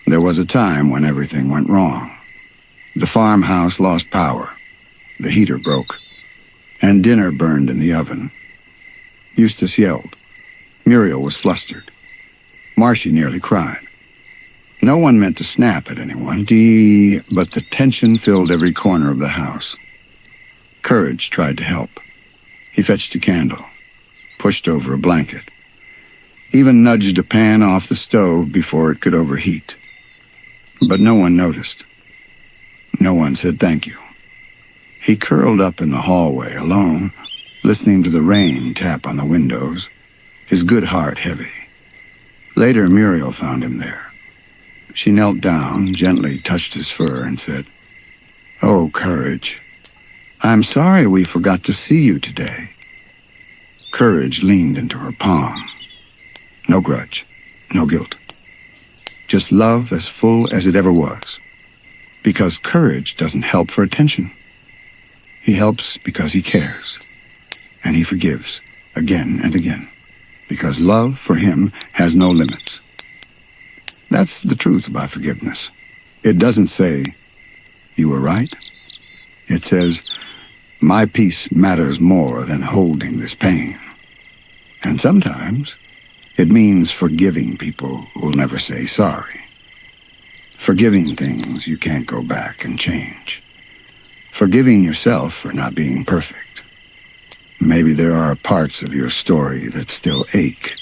There was a time when everything went wrong. The farmhouse lost power, the heater broke, and dinner burned in the oven. Eustace yelled. Muriel was flustered. Marshy nearly cried. No one meant to snap at anyone, but the tension filled every corner of the house. Courage tried to help. He fetched a candle, pushed over a blanket, even nudged a pan off the stove before it could overheat. But no one noticed. No one said thank you. He curled up in the hallway alone, listening to the rain tap on the windows, his good heart heavy. Later, Muriel found him there. She knelt down, gently touched his fur, and said, "Oh, Courage, I'm sorry we forgot to see you today." Courage leaned into her palm. No grudge, no guilt. Just love as full as it ever was. Because Courage doesn't help for attention. He helps because he cares. And he forgives, again and again. Because love for him has no limits. That's the truth about forgiveness. It doesn't say, "You were right." It says, "My peace matters more than holding this pain." And sometimes it means forgiving people who'll never say sorry. Forgiving things you can't go back and change. Forgiving yourself for not being perfect. Maybe there are parts of your story that still ache.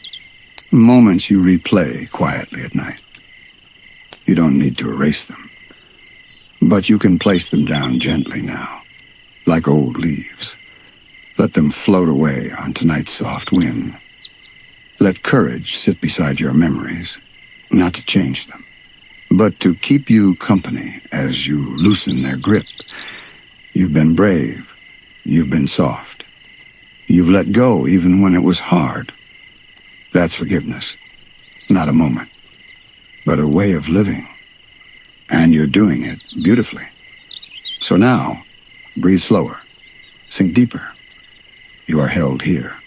Moments you replay quietly at night. You don't need to erase them. But you can place them down gently now, like old leaves. Let them float away on tonight's soft wind. Let Courage sit beside your memories, not to change them, but to keep you company as you loosen their grip. You've been brave. You've been soft. You've let go even when it was hard. That's forgiveness. Not a moment, but a way of living. And you're doing it beautifully. So now, breathe slower. Sink deeper. You are held here.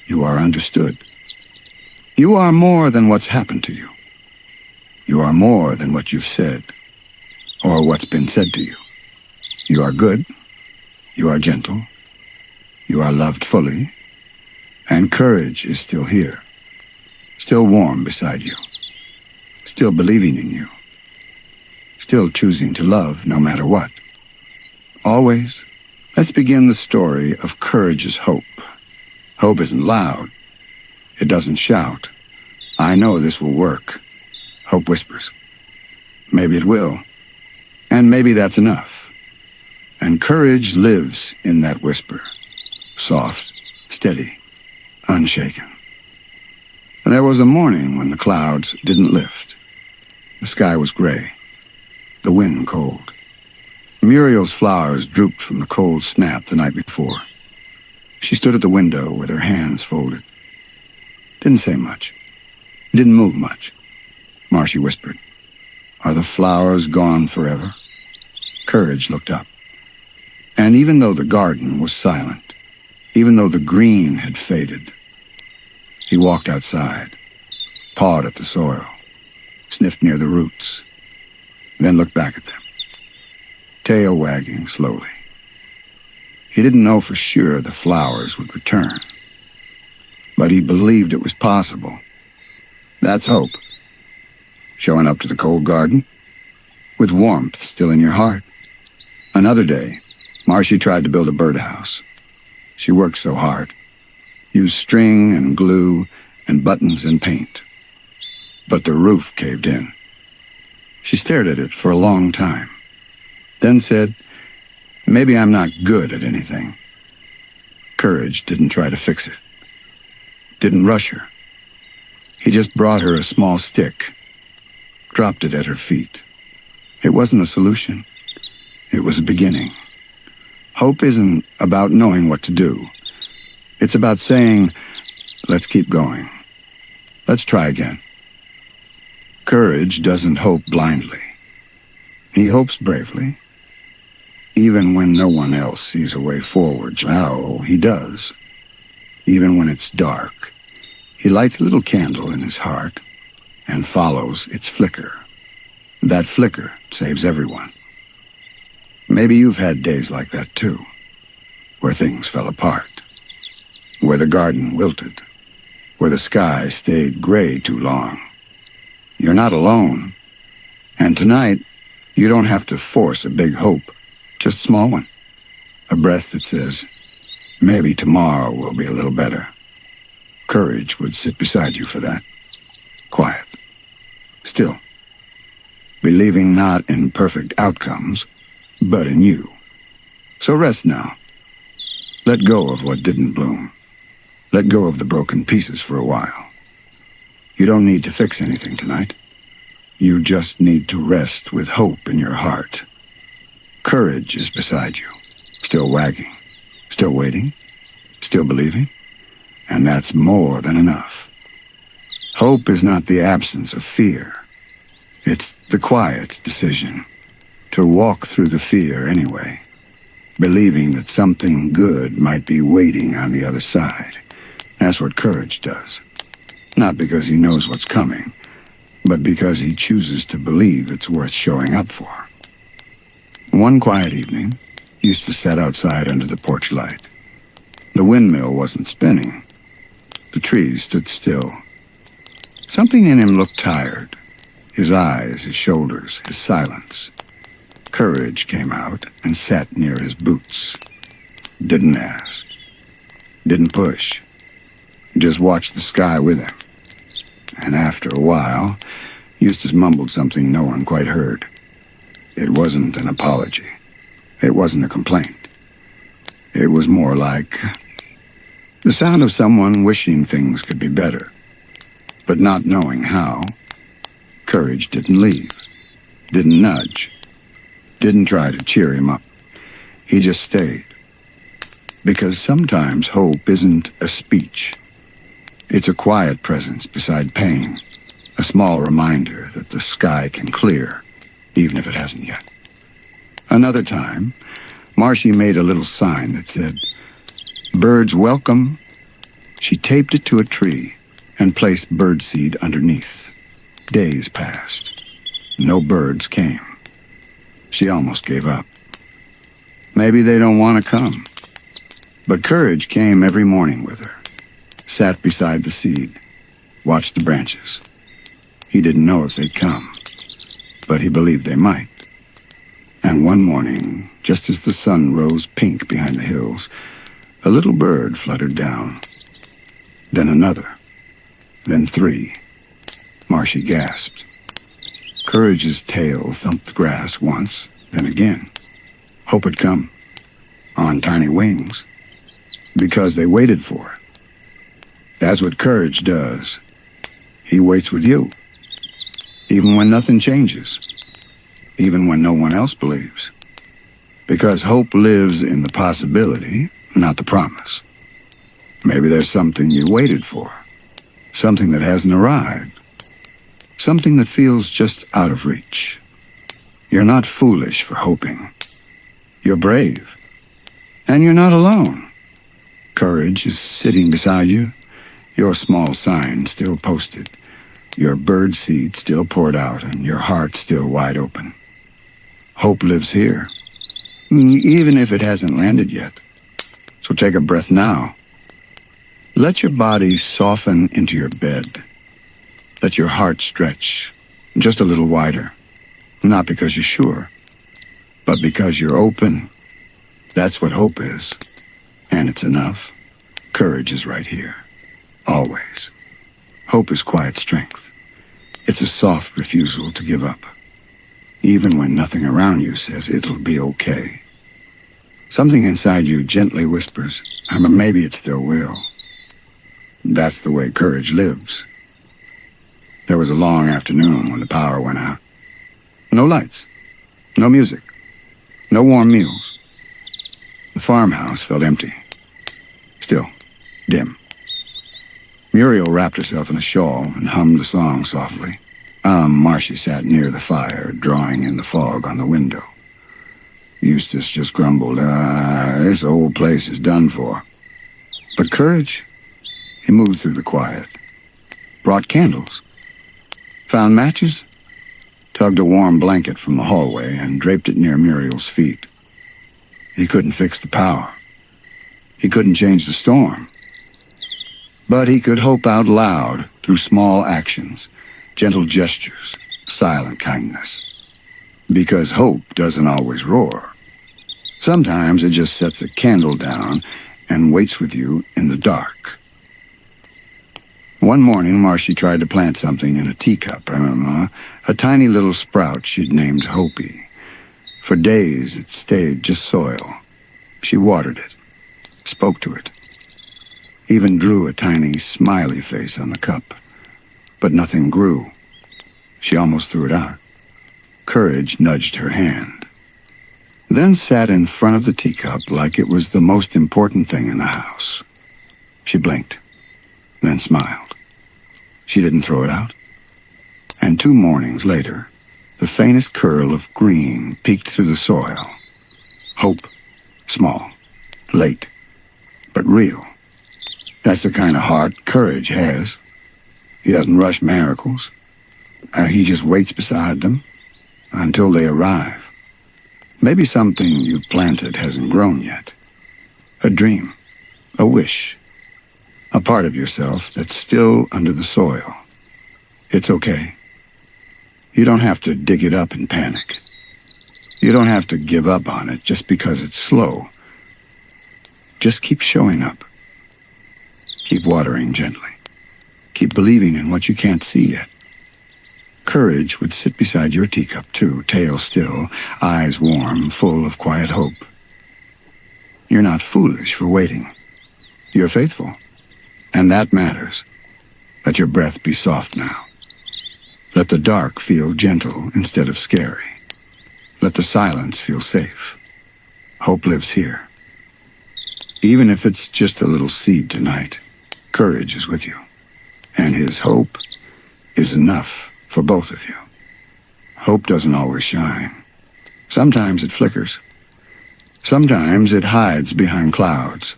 You are understood. You are more than what's happened to you. You are more than what you've said, or what's been said to you. You are good, you are gentle, you are loved fully, and courage is still here, still warm beside you, still believing in you, still choosing to love no matter what. Always, let's begin the story of courage's hope. Hope isn't loud. It doesn't shout. I know this will work. Hope whispers. Maybe it will. And maybe that's enough. And courage lives in that whisper. Soft, steady, unshaken. And there was a morning when the clouds didn't lift. The sky was gray. The wind cold. Muriel's flowers drooped from the cold snap the night before. She stood at the window with her hands folded. Didn't say much. Didn't move much. Marcy whispered, "Are the flowers gone forever?" Courage looked up. And even though the garden was silent, even though the green had faded, he walked outside, pawed at the soil, sniffed near the roots, then looked back at them, tail wagging slowly. He didn't know for sure the flowers would return, but he believed it was possible. That's hope. Showing up to the cold garden, with warmth still in your heart. Another day, Marcy tried to build a birdhouse. She worked so hard, used string and glue and buttons and paint. But the roof caved in. She stared at it for a long time, then said, "Maybe I'm not good at anything." Courage didn't try to fix it, didn't rush her. He just brought her a small stick, dropped it at her feet. It wasn't a solution. It was a beginning. Hope isn't about knowing what to do. It's about saying, "Let's keep going. Let's try again." Courage doesn't hope blindly. He hopes bravely, even when no one else sees a way forward. Oh, he does. Even when it's dark, he lights a little candle in his heart and follows its flicker. That flicker saves everyone. Maybe you've had days like that too, where things fell apart, where the garden wilted, where the sky stayed gray too long. You're not alone. And tonight, you don't have to force a big hope, just a small one. A breath that says, "Maybe tomorrow will be a little better." Courage would sit beside you for that. Quiet. Still. Believing not in perfect outcomes, but in you. So rest now. Let go of what didn't bloom. Let go of the broken pieces for a while. You don't need to fix anything tonight. You just need to rest with hope in your heart. Courage is beside you, still wagging, still waiting, still believing, and that's more than enough. Hope is not the absence of fear. It's the quiet decision to walk through the fear anyway, believing that something good might be waiting on the other side. That's what courage does. Not because he knows what's coming, but because he chooses to believe it's worth showing up for. One quiet evening, Eustace sat outside under the porch light. The windmill wasn't spinning. The trees stood still. Something in him looked tired. His eyes, his shoulders, his silence. Courage came out and sat near his boots. Didn't ask. Didn't push. Just watched the sky with him. And after a while, Eustace mumbled something no one quite heard. It wasn't an apology. It wasn't a complaint. It was more like the sound of someone wishing things could be better, but not knowing how. Courage didn't leave, didn't nudge, didn't try to cheer him up. He just stayed. Because sometimes hope isn't a speech. It's a quiet presence beside pain, a small reminder that the sky can clear, even if it hasn't yet. Another time, Marcy made a little sign that said, "Birds welcome." She taped it to a tree and placed birdseed underneath. Days passed. no birds came. She almost gave up. Maybe they don't want to come. But courage came every morning with her, sat beside the seed, watched the branches. He didn't know if they'd come, but he believed they might. And one morning, just as the sun rose pink behind the hills, a little bird fluttered down. Then another. Then three. Marcy gasped. Courage's tail thumped the grass once, then again. Hope had come, on tiny wings, because they waited for it. That's what courage does. He waits with you, even when nothing changes, even when no one else believes. Because hope lives in the possibility, not the promise. Maybe there's something you waited for, something that hasn't arrived, something that feels just out of reach. You're not foolish for hoping. You're brave. And you're not alone. Courage is sitting beside you, your small sign still posted, your bird seed still poured out, and your heart still wide open. Hope lives here, even if it hasn't landed yet. So take a breath now. Let your body soften into your bed. Let your heart stretch just a little wider, not because you're sure, but because you're open. That's what hope is, and it's enough. Courage is right here, always. Hope is quiet strength. It's a soft refusal to give up, even when nothing around you says it'll be okay. Something inside you gently whispers, maybe it still will. That's the way courage lives. There was a long afternoon when the power went out. No lights, no music, no warm meals. The farmhouse felt empty, still dim. Muriel wrapped herself in a shawl and hummed a song softly. Marcy sat near the fire, drawing in the fog on the window. Eustace just grumbled, this old place is done for. But courage, he moved through the quiet, brought candles, found matches, tugged a warm blanket from the hallway and draped it near Muriel's feet. He couldn't fix the power. He couldn't change the storm. But he could hope out loud through small actions, gentle gestures, silent kindness. Because hope doesn't always roar. Sometimes it just sets a candle down and waits with you in the dark. One morning, Marcy tried to plant something in a teacup, a tiny little sprout she'd named Hopi. For days, it stayed just soil. She watered it, spoke to it, even drew a tiny smiley face on the cup. But nothing grew. She almost threw it out. Courage nudged her hand, then sat in front of the teacup like it was the most important thing in the house. She blinked, then smiled. She didn't throw it out. And 2 mornings later, the faintest curl of green peeked through the soil. Hope, small, late, but real. That's the kind of heart courage has. He doesn't rush miracles. He just waits beside them until they arrive. Maybe something you planted hasn't grown yet. A dream, a wish, a part of yourself that's still under the soil. It's okay. You don't have to dig it up in panic. You don't have to give up on it just because it's slow. Just keep showing up. Keep watering gently. Keep believing in what you can't see yet. Courage would sit beside your teacup too, tail still, eyes warm, full of quiet hope. You're not foolish for waiting. You're faithful. And that matters. Let your breath be soft now. Let the dark feel gentle instead of scary. Let the silence feel safe. Hope lives here. Even if it's just a little seed tonight, courage is with you. And his hope is enough for both of you. Hope doesn't always shine. Sometimes it flickers. Sometimes it hides behind clouds.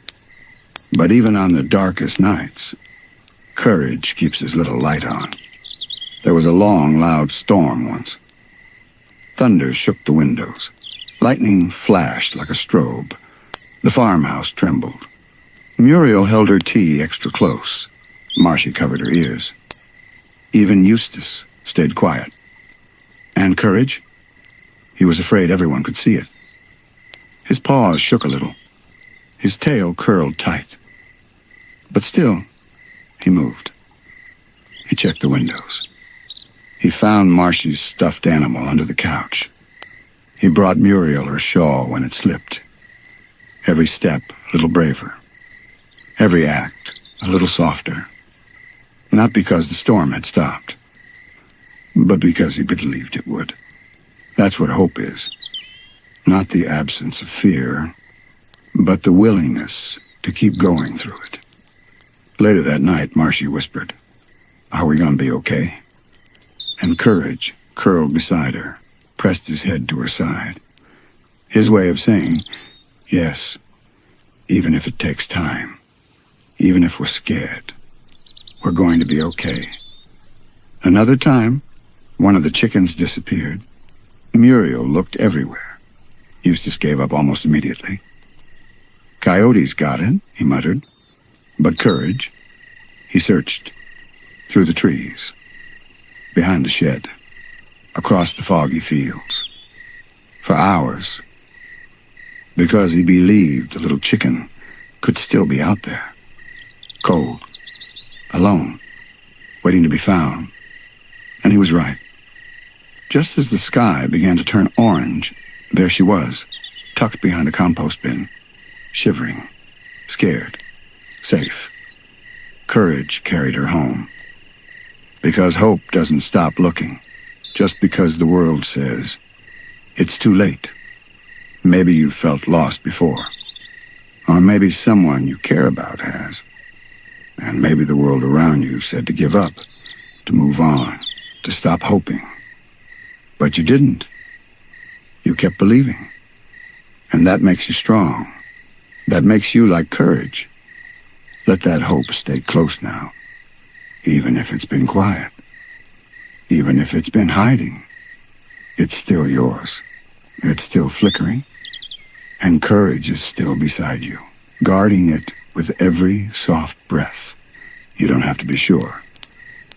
But even on the darkest nights, courage keeps his little light on. There was a long, loud storm once. Thunder shook the windows. Lightning flashed like a strobe. The farmhouse trembled. Muriel held her tea extra close. Marcy covered her ears. Even Eustace stayed quiet. And Courage? He was afraid everyone could see it. His paws shook a little. His tail curled tight. But still, he moved. He checked the windows. He found Marcy's stuffed animal under the couch. He brought Muriel her shawl when it slipped. Every step a little braver. Every act a little softer. Not because the storm had stopped, but because he believed it would. That's what hope is. Not the absence of fear, but the willingness to keep going through it. Later that night, Marcy whispered, "Are we gonna be okay?" And Courage, curled beside her, pressed his head to her side. His way of saying, yes, even if it takes time, even if we're scared, we're going to be okay. Another time, one of the chickens disappeared. Muriel looked everywhere. Eustace gave up almost immediately. "Coyotes got it," he muttered. But Courage, he searched through the trees, behind the shed, across the foggy fields, for hours, because he believed the little chicken could still be out there, cold, alone, waiting to be found. And he was right. Just as the sky began to turn orange, there she was, tucked behind a compost bin, shivering, scared, safe. Courage carried her home. Because hope doesn't stop looking, just because the world says, it's too late. Maybe you felt lost before. Or maybe someone you care about has. And maybe the world around you said to give up, to move on, to stop hoping. But you didn't. You kept believing. And that makes you strong. That makes you like Courage. Let that hope stay close now. Even if it's been quiet. Even if it's been hiding. It's still yours. It's still flickering. And Courage is still beside you, guarding it with every soft breath. You don't have to be sure.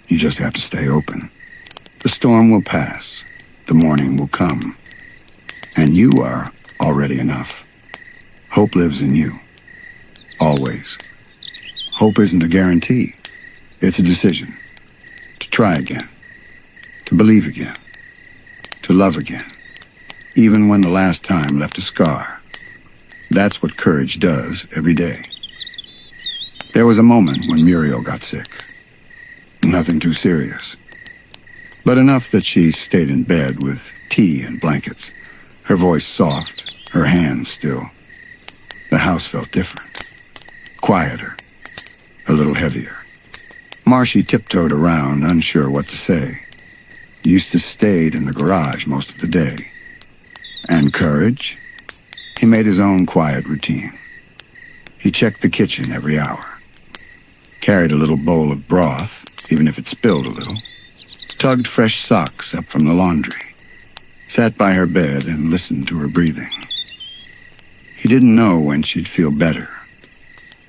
You just have to stay open. The storm will pass. The morning will come. And you are already enough. Hope lives in you. Always. Hope isn't a guarantee. It's a decision. To try again. To believe again. To love again. Even when the last time left a scar. That's what Courage does every day. There was a moment when Muriel got sick. Nothing too serious. But enough that she stayed in bed with tea and blankets. Her voice soft, her hands still. The house felt different. Quieter. A little heavier. Marcy tiptoed around, unsure what to say. Eustace stayed in the garage most of the day. And Courage? He made his own quiet routine. He checked the kitchen every hour. Carried a little bowl of broth, even if it spilled a little. Tugged fresh socks up from the laundry. Sat by her bed and listened to her breathing. He didn't know when she'd feel better.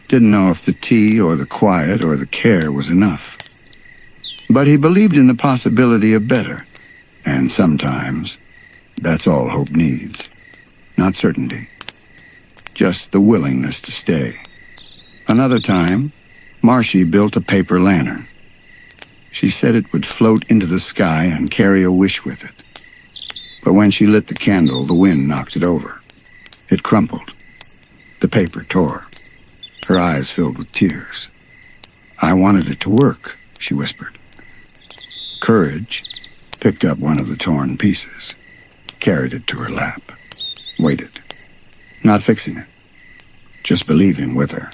Didn't know if the tea or the quiet or the care was enough. But he believed in the possibility of better. And sometimes, that's all hope needs. Not certainty. Just the willingness to stay. Another time, Marcy built a paper lantern. She said it would float into the sky and carry a wish with it. But when she lit the candle, the wind knocked it over. It crumpled. The paper tore. Her eyes filled with tears. "I wanted it to work," she whispered. Courage picked up one of the torn pieces, carried it to her lap, waited. Not fixing it, just believing with her.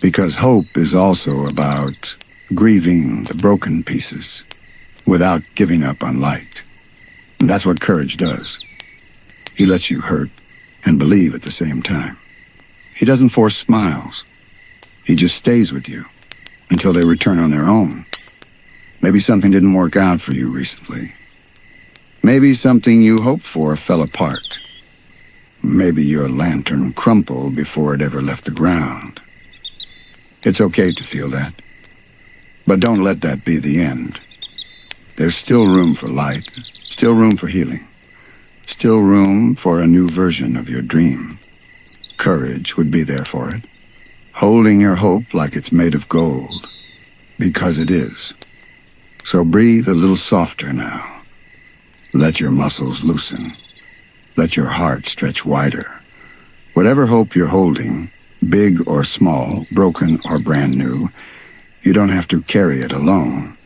Because hope is also about grieving the broken pieces without giving up on light. That's what Courage does. He lets you hurt and believe at the same time. He doesn't force smiles. He just stays with you until they return on their own. Maybe something didn't work out for you recently. Maybe something you hoped for fell apart. Maybe your lantern crumpled before it ever left the ground. It's okay to feel that. But don't let that be the end. There's still room for light, still room for healing, still room for a new version of your dream. Courage would be there for it, holding your hope like it's made of gold, because it is. So breathe a little softer now. Let your muscles loosen. Let your heart stretch wider. Whatever hope you're holding, big or small, broken or brand new, you don't have to carry it alone.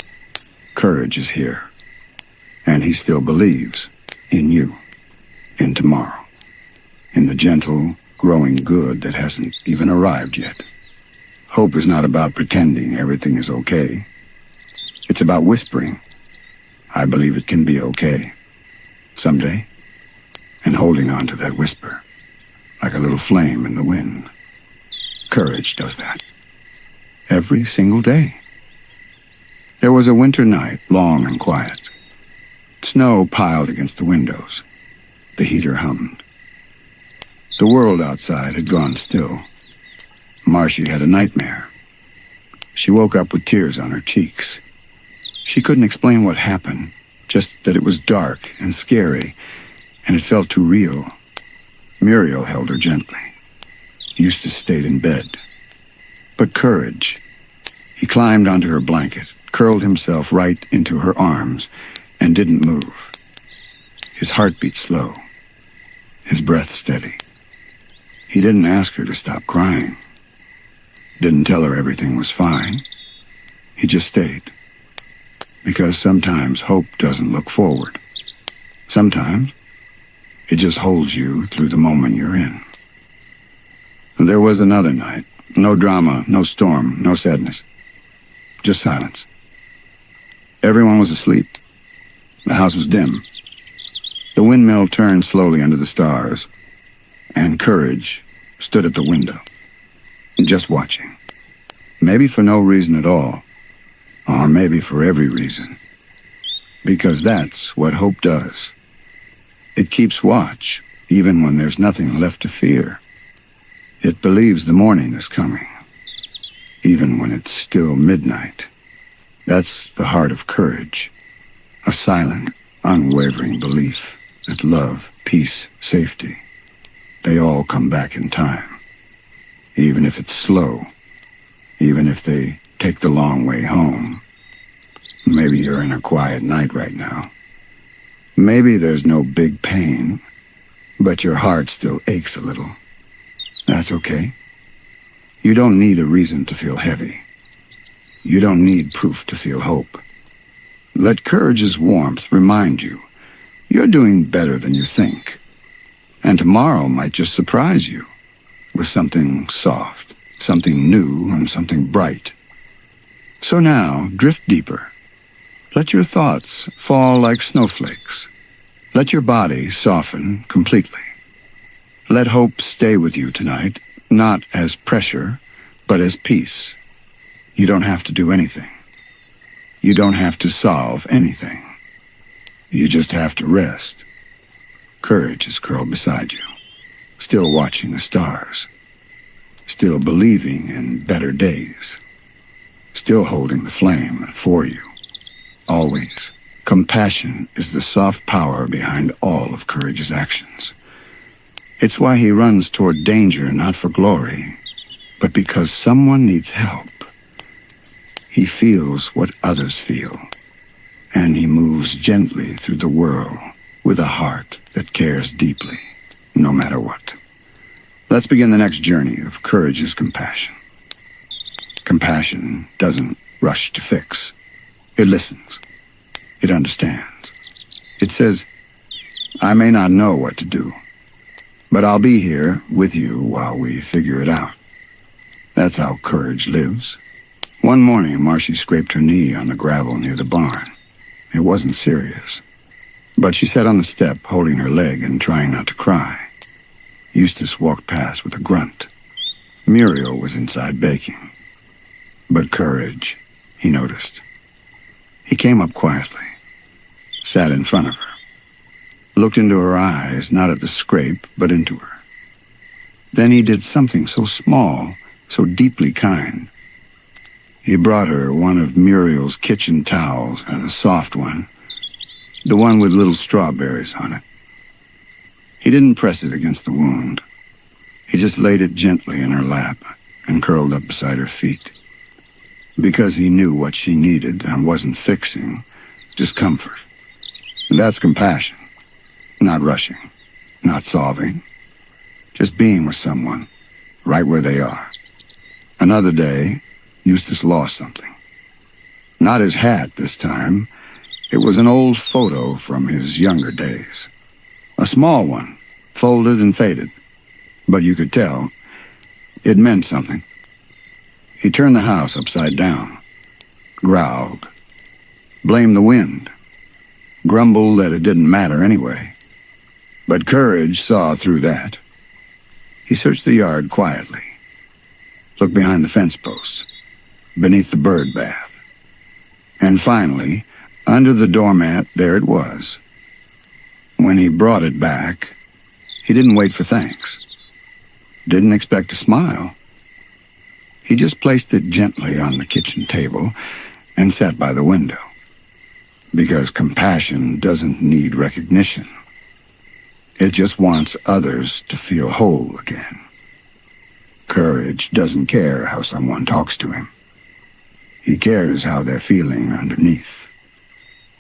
Courage is here, and he still believes in you, in tomorrow, in the gentle, growing good that hasn't even arrived yet. Hope is not about pretending everything is okay. It's about whispering, I believe it can be okay, someday, and holding on to that whisper, like a little flame in the wind. Courage does that, every single day. There was a winter night, long and quiet. Snow piled against the windows. The heater hummed. The world outside had gone still. Marcy had a nightmare. She woke up with tears on her cheeks. She couldn't explain what happened, just that it was dark and scary, and it felt too real. Muriel held her gently. Eustace stayed in bed. But courage. He climbed onto her blanket, curled himself right into her arms, and didn't move. His heartbeat slow, his breath steady. He didn't ask her to stop crying. Didn't tell her everything was fine. He just stayed. Because sometimes hope doesn't look forward. Sometimes it just holds you through the moment you're in. There was another night. No drama, no storm, no sadness. Just silence. Everyone was asleep. The house was dim. The windmill turned slowly under the stars, and Courage stood at the window, just watching. Maybe for no reason at all, or maybe for every reason. Because that's what hope does. It keeps watch, even when there's nothing left to fear. It believes the morning is coming, even when it's still midnight. That's the heart of courage, a silent, unwavering belief that love, peace, safety, they all come back in time. Even if it's slow, even if they take the long way home. Maybe you're in a quiet night right now. Maybe there's no big pain, but your heart still aches a little. That's okay. You don't need a reason to feel heavy. You don't need proof to feel hope. Let courage's warmth remind you you're doing better than you think. And tomorrow might just surprise you with something soft, something new, and something bright. So now, drift deeper. Let your thoughts fall like snowflakes. Let your body soften completely. Let hope stay with you tonight, not as pressure, but as peace. You don't have to do anything. You don't have to solve anything. You just have to rest. Courage is curled beside you, still watching the stars, still believing in better days, still holding the flame for you, always. Compassion is the soft power behind all of Courage's actions. It's why he runs toward danger not for glory, but because someone needs help. He feels what others feel, and he moves gently through the world with a heart that cares deeply, no matter what. Let's begin the next journey of Courage's compassion. Compassion doesn't rush to fix. It listens. It understands. It says, I may not know what to do, but I'll be here with you while we figure it out. That's how Courage lives. One morning, Marcy scraped her knee on the gravel near the barn. It wasn't serious, but she sat on the step, holding her leg and trying not to cry. Eustace walked past with a grunt. Muriel was inside baking. But Courage, he noticed. He came up quietly, sat in front of her, looked into her eyes, not at the scrape, but into her. Then he did something so small, so deeply kind. He brought her one of Muriel's kitchen towels, and a soft one, the one with little strawberries on it. He didn't press it against the wound. He just laid it gently in her lap and curled up beside her feet. Because he knew what she needed and wasn't fixing, just comfort. That's compassion. Not rushing, not solving. Just being with someone, right where they are. Another day, Eustace lost something. Not his hat this time. It was an old photo from his younger days. A small one, folded and faded. But you could tell it meant something. He turned the house upside down, growled, blamed the wind, grumbled that it didn't matter anyway. But courage saw through that. He searched the yard quietly, looked behind the fence posts, beneath the bird bath. And finally, under the doormat, there it was. When he brought it back, he didn't wait for thanks. Didn't expect a smile. He just placed it gently on the kitchen table and sat by the window. Because compassion doesn't need recognition. It just wants others to feel whole again. Courage doesn't care how someone talks to him. He cares how they're feeling underneath.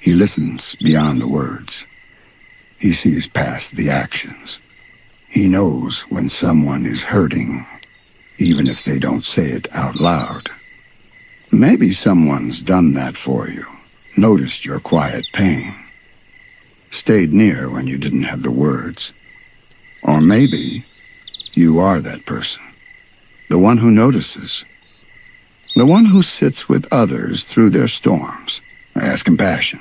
He listens beyond the words. He sees past the actions. He knows when someone is hurting, even if they don't say it out loud. Maybe someone's done that for you, noticed your quiet pain, stayed near when you didn't have the words. Or maybe you are that person, the one who notices, the one who sits with others through their storms. That's compassion,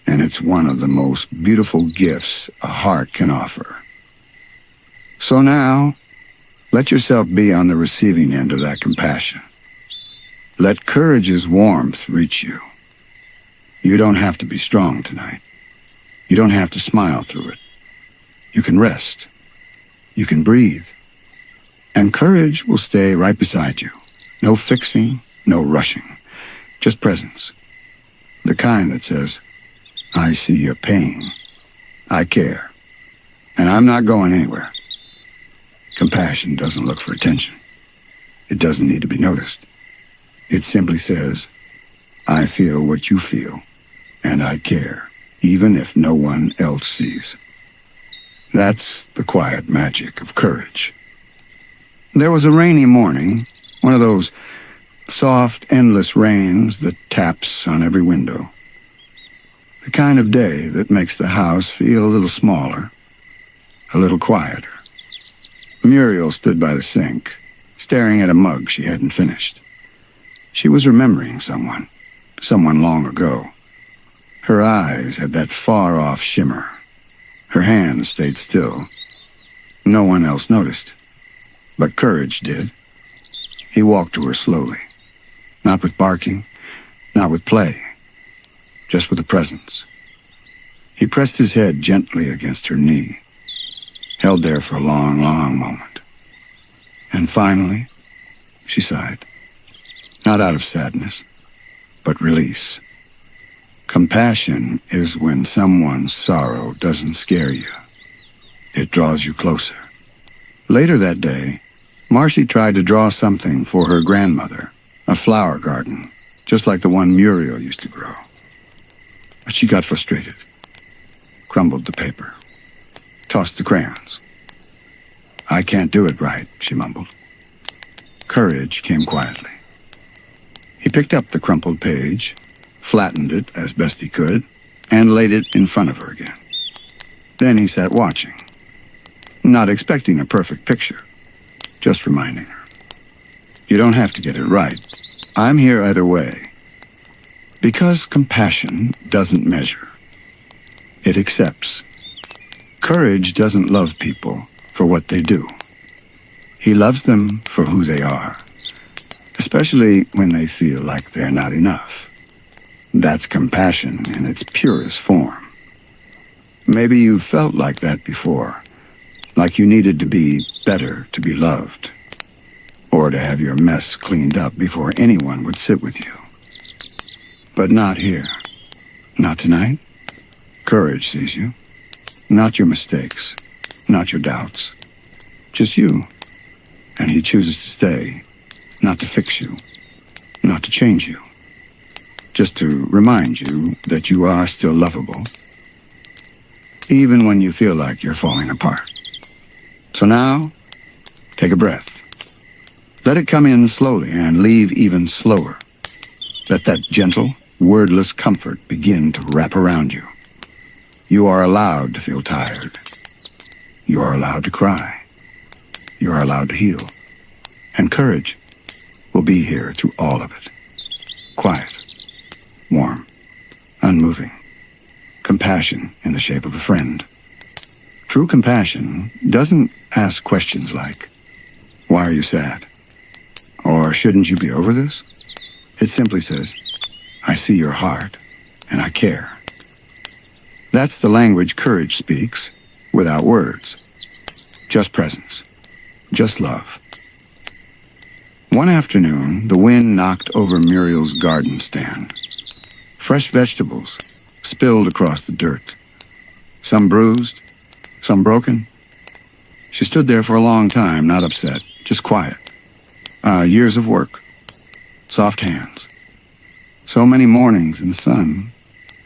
and it's one of the most beautiful gifts a heart can offer. So now, let yourself be on the receiving end of that compassion. Let courage's warmth reach you. You don't have to be strong tonight. You don't have to smile through it. You can rest. You can breathe. And courage will stay right beside you. No fixing, no rushing. Just presence. The kind that says, I see your pain. I care. And I'm not going anywhere. Compassion doesn't look for attention. It doesn't need to be noticed. It simply says, I feel what you feel, and I care, even if no one else sees. That's the quiet magic of courage. There was a rainy morning, one of those soft, endless rains that taps on every window. The kind of day that makes the house feel a little smaller, a little quieter. Muriel stood by the sink, staring at a mug she hadn't finished. She was remembering someone long ago. Her eyes had that far-off shimmer. Her hands stayed still. No one else noticed, but courage did. He walked to her slowly, not with barking, not with play, just with a presence. He pressed his head gently against her knee, held there for a long, long moment. And finally, she sighed. Not out of sadness, but release. Compassion is when someone's sorrow doesn't scare you. It draws you closer. Later that day, Marcy tried to draw something for her grandmother, a flower garden, just like the one Muriel used to grow. But she got frustrated, crumbled the paper, tossed the crayons. I can't do it right, she mumbled. Courage came quietly. He picked up the crumpled page, flattened it as best he could, and laid it in front of her again. Then he sat watching, not expecting a perfect picture, just reminding her. You don't have to get it right. I'm here either way. Because compassion doesn't measure. It accepts. Courage doesn't love people for what they do. He loves them for who they are, especially when they feel like they're not enough. That's compassion in its purest form. Maybe you felt like that before, like you needed to be better to be loved, or to have your mess cleaned up before anyone would sit with you. But not here. Not tonight. Courage sees you. Not your mistakes. Not your doubts. Just you. And he chooses to stay, not to fix you, not to change you. Just to remind you that you are still lovable, even when you feel like you're falling apart. So now, take a breath. Let it come in slowly and leave even slower. Let that gentle, wordless comfort begin to wrap around you. You are allowed to feel tired. You are allowed to cry. You are allowed to heal. And courage will be here through all of it. Quiet, warm, unmoving. Compassion in the shape of a friend. True compassion doesn't ask questions like, "Why are you sad?" Or "Shouldn't you be over this?" It simply says, "I see your heart, and I care." That's the language courage speaks, without words. Just presence. Just love. One afternoon, the wind knocked over Muriel's garden stand. Fresh vegetables spilled across the dirt. Some bruised, some broken. She stood there for a long time, not upset, just quiet. Years of work. Soft hands. So many mornings in the sun.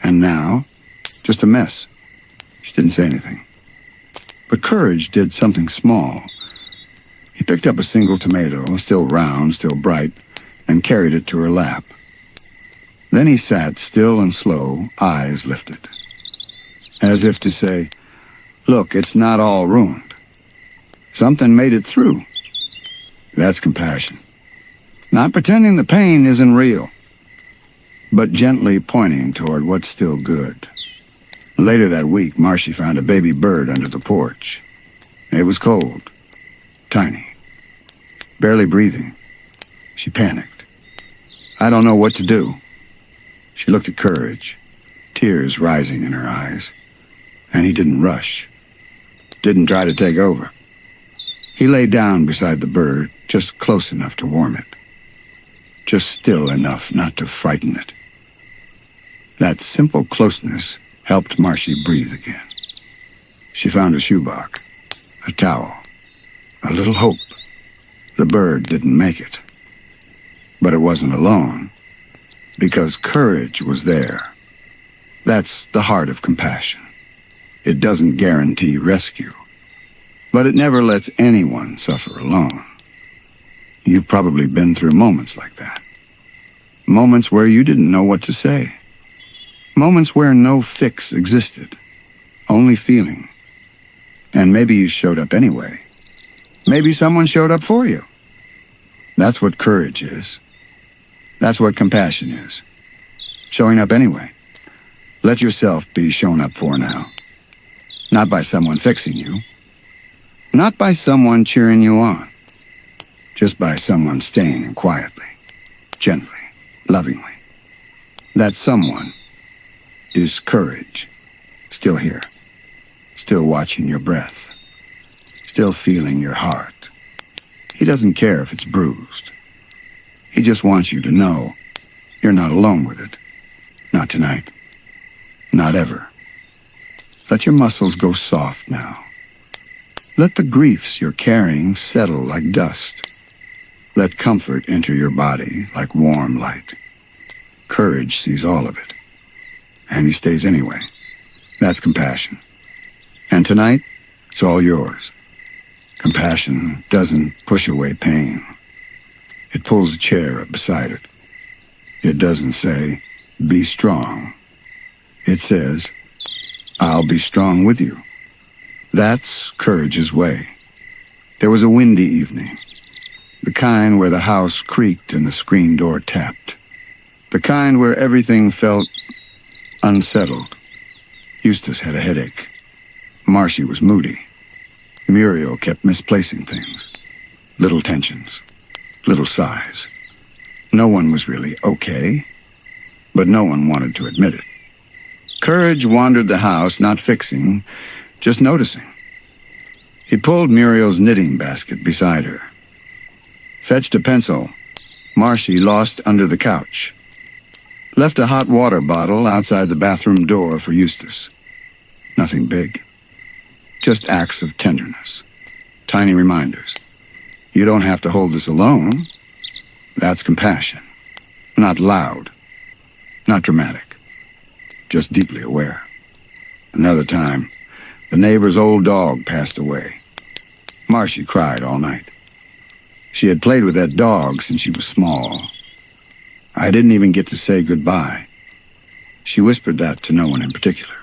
And now, just a mess. She didn't say anything. But courage did something small. He picked up a single tomato, still round, still bright, and carried it to her lap. Then he sat still and slow, eyes lifted. As if to say, "Look, it's not all ruined. Something made it through." That's compassion. Not pretending the pain isn't real, but gently pointing toward what's still good. Later that week, Marcy found a baby bird under the porch. It was cold, tiny, barely breathing. She panicked. "I don't know what to do." She looked at Courage, tears rising in her eyes, and he didn't rush, didn't try to take over. He lay down beside the bird, just close enough to warm it, just still enough not to frighten it. That simple closeness helped Marcy breathe again. She found a shoebox, a towel, a little hope. The bird didn't make it. But it wasn't alone, because courage was there. That's the heart of compassion. It doesn't guarantee rescue, but it never lets anyone suffer alone. You've probably been through moments like that. Moments where you didn't know what to say. Moments where no fix existed, only feeling. And maybe you showed up anyway. Maybe someone showed up for you. That's what courage is. That's what compassion is. Showing up anyway. Let yourself be shown up for now. Not by someone fixing you. Not by someone cheering you on. Just by someone staying quietly, gently, lovingly. That someone is courage. Still here. Still watching your breath. Still feeling your heart. He doesn't care if it's bruised. He just wants you to know you're not alone with it. Not tonight. Not ever. Let your muscles go soft now. Let the griefs you're carrying settle like dust. Let comfort enter your body like warm light. Courage sees all of it. And he stays anyway. That's compassion. And tonight, it's all yours. Compassion doesn't push away pain. It pulls a chair up beside it. It doesn't say, "Be strong." It says, "I'll be strong with you." That's courage's way. There was a windy evening. The kind where the house creaked and the screen door tapped. The kind where everything felt unsettled. Eustace had a headache. Marcy was moody. Muriel kept misplacing things. Little tensions. Little sighs. No one was really okay, but no one wanted to admit it. Courage wandered the house, not fixing, just noticing. He pulled Muriel's knitting basket beside her. Fetched a pencil. Marcy lost under the couch. Left a hot water bottle outside the bathroom door for Eustace. Nothing big. Just acts of tenderness. Tiny reminders. You don't have to hold this alone. That's compassion. Not loud. Not dramatic. Just deeply aware. Another time, the neighbor's old dog passed away. Marcy cried all night. She had played with that dog since she was small. I didn't even get to say goodbye. She whispered that to no one in particular.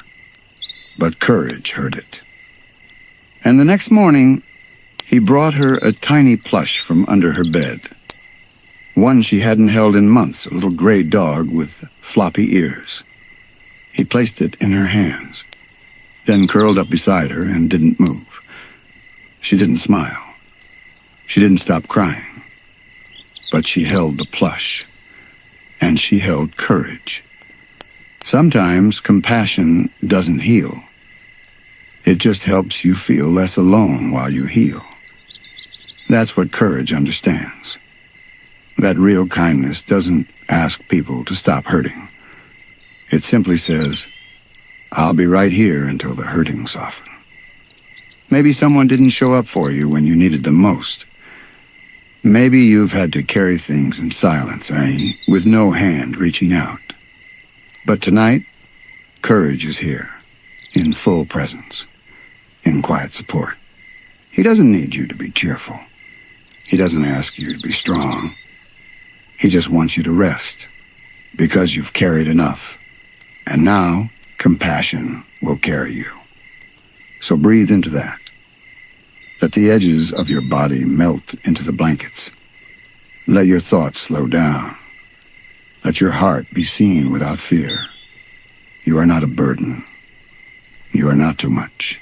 But Courage heard it. And the next morning, he brought her a tiny plush from under her bed. One she hadn't held in months, a little gray dog with floppy ears. He placed it in her hands, then curled up beside her and didn't move. She didn't smile. She didn't stop crying. But she held the plush. And she held Courage. Sometimes compassion doesn't heal. It just helps you feel less alone while you heal. That's what Courage understands. That real kindness doesn't ask people to stop hurting. It simply says, I'll be right here until the hurting softens. Maybe someone didn't show up for you when you needed them most. Maybe you've had to carry things in silence, with no hand reaching out. But tonight, Courage is here, in full presence, in quiet support. He doesn't need you to be cheerful. He doesn't ask you to be strong. He just wants you to rest, because you've carried enough. And now, compassion will carry you. So breathe into that. Let the edges of your body melt into the blankets. Let your thoughts slow down. Let your heart be seen without fear. You are not a burden. You are not too much.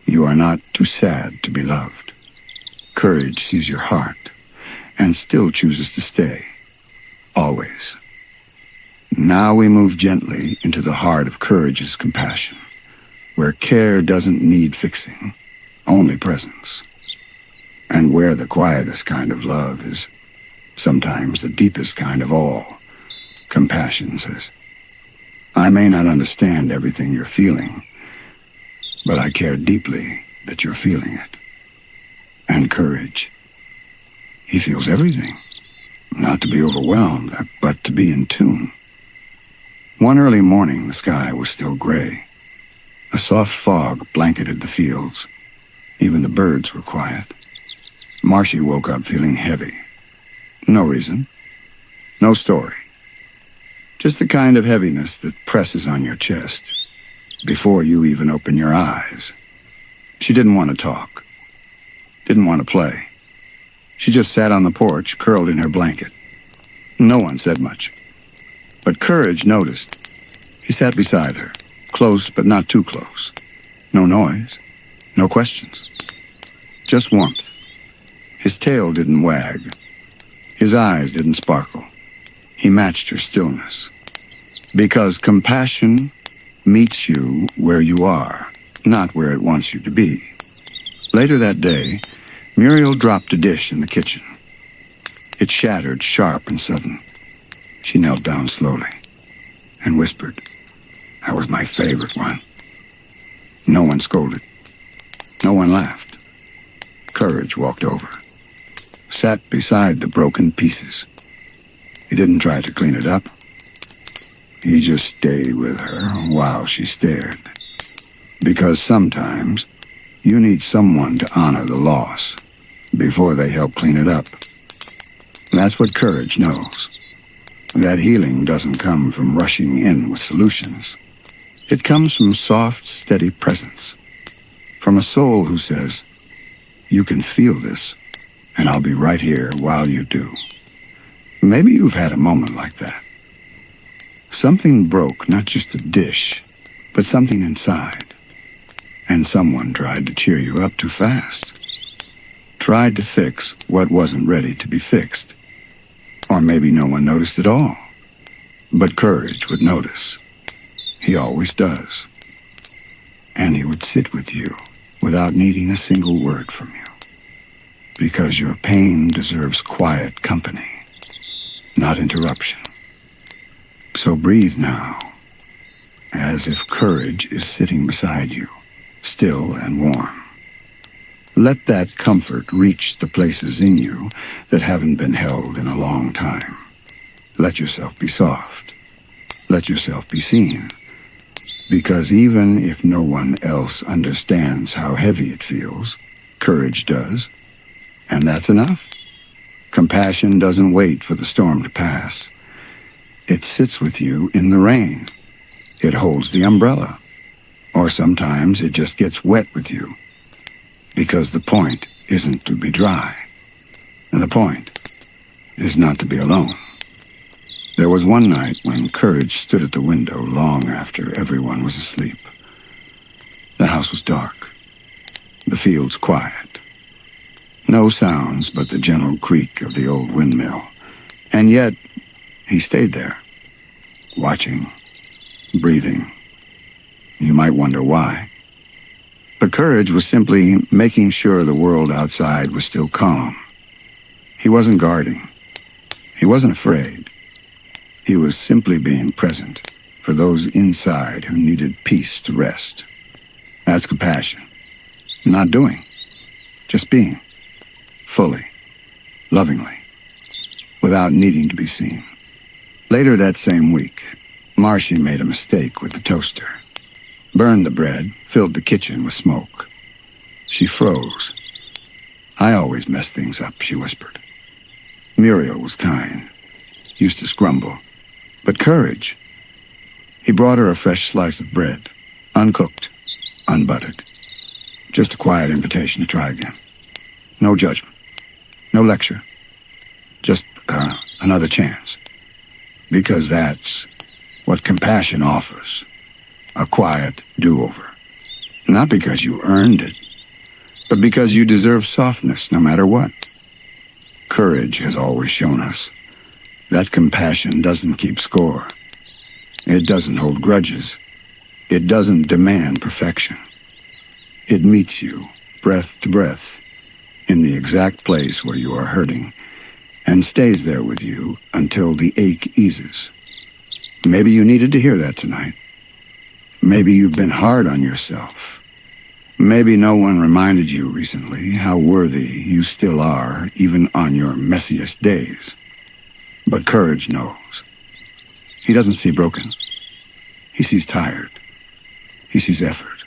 You are not too sad to be loved. Courage sees your heart and still chooses to stay. Always. Now we move gently into the heart of Courage's compassion, where care doesn't need fixing, only presence. And where the quietest kind of love is sometimes the deepest kind of all. Compassion says, I may not understand everything you're feeling, but I care deeply that you're feeling it. And Courage, he feels everything. Not to be overwhelmed, but to be in tune. One early morning, the sky was still gray. A soft fog blanketed the fields. Even the birds were quiet. Marcy woke up feeling heavy. No reason. No story. Just the kind of heaviness that presses on your chest before you even open your eyes. She didn't want to talk. Didn't want to play. She just sat on the porch, curled in her blanket. No one said much. But Courage noticed. He sat beside her, close but not too close. No noise. No questions. Just warmth. His tail didn't wag. His eyes didn't sparkle. He matched her stillness. Because compassion meets you where you are, not where it wants you to be. Later that day, Muriel dropped a dish in the kitchen. It shattered sharp and sudden. She knelt down slowly and whispered, That was my favorite one. No one scolded. No one laughed. Courage walked over, sat beside the broken pieces. He didn't try to clean it up. He just stayed with her while she stared. Because sometimes you need someone to honor the loss before they help clean it up. That's what Courage knows. That healing doesn't come from rushing in with solutions. It comes from soft, steady presence. From a soul who says, you can feel this, and I'll be right here while you do. Maybe you've had a moment like that. Something broke, not just a dish, but something inside. And someone tried to cheer you up too fast. Tried to fix what wasn't ready to be fixed. Or maybe no one noticed at all. But Courage would notice. He He always does. And he would sit with you without needing a single word from you. Because your pain deserves quiet company, not interruption. So breathe now, as if courage is sitting beside you, still and warm. Let that comfort reach the places in you that haven't been held in a long time. Let yourself be soft. Let yourself be seen. Because even if no one else understands how heavy it feels, courage does. And that's enough. Compassion doesn't wait for the storm to pass. It sits with you in the rain. It holds the umbrella. Or sometimes it just gets wet with you. Because the point isn't to be dry. And the point is not to be alone. There was one night when courage stood at the window long after everyone was asleep. The house was dark. The fields quiet. No sounds but the gentle creak of the old windmill. And yet, he stayed there, watching, breathing. You might wonder why. But courage was simply making sure the world outside was still calm. He wasn't guarding. He wasn't afraid. He was simply being present for those inside who needed peace to rest. That's compassion. Not doing, just being. Fully, lovingly, without needing to be seen. Later that same week, Marcy made a mistake with the toaster. Burned the bread, filled the kitchen with smoke. She froze. I always mess things up, she whispered. Muriel was kind. Eustace grumbled. But courage. He brought her a fresh slice of bread, uncooked, unbuttered. Just a quiet invitation to try again. No judgment. No lecture. Just another chance. Because that's what compassion offers. A quiet do-over. Not because you earned it, but because you deserve softness no matter what. Courage has always shown us that compassion doesn't keep score. It doesn't hold grudges. It doesn't demand perfection. It meets you, breath to breath, in the exact place where you are hurting, and stays there with you until the ache eases. Maybe you needed to hear that tonight. Maybe you've been hard on yourself. Maybe no one reminded you recently how worthy you still are, even on your messiest days. But courage knows. He doesn't see broken. He sees tired. He sees effort.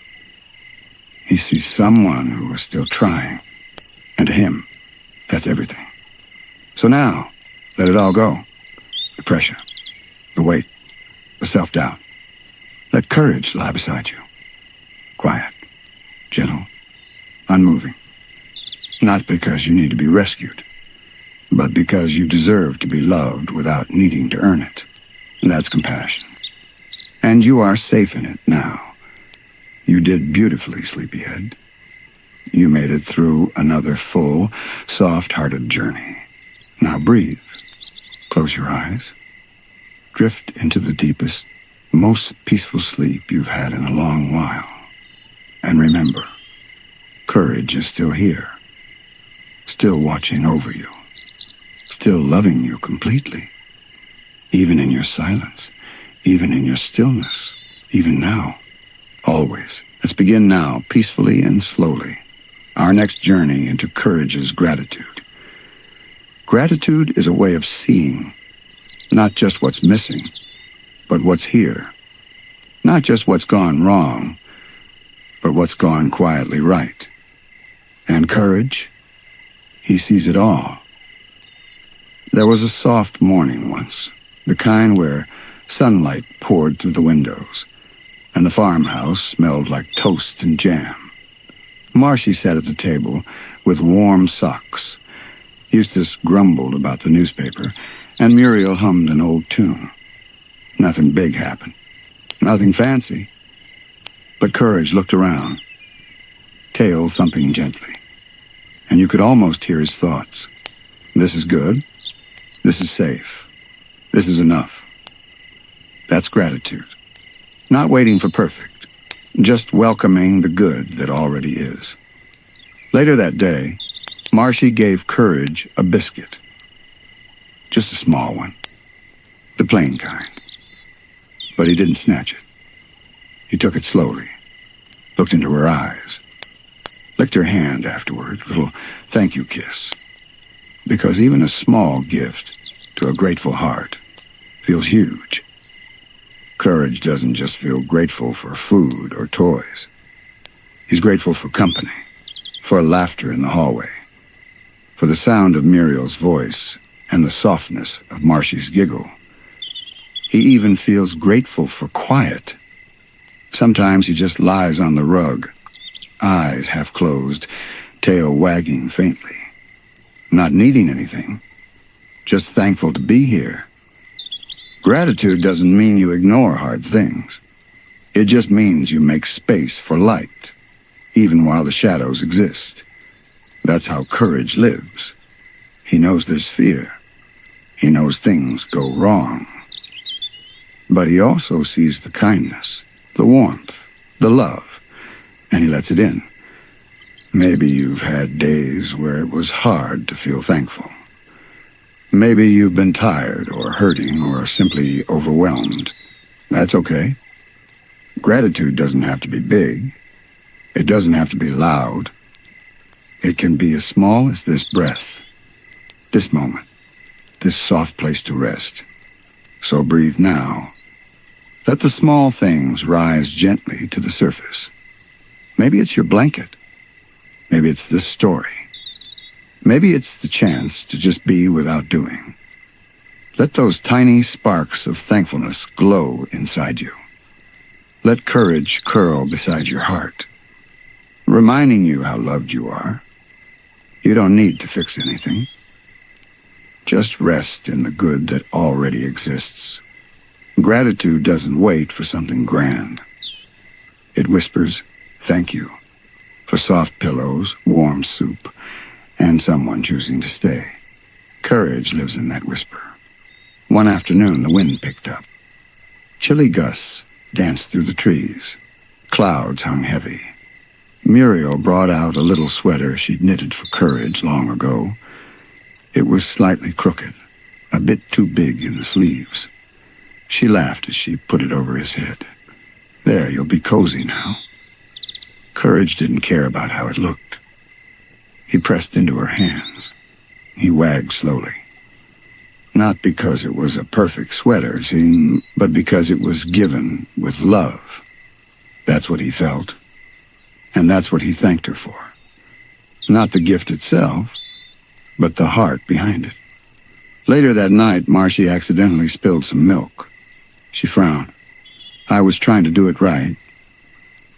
He sees someone who is still trying. And to him, that's everything. So now, let it all go. The pressure, the weight, the self-doubt. Let courage lie beside you. Quiet, gentle, unmoving. Not because you need to be rescued, but because you deserve to be loved without needing to earn it. That's compassion. And you are safe in it now. You did beautifully, sleepyhead. You made it through another full, soft-hearted journey. Now breathe. Close your eyes. Drift into the deepest, most peaceful sleep you've had in a long while. And remember, courage is still here. Still watching over you. Still loving you completely. Even in your silence. Even in your stillness. Even now. Always. Let's begin now, peacefully and slowly. Our next journey into courage is gratitude. Gratitude is a way of seeing, not just what's missing, but what's here. Not just what's gone wrong, but what's gone quietly right. And courage, he sees it all. There was a soft morning once, the kind where sunlight poured through the windows, and the farmhouse smelled like toast and jam. Marcy sat at the table with warm socks. Eustace grumbled about the newspaper, and Muriel hummed an old tune. Nothing big happened. Nothing fancy. But courage looked around, tail thumping gently, and you could almost hear his thoughts. This is good. This is safe. This is enough. That's gratitude. Not waiting for perfect, just welcoming the good that already is. Later that day, Marshy gave Courage a biscuit. Just a small one. The plain kind. But he didn't snatch it. He took it slowly, looked into her eyes, licked her hand afterward, a little thank you kiss. Because even a small gift to a grateful heart feels huge. Courage doesn't just feel grateful for food or toys. He's grateful for company, for laughter in the hallway, for the sound of Muriel's voice and the softness of Marshy's giggle. He even feels grateful for quiet. Sometimes he just lies on the rug, eyes half closed, tail wagging faintly, not needing anything, just thankful to be here. Gratitude doesn't mean you ignore hard things. It just means you make space for light, even while the shadows exist. That's how courage lives. He knows there's fear. He knows things go wrong. But he also sees the kindness, the warmth, the love, and he lets it in. Maybe you've had days where it was hard to feel thankful. Maybe you've been tired or hurting or simply overwhelmed. That's okay. Gratitude doesn't have to be big. It doesn't have to be loud. It can be as small as this breath, this moment, this soft place to rest. So breathe now. Let the small things rise gently to the surface. Maybe it's your blanket. Maybe it's this story. Maybe it's the chance to just be without doing. Let those tiny sparks of thankfulness glow inside you. Let courage curl beside your heart, reminding you how loved you are. You don't need to fix anything. Just rest in the good that already exists. Gratitude doesn't wait for something grand. It whispers, thank you, for soft pillows, warm soup, and someone choosing to stay. Courage lives in that whisper. One afternoon, the wind picked up. Chilly gusts danced through the trees. Clouds hung heavy. Muriel brought out a little sweater she'd knitted for Courage long ago. It was slightly crooked, a bit too big in the sleeves. She laughed as she put it over his head. There, you'll be cozy now. Courage didn't care about how it looked. He pressed into her hands. He wagged slowly. Not because it was a perfect sweater, see, but because it was given with love. That's what he felt. And that's what he thanked her for. Not the gift itself, but the heart behind it. Later that night, Marshy accidentally spilled some milk. She frowned. I was trying to do it right.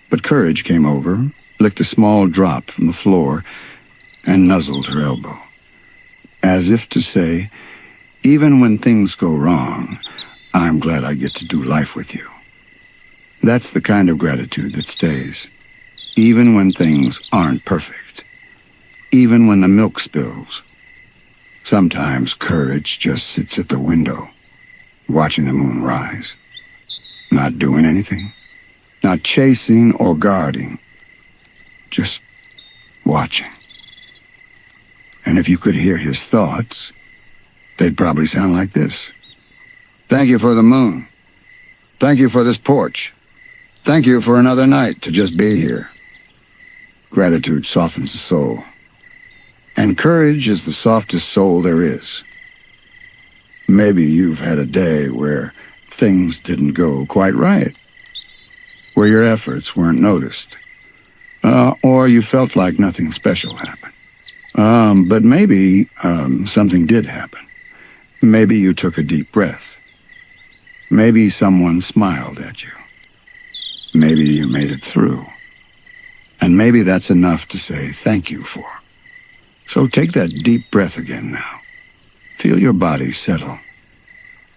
But Courage came over, licked a small drop from the floor, and nuzzled her elbow. As if to say, even when things go wrong, I'm glad I get to do life with you. That's the kind of gratitude that stays. Even when things aren't perfect. Even when the milk spills. Sometimes Courage just sits at the window, watching the moon rise. Not doing anything. Not chasing or guarding. Just watching. And if you could hear his thoughts, they'd probably sound like this. Thank you for the moon. Thank you for this porch. Thank you for another night to just be here. Gratitude softens the soul. And courage is the softest soul there is. Maybe you've had a day where things didn't go quite right, where your efforts weren't noticed, or you felt like nothing special happened. But maybe something did happen. Maybe you took a deep breath. Maybe someone smiled at you. Maybe you made it through. And maybe that's enough to say thank you for. So take that deep breath again now. Feel your body settle.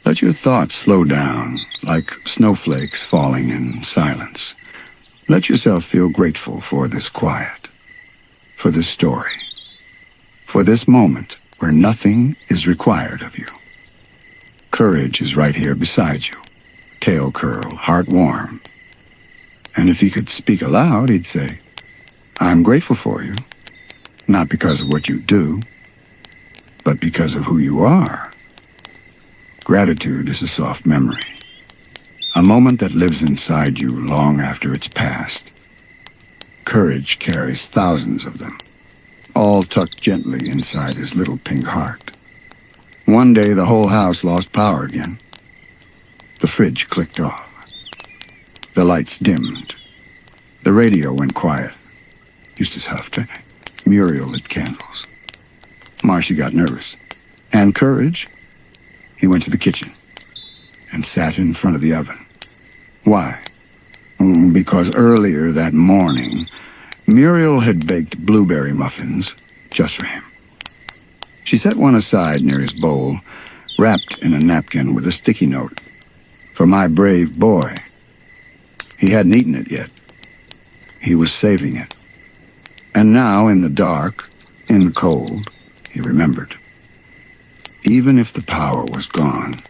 Let your thoughts slow down, like snowflakes falling in silence. Let yourself feel grateful for this quiet, for this story, for this moment where nothing is required of you. Courage is right here beside you, tail curl, heart warm. And if he could speak aloud, he'd say, "I'm grateful for you, not because of what you do, but because of who you are." Gratitude is a soft memory, a moment that lives inside you long after it's passed. Courage carries thousands of them, all tucked gently inside his little pink heart. One day the whole house lost power again. The fridge clicked off. The lights dimmed. The radio went quiet. Eustace huffed. Muriel lit candles. Marcy got nervous. And Courage? He went to the kitchen and sat in front of the oven. Why? Because earlier that morning, Muriel had baked blueberry muffins just for him. She set one aside near his bowl, wrapped in a napkin with a sticky note. "For my brave boy." He hadn't eaten it yet. He was saving it. And now, in the dark, in the cold, he remembered. Even if the power was gone,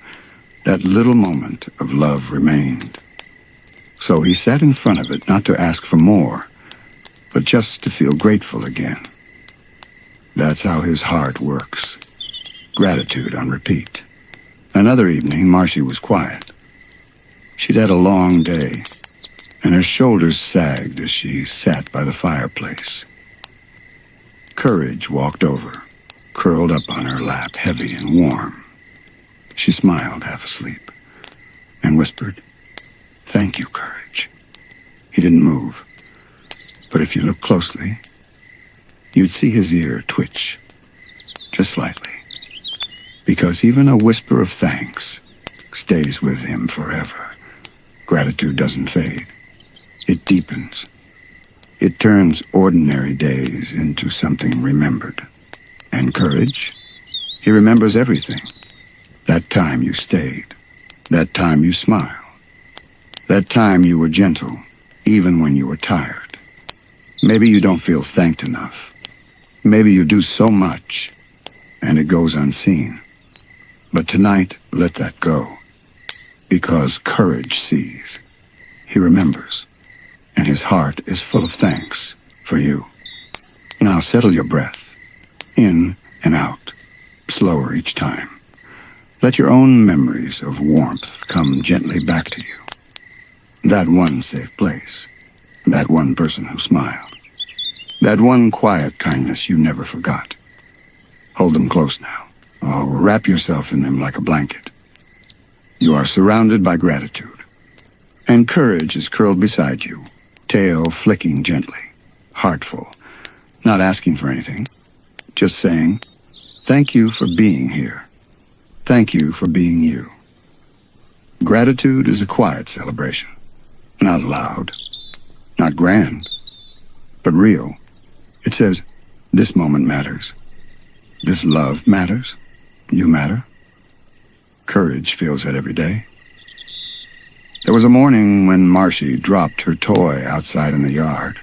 that little moment of love remained. So he sat in front of it, not to ask for more, but just to feel grateful again. That's how his heart works. Gratitude on repeat. Another evening, Marcy was quiet. She'd had a long day, and her shoulders sagged as she sat by the fireplace. Courage walked over, curled up on her lap, heavy and warm. She smiled, half asleep, and whispered, "Thank you, Courage." He didn't move, but if you look closely, you'd see his ear twitch, just slightly, because even a whisper of thanks stays with him forever. Gratitude doesn't fade. It deepens. It turns ordinary days into something remembered. And Courage, he remembers everything. That time you stayed. That time you smiled. That time you were gentle, even when you were tired. Maybe you don't feel thanked enough. Maybe you do so much, and it goes unseen. But tonight, let that go. Because Courage sees. He remembers. And his heart is full of thanks for you. Now settle your breath. In and out. Slower each time. Let your own memories of warmth come gently back to you. That one safe place. That one person who smiled. That one quiet kindness you never forgot. Hold them close now. Oh, wrap yourself in them like a blanket. You are surrounded by gratitude. And Courage is curled beside you, tail flicking gently, heartful, not asking for anything, just saying, "Thank you for being here. Thank you for being you." Gratitude is a quiet celebration, not loud, not grand, but real. It says, this moment matters. This love matters. You matter. Courage feels that every day. There was a morning when Marcy dropped her toy outside in the yard.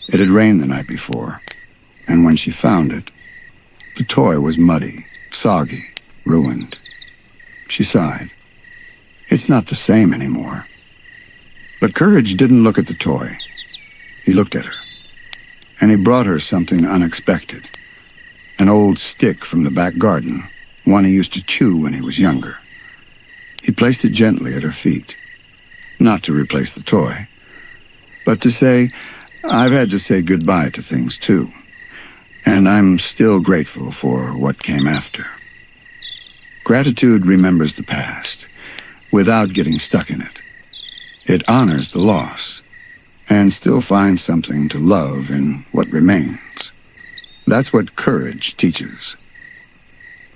It had rained the night before, and when she found it, the toy was muddy, soggy, ruined. She sighed. It's not the same anymore. But Courage didn't look at the toy. He looked at her, and he brought her something unexpected. An old stick from the back garden, one he used to chew when he was younger. He placed it gently at her feet, not to replace the toy, but to say, I've had to say goodbye to things too, and I'm still grateful for what came after. Gratitude remembers the past without getting stuck in it. It honors the loss and still finds something to love in what remains. That's what courage teaches.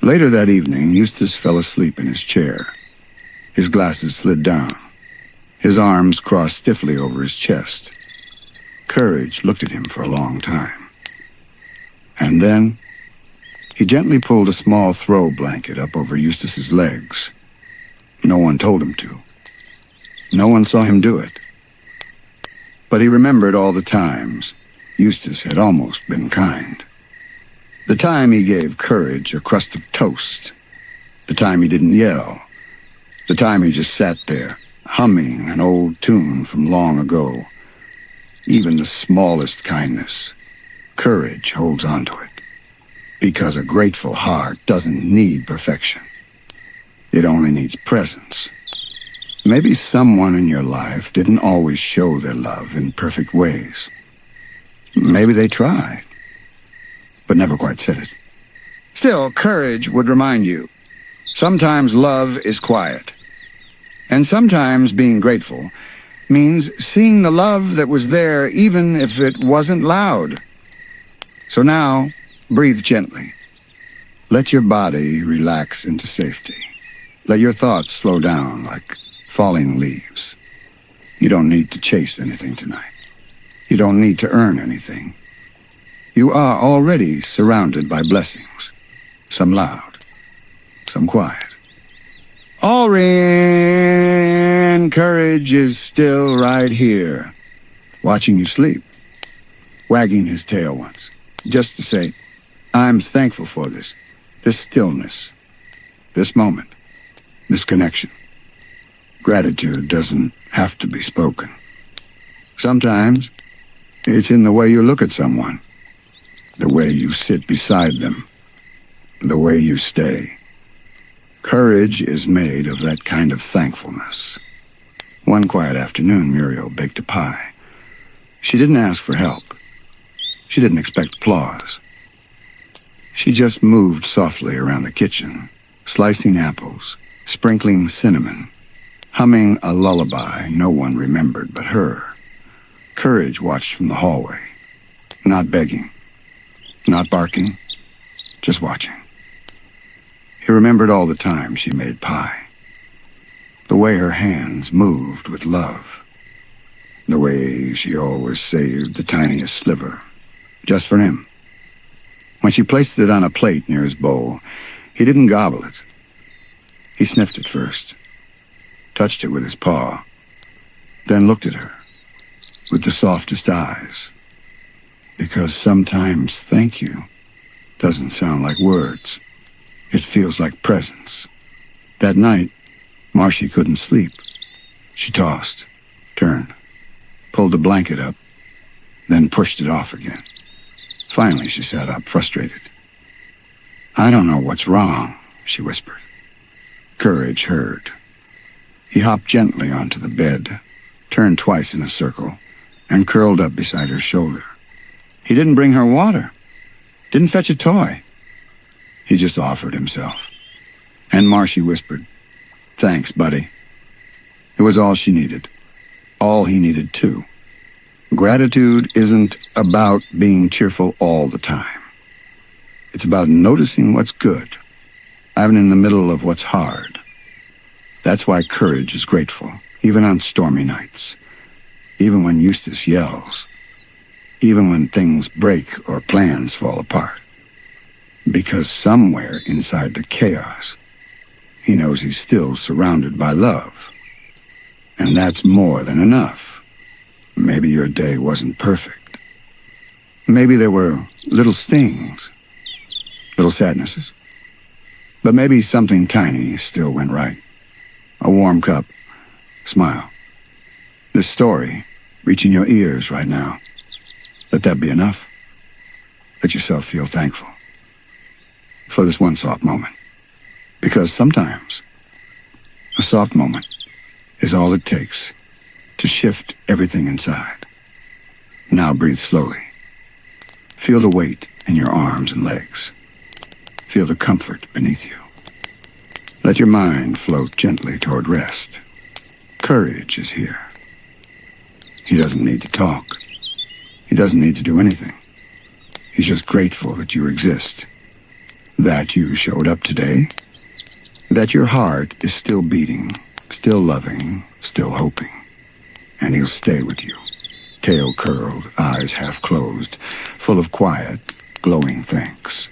Later that evening, Eustace fell asleep in his chair. His glasses slid down. His arms crossed stiffly over his chest. Courage looked at him for a long time. And then, he gently pulled a small throw blanket up over Eustace's legs. No one told him to. No one saw him do it. But he remembered all the times Eustace had almost been kind. The time he gave Courage a crust of toast. The time he didn't yell. The time he just sat there, humming an old tune from long ago. Even the smallest kindness, courage holds on to it. Because a grateful heart doesn't need perfection. It only needs presence. Maybe someone in your life didn't always show their love in perfect ways. Maybe they tried, but never quite said it. Still, courage would remind you, sometimes love is quiet. And sometimes being grateful means seeing the love that was there even if it wasn't loud. So now, breathe gently. Let your body relax into safety. Let your thoughts slow down like falling leaves. You don't need to chase anything tonight. You don't need to earn anything. You are already surrounded by blessings. Some loud, some quiet. Allrin, courage is still right here, watching you sleep, wagging his tail once, just to say, I'm thankful for this stillness, this moment, this connection. Gratitude doesn't have to be spoken. Sometimes it's in the way you look at someone, the way you sit beside them, the way you stay. Courage is made of that kind of thankfulness. One quiet afternoon, Muriel baked a pie. She didn't ask for help. She didn't expect applause. She just moved softly around the kitchen, slicing apples, sprinkling cinnamon, humming a lullaby no one remembered but her. Courage watched from the hallway, not begging, not barking, just watching. He remembered all the time she made pie, the way her hands moved with love, the way she always saved the tiniest sliver, just for him. When she placed it on a plate near his bowl, he didn't gobble it. He sniffed it first, touched it with his paw, then looked at her with the softest eyes. Because sometimes thank you doesn't sound like words. It feels like presence. That night, Marcy couldn't sleep. She tossed, turned, pulled the blanket up, then pushed it off again. Finally, she sat up, frustrated. I don't know what's wrong, she whispered. Courage heard. He hopped gently onto the bed, turned twice in a circle, and curled up beside her shoulder. He didn't bring her water, didn't fetch a toy. He just offered himself. And Marcy whispered, Thanks, buddy. It was all she needed. All he needed, too. Gratitude isn't about being cheerful all the time. It's about noticing what's good, even in the middle of what's hard. That's why courage is grateful, even on stormy nights, even when Eustace yells, even when things break or plans fall apart. Because somewhere inside the chaos, he knows he's still surrounded by love. And that's more than enough. Maybe your day wasn't perfect. Maybe there were little stings, little sadnesses. But maybe something tiny still went right. A warm cup, smile. This story reaching your ears right now. Let that be enough. Let yourself feel thankful for this one soft moment. Because sometimes a soft moment is all it takes to shift everything inside. Now breathe slowly. Feel the weight in your arms and legs. Feel the comfort beneath you. Let your mind float gently toward rest. Courage is here. He doesn't need to talk. He doesn't need to do anything. He's just grateful that you exist. That you showed up today. That your heart is still beating, still loving, still hoping. And he'll stay with you, tail curled, eyes half closed, full of quiet, glowing thanks.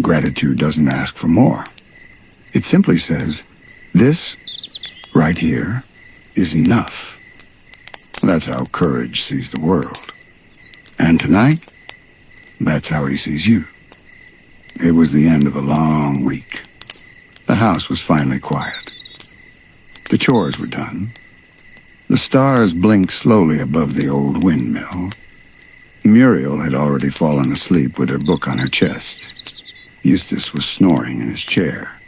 Gratitude doesn't ask for more. It simply says, this, right here, is enough. That's how courage sees the world. And tonight, that's how he sees you. It was the end of a long week. The house was finally quiet. The chores were done. The stars blinked slowly above the old windmill. Muriel had already fallen asleep with her book on her chest. Eustace was snoring in his chair.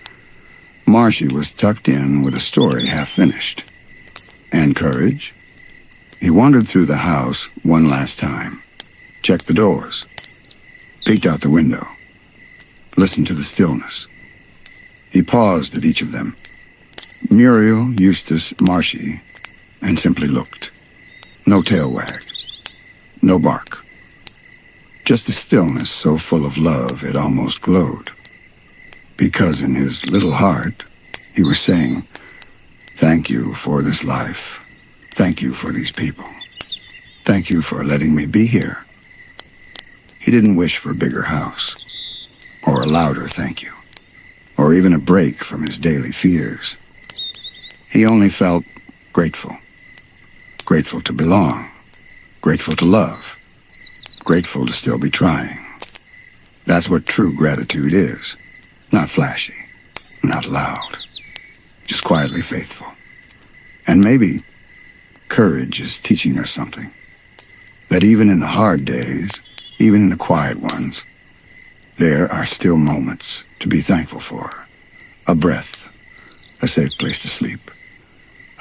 Marcy was tucked in with a story half finished. And Courage? He wandered through the house one last time, checked the doors, peeked out the window, listened to the stillness. He paused at each of them. Muriel, Eustace, Marcy, and simply looked. No tail wag, no bark. Just a stillness so full of love it almost glowed. Because in his little heart, he was saying, "Thank you for this life. Thank you for these people. Thank you for letting me be here." He didn't wish for a bigger house, or a louder thank you, or even a break from his daily fears. He only felt grateful. Grateful to belong. Grateful to love. Grateful to still be trying. That's what true gratitude is. Not flashy. Not loud. Just quietly faithful. And maybe courage is teaching us something. That even in the hard days, even in the quiet ones, there are still moments to be thankful for. A breath. A safe place to sleep.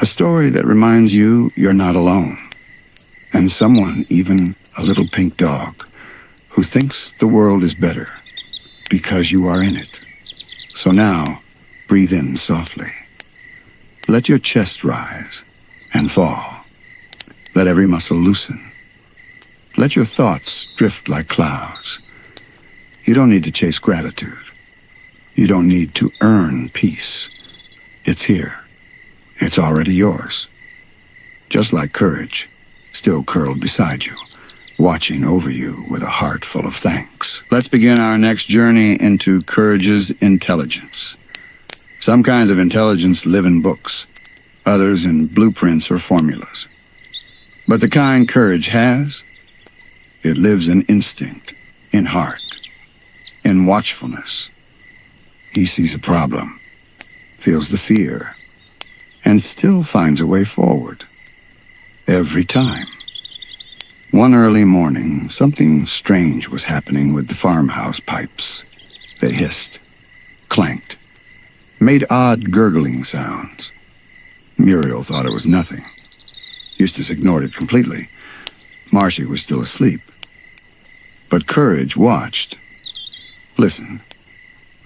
A story that reminds you you're not alone. And someone, even a little pink dog, who thinks the world is better because you are in it. So now, breathe in softly. Let your chest rise and fall. Let every muscle loosen. Let your thoughts drift like clouds. You don't need to chase gratitude. You don't need to earn peace. It's here. It's already yours. Just like courage, still curled beside you, watching over you with a heart full of thanks. Let's begin our next journey into courage's intelligence. Some kinds of intelligence live in books, others in blueprints or formulas. But the kind courage has, it lives in instinct, in heart, in watchfulness. He sees a problem, feels the fear, and still finds a way forward. Every time. One early morning, something strange was happening with the farmhouse pipes. They hissed, clanked, made odd gurgling sounds. Muriel thought it was nothing. Eustace ignored it completely. Marcy was still asleep. But Courage watched, listened.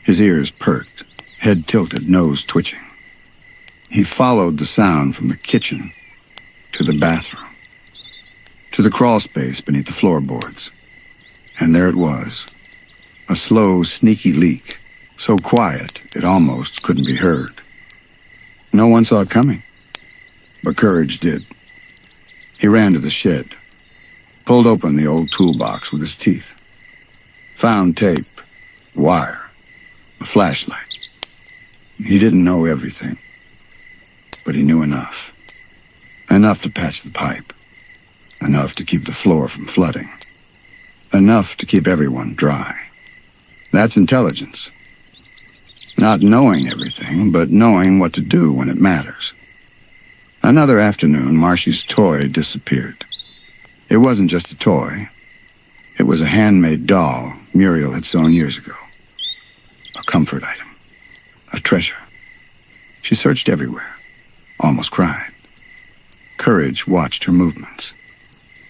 His ears perked, head tilted, nose twitching. He followed the sound from the kitchen to the bathroom, to the crawl space beneath the floorboards. And there it was, a slow, sneaky leak, so quiet it almost couldn't be heard. No one saw it coming, but Courage did. He ran to the shed, pulled open the old toolbox with his teeth, found tape, wire, a flashlight. He didn't know everything, but he knew enough. Enough to patch the pipe. Enough to keep the floor from flooding. Enough to keep everyone dry. That's intelligence. Not knowing everything, but knowing what to do when it matters. Another afternoon, Marcy's toy disappeared. It wasn't just a toy. It was a handmade doll Muriel had sewn years ago. A comfort item. A treasure. She searched everywhere. Almost cried. Courage watched her movements.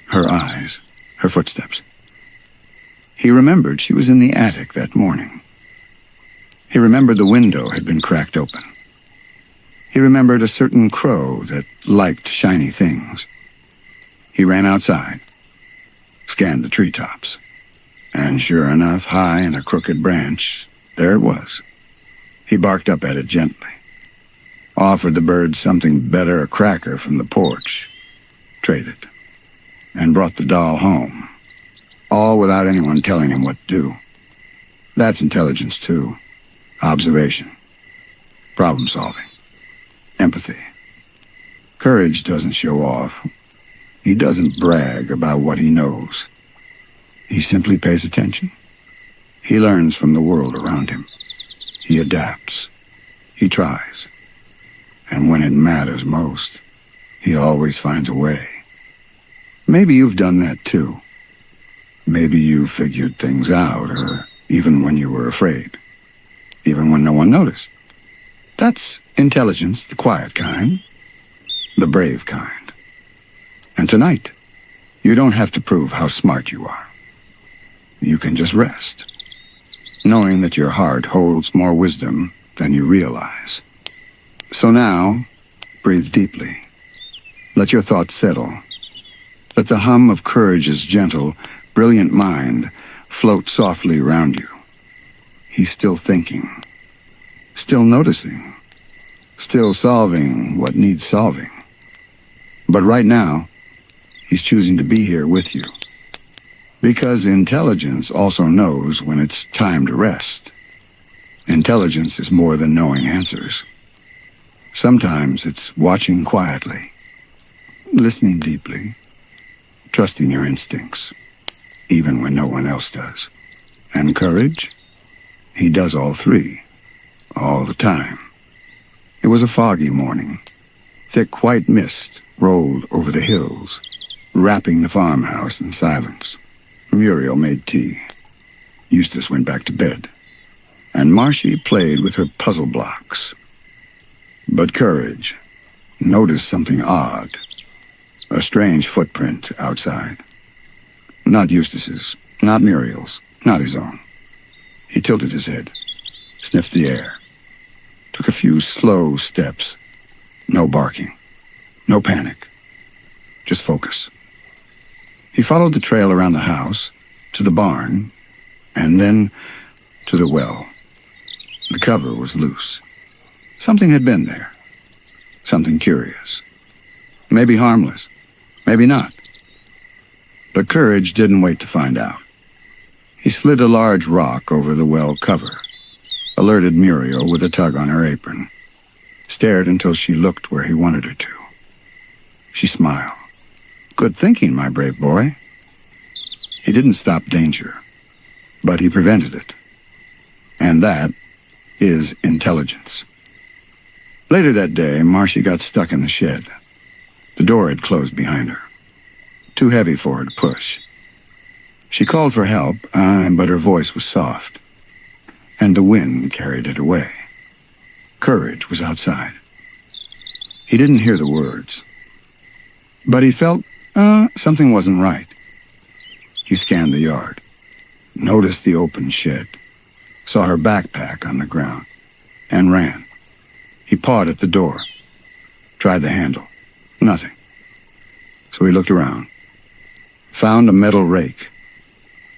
Her eyes. Her footsteps. He remembered she was in the attic that morning. He remembered the window had been cracked open. He remembered a certain crow that liked shiny things. He ran outside, scanned the treetops, and sure enough, high in a crooked branch, there it was. He barked up at it gently, offered the bird something better, a cracker from the porch, traded, and brought the doll home, all without anyone telling him what to do. That's intelligence, too. Observation, problem solving, empathy. Courage doesn't show off. He doesn't brag about what he knows. He simply pays attention. He learns from the world around him. He adapts. He tries. And when it matters most, He always finds a way. Maybe you've done that too. Maybe you figured things out, or even when you were afraid. Even when no one noticed. That's intelligence, the quiet kind. The brave kind. And tonight, you don't have to prove how smart you are. You can just rest, knowing that your heart holds more wisdom than you realize. So now, breathe deeply. Let your thoughts settle. Let the hum of courage's gentle, brilliant mind float softly around you. He's still thinking, still noticing, still solving what needs solving. But right now, he's choosing to be here with you. Because intelligence also knows when it's time to rest. Intelligence is more than knowing answers. Sometimes it's watching quietly, listening deeply, trusting your instincts, even when no one else does. And courage? He does all three, all the time. It was a foggy morning. Thick white mist rolled over the hills, wrapping the farmhouse in silence. Muriel made tea. Eustace went back to bed. And Marcy played with her puzzle blocks. But Courage noticed something odd. A strange footprint outside. Not Eustace's, not Muriel's, not his own. He tilted his head, sniffed the air, took a few slow steps. No barking, no panic, just focus. He followed the trail around the house, to the barn, and then to the well. The cover was loose. Something had been there. Something curious. Maybe harmless. Maybe not. But Courage didn't wait to find out. He slid a large rock over the well cover, alerted Muriel with a tug on her apron, stared until she looked where he wanted her to. She smiled. Good thinking, my brave boy. He didn't stop danger, but he prevented it. And that is intelligence. Later that day, Marcy got stuck in the shed. The door had closed behind her. Too heavy for her to push. She called for help, but her voice was soft, and the wind carried it away. Courage was outside. He didn't hear the words, but he felt something wasn't right. He scanned the yard, noticed the open shed, saw her backpack on the ground, and ran. He pawed at the door, tried the handle. Nothing. So he looked around, found a metal rake,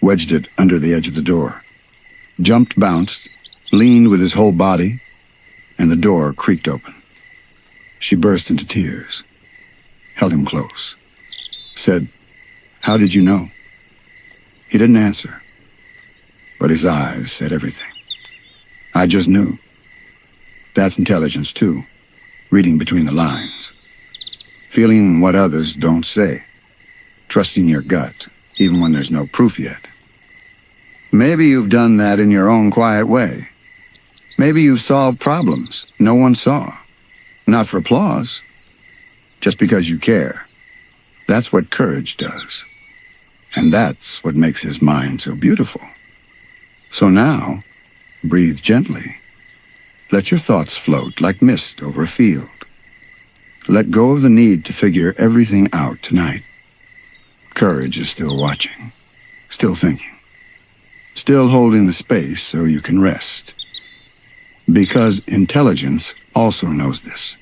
wedged it under the edge of the door, jumped, bounced, leaned with his whole body, and the door creaked open. She burst into tears, held him close, said, "How did you know?" He didn't answer, but his eyes said everything. I just knew. That's intelligence too, reading between the lines, feeling what others don't say, trusting your gut, even when there's no proof yet. Maybe you've done that in your own quiet way. Maybe you've solved problems no one saw. Not for applause, just because you care. That's what Courage does. And that's what makes his mind so beautiful. So now, breathe gently. Let your thoughts float like mist over a field. Let go of the need to figure everything out tonight. Courage is still watching, still thinking, still holding the space so you can rest. Because intelligence also knows this.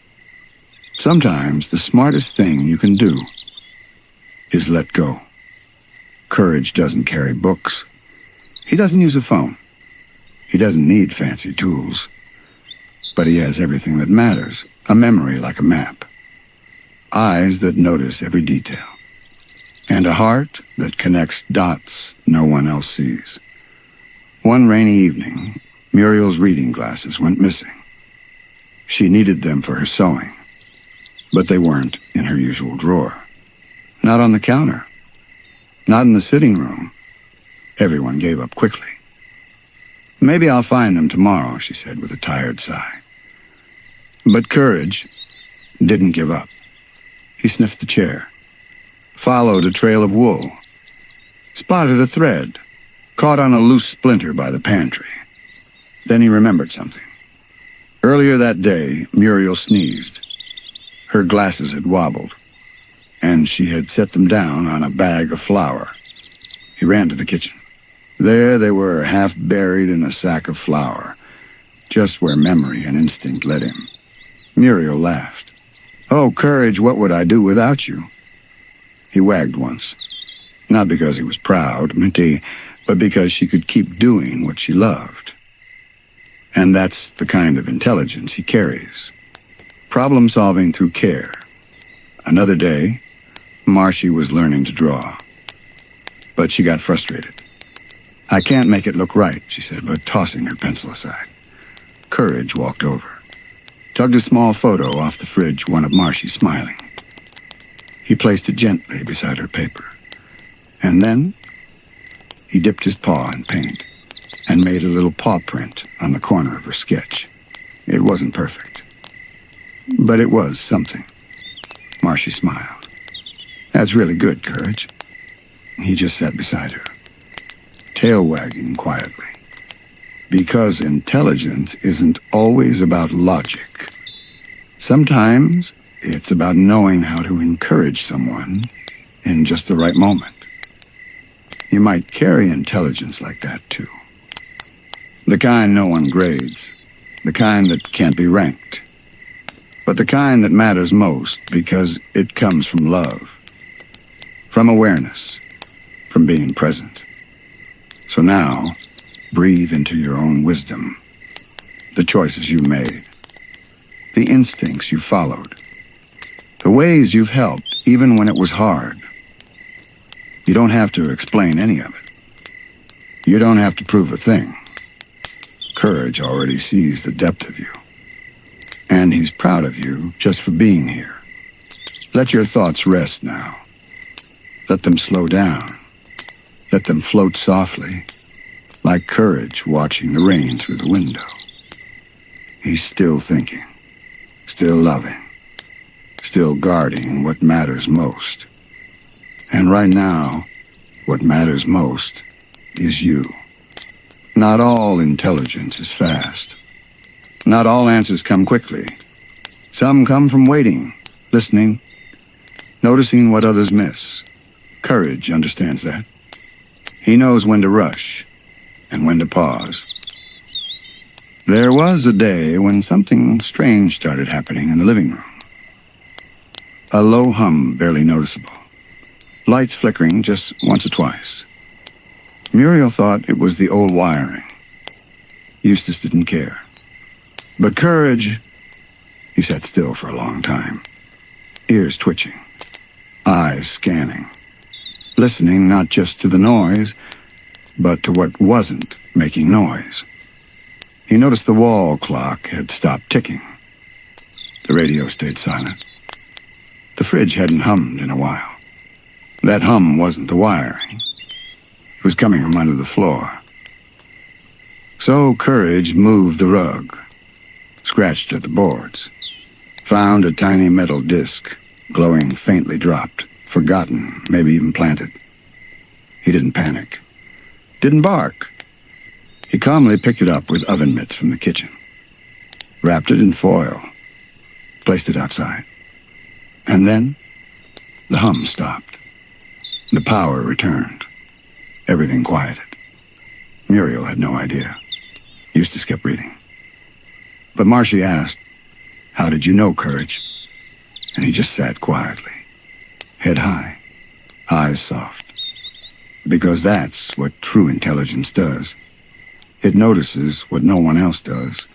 Sometimes the smartest thing you can do is let go. Courage doesn't carry books. He doesn't use a phone. He doesn't need fancy tools. But he has everything that matters, a memory like a map, eyes that notice every detail, and a heart that connects dots no one else sees. One rainy evening, Muriel's reading glasses went missing. She needed them for her sewing, but they weren't in her usual drawer. Not on the counter. Not in the sitting room. Everyone gave up quickly. Maybe I'll find them tomorrow, she said with a tired sigh. But Courage didn't give up. He sniffed the chair, followed a trail of wool, spotted a thread, caught on a loose splinter by the pantry. Then he remembered something. Earlier that day, Muriel sneezed. Her glasses had wobbled, and she had set them down on a bag of flour. He ran to the kitchen. There they were, half buried in a sack of flour, just where memory and instinct led him. Muriel laughed. "Oh, Courage, what would I do without you?" He wagged once, not because he was proud, but because she could keep doing what she loved. And that's the kind of intelligence he carries. Problem-solving through care. Another day, Marcy was learning to draw. But she got frustrated. "I can't make it look right," she said, but tossing her pencil aside. Courage walked over, tugged a small photo off the fridge, one of Marcy smiling. He placed it gently beside her paper. And then he dipped his paw in paint and made a little paw print on the corner of her sketch. It wasn't perfect, but it was something. Marcy smiled. "That's really good, Courage." He just sat beside her, tail wagging quietly. Because intelligence isn't always about logic. Sometimes it's about knowing how to encourage someone in just the right moment. You might carry intelligence like that, too. The kind no one grades, the kind that can't be ranked, but the kind that matters most because it comes from love, from awareness, from being present. So now, breathe into your own wisdom, the choices you made, the instincts you followed, the ways you've helped even when it was hard. You don't have to explain any of it. You don't have to prove a thing. Courage already sees the depth of you, and he's proud of you just for being here. Let your thoughts rest now. Let them slow down. Let them float softly, like Courage watching the rain through the window. He's still thinking, still loving, still guarding what matters most. And right now, what matters most is you. Not all intelligence is fast. Not all answers come quickly. Some come from waiting, listening, noticing what others miss. Courage understands that. He knows when to rush and when to pause. There was a day when something strange started happening in the living room. A low hum, barely noticeable. Lights flickering just once or twice. Muriel thought it was the old wiring. Eustace didn't care. But Courage, he sat still for a long time, ears twitching, eyes scanning, listening not just to the noise, but to what wasn't making noise. He noticed the wall clock had stopped ticking. The radio stayed silent. The fridge hadn't hummed in a while. That hum wasn't the wiring. It was coming from under the floor. So Courage moved the rug, scratched at the boards, found a tiny metal disc, glowing faintly dropped, forgotten, maybe even planted. He didn't panic, didn't bark. He calmly picked it up with oven mitts from the kitchen, wrapped it in foil, placed it outside. And then the hum stopped. The power returned. Everything quieted. Muriel had no idea. Eustace kept reading. But Marcy asked, "How did you know, Courage?" And he just sat quietly, head high, eyes soft. Because that's what true intelligence does. It notices what no one else does,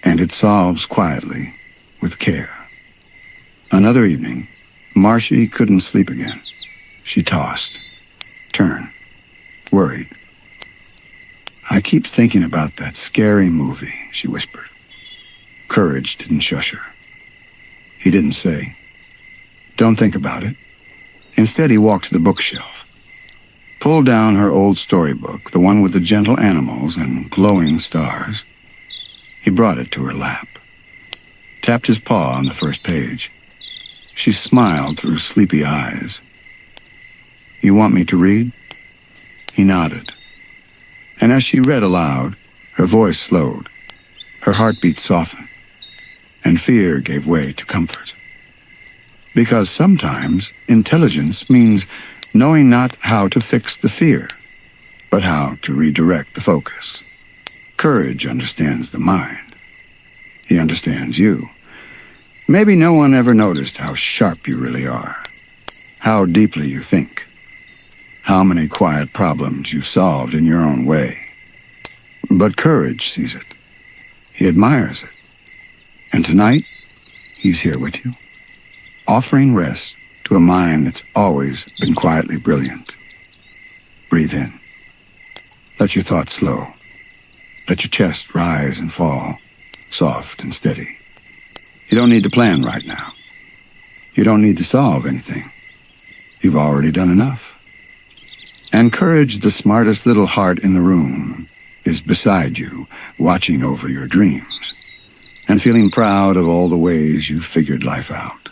and it solves quietly with care. Another evening, Marcy couldn't sleep again. She tossed, turned, worried. "I keep thinking about that scary movie," she whispered. Courage didn't shush her. He didn't say, "Don't think about it." Instead, he walked to the bookshelf, pulled down her old storybook, the one with the gentle animals and glowing stars. He brought it to her lap, tapped his paw on the first page. She smiled through sleepy eyes. "You want me to read?" He nodded. And as she read aloud, her voice slowed, her heartbeat softened, and fear gave way to comfort. Because sometimes intelligence means knowing not how to fix the fear, but how to redirect the focus. Courage understands the mind. He understands you. Maybe no one ever noticed how sharp you really are, how deeply you think, how many quiet problems you've solved in your own way. But courage sees it. He admires it. And tonight, he's here with you, offering rest to a mind that's always been quietly brilliant. Breathe in. Let your thoughts slow. Let your chest rise and fall, soft and steady. You don't need to plan right now. You don't need to solve anything. You've already done enough. And courage, the smartest little heart in the room, is beside you, watching over your dreams, and feeling proud of all the ways you've figured life out.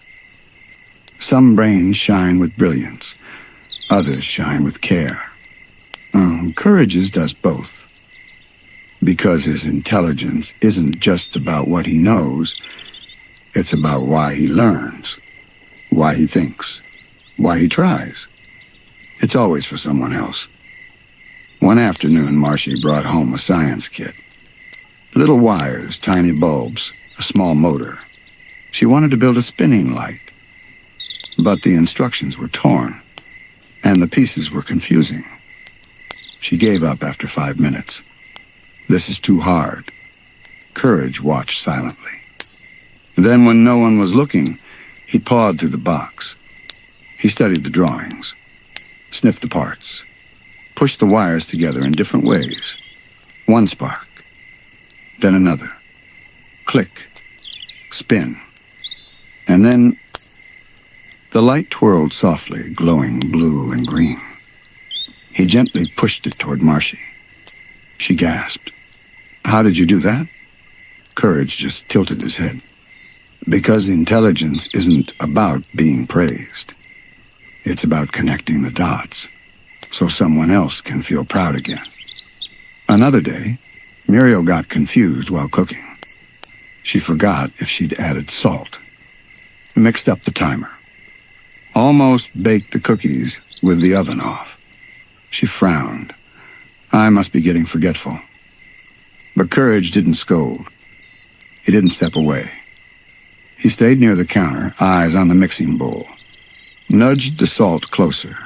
Some brains shine with brilliance. Others shine with care. Courage does both. Because his intelligence isn't just about what he knows, it's about why he learns, why he thinks, why he tries. It's always for someone else. One afternoon, Marcy brought home a science kit. Little wires, tiny bulbs, a small motor. She wanted to build a spinning light. But the instructions were torn, and the pieces were confusing. She gave up after 5 minutes. This is too hard. Courage watched silently. Then, when no one was looking, he pawed through the box. He studied the drawings, sniffed the parts, pushed the wires together in different ways. One spark, then another. Click, spin. And then the light twirled softly, glowing blue and green. He gently pushed it toward Marcy. She gasped. "How did you do that?" Courage just tilted his head. Because intelligence isn't about being praised. It's about connecting the dots, so someone else can feel proud again. Another day, Muriel got confused while cooking. She forgot if she'd added salt. Mixed up the timer. Almost baked the cookies with the oven off. She frowned. I must be getting forgetful. But Courage didn't scold. He didn't step away. He stayed near the counter, eyes on the mixing bowl. Nudged the salt closer.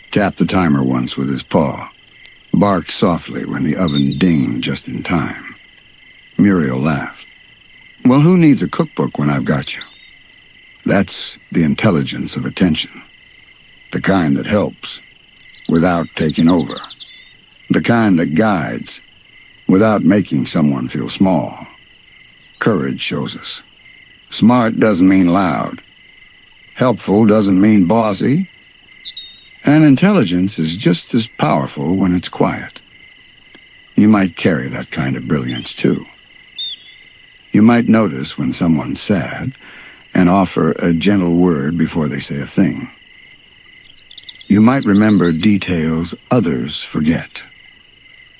Tapped the timer once with his paw. Barked softly when the oven dinged just in time. Muriel laughed. "Well, who needs a cookbook when I've got you?" That's the intelligence of attention. The kind that helps, without taking over. The kind that guides, without making someone feel small. Courage shows us. Smart doesn't mean loud. Helpful doesn't mean bossy. And intelligence is just as powerful when it's quiet. You might carry that kind of brilliance, too. You might notice when someone's sad and offer a gentle word before they say a thing. You might remember details others forget,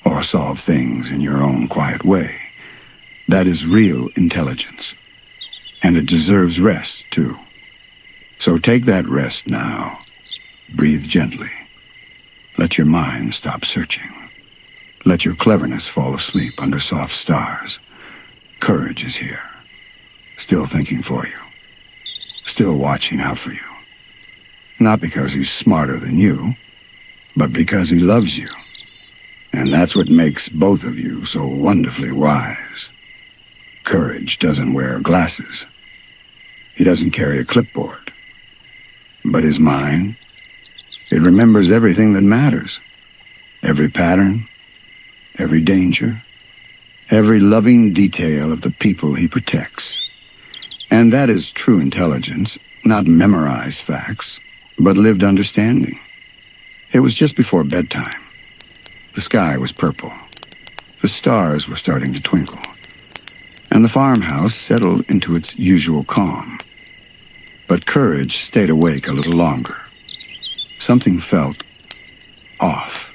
or solve things in your own quiet way. That is real intelligence. And it deserves rest, too. So take that rest now. Breathe gently. Let your mind stop searching. Let your cleverness fall asleep under soft stars. Courage is here, still thinking for you, still watching out for you. Not because he's smarter than you, but because he loves you. And that's what makes both of you so wonderfully wise. Courage doesn't wear glasses. He doesn't carry a clipboard. But his mind, it remembers everything that matters. Every pattern, every danger, every loving detail of the people he protects. And that is true intelligence, not memorized facts, but lived understanding. It was just before bedtime. The sky was purple. The stars were starting to twinkle. And the farmhouse settled into its usual calm. But Courage stayed awake a little longer. Something felt off.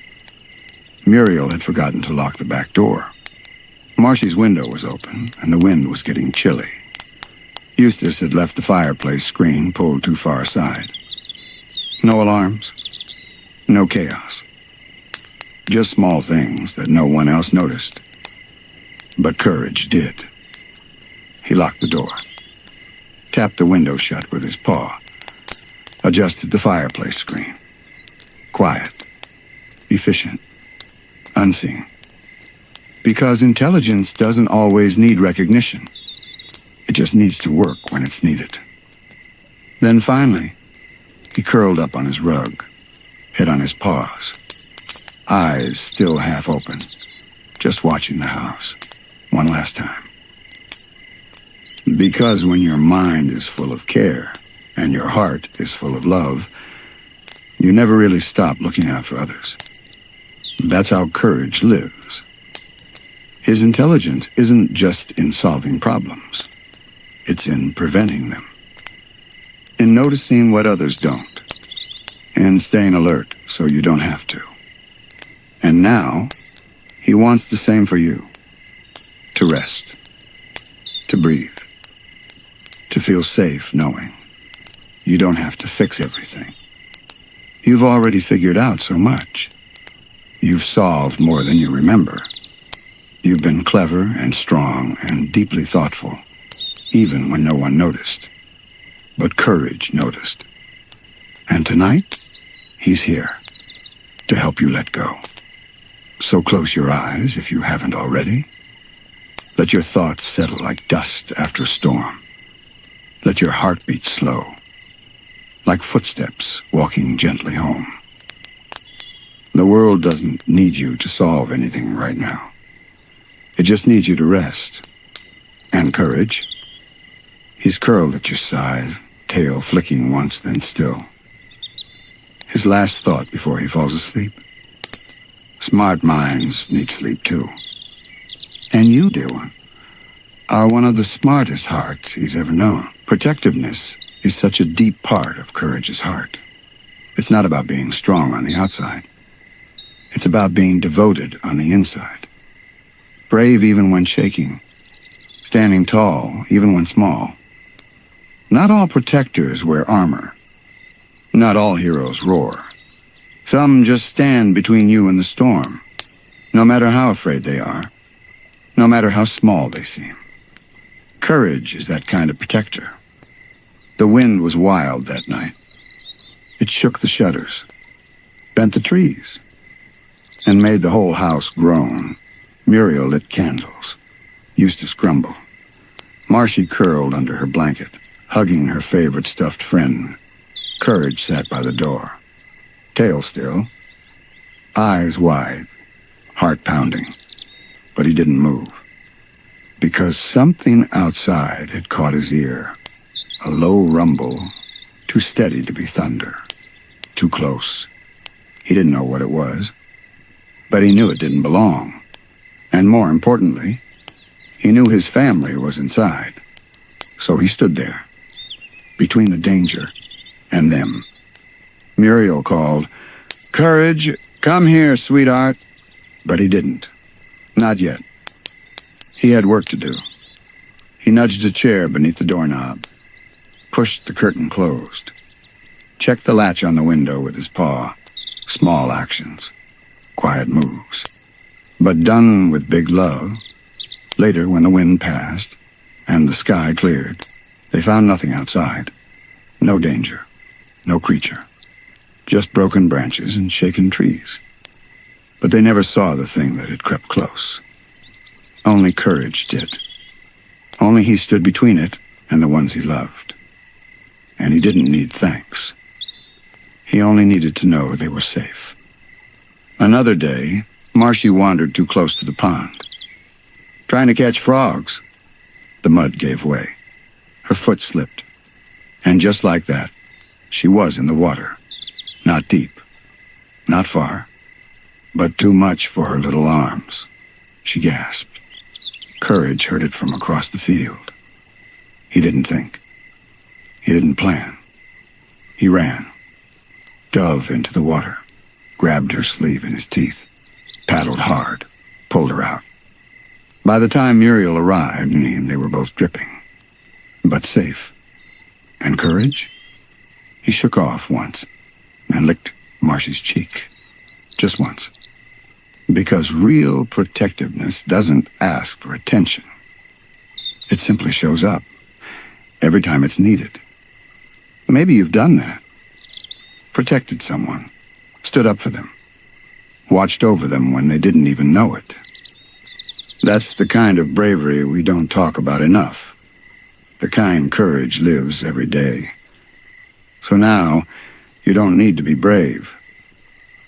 Muriel had forgotten to lock the back door. Marcy's window was open, and the wind was getting chilly. Eustace had left the fireplace screen pulled too far aside. No alarms, no chaos. Just small things that no one else noticed. But Courage did. He locked the door, tapped the window shut with his paw, adjusted the fireplace screen. Quiet, efficient, unseen. Because intelligence doesn't always need recognition. It just needs to work when it's needed. Then finally, he curled up on his rug, head on his paws, eyes still half open, just watching the house, one last time. Because when your mind is full of care and your heart is full of love, you never really stop looking out for others. That's how Courage lives. His intelligence isn't just in solving problems. It's in preventing them. In noticing what others don't. In staying alert so you don't have to. And now, he wants the same for you. To rest. To breathe. To feel safe knowing you don't have to fix everything. You've already figured out so much. You've solved more than you remember. You've been clever and strong and deeply thoughtful, even when no one noticed. But Courage noticed. And tonight, he's here to help you let go. So close your eyes if you haven't already. Let your thoughts settle like dust after a storm. Let your heart beat slow, like footsteps walking gently home. The world doesn't need you to solve anything right now. It just needs you to rest. And Courage. He's curled at your side, tail flicking once, then still. His last thought before he falls asleep. Smart minds need sleep too. And you, dear one, are one of the smartest hearts he's ever known. Protectiveness is such a deep part of Courage's heart. It's not about being strong on the outside. It's about being devoted on the inside. Brave even when shaking. Standing tall even when small. Not all protectors wear armor. Not all heroes roar. Some just stand between you and the storm, no matter how afraid they are, no matter how small they seem. Courage is that kind of protector. The wind was wild that night. It shook the shutters, bent the trees, and made the whole house groan. Muriel lit candles. Eustace grumbled. Marcy curled under her blanket, hugging her favorite stuffed friend. Courage sat by the door, tail still, eyes wide, heart pounding. But he didn't move. Because something outside had caught his ear. A low rumble, too steady to be thunder. Too close. He didn't know what it was. But he knew it didn't belong. And more importantly, he knew his family was inside. So he stood there, between the danger and them. Muriel called, "Courage, come here, sweetheart." But he didn't. Not yet. He had work to do. He nudged a chair beneath the doorknob, pushed the curtain closed, checked the latch on the window with his paw. Small actions, quiet moves. But done with big love. Later, when the wind passed and the sky cleared, they found nothing outside. No danger, no creature. Just broken branches and shaken trees. But they never saw the thing that had crept close. Only Courage did. Only he stood between it and the ones he loved. And he didn't need thanks. He only needed to know they were safe. Another day, Marcy wandered too close to the pond. Trying to catch frogs. The mud gave way. Her foot slipped. And just like that, she was in the water. Not deep. Not far. But too much for her little arms. She gasped. Courage heard it from across the field. He didn't think. He didn't plan. He ran, dove into the water, grabbed her sleeve in his teeth, paddled hard, pulled her out. By the time Muriel arrived, they were both dripping, but safe. And courage? He shook off once and licked Marcy's cheek. Just once. Because real protectiveness doesn't ask for attention. It simply shows up every time it's needed. Maybe you've done that. Protected someone, stood up for them, watched over them when they didn't even know it. That's the kind of bravery we don't talk about enough. The kind courage lives every day. So now, you don't need to be brave.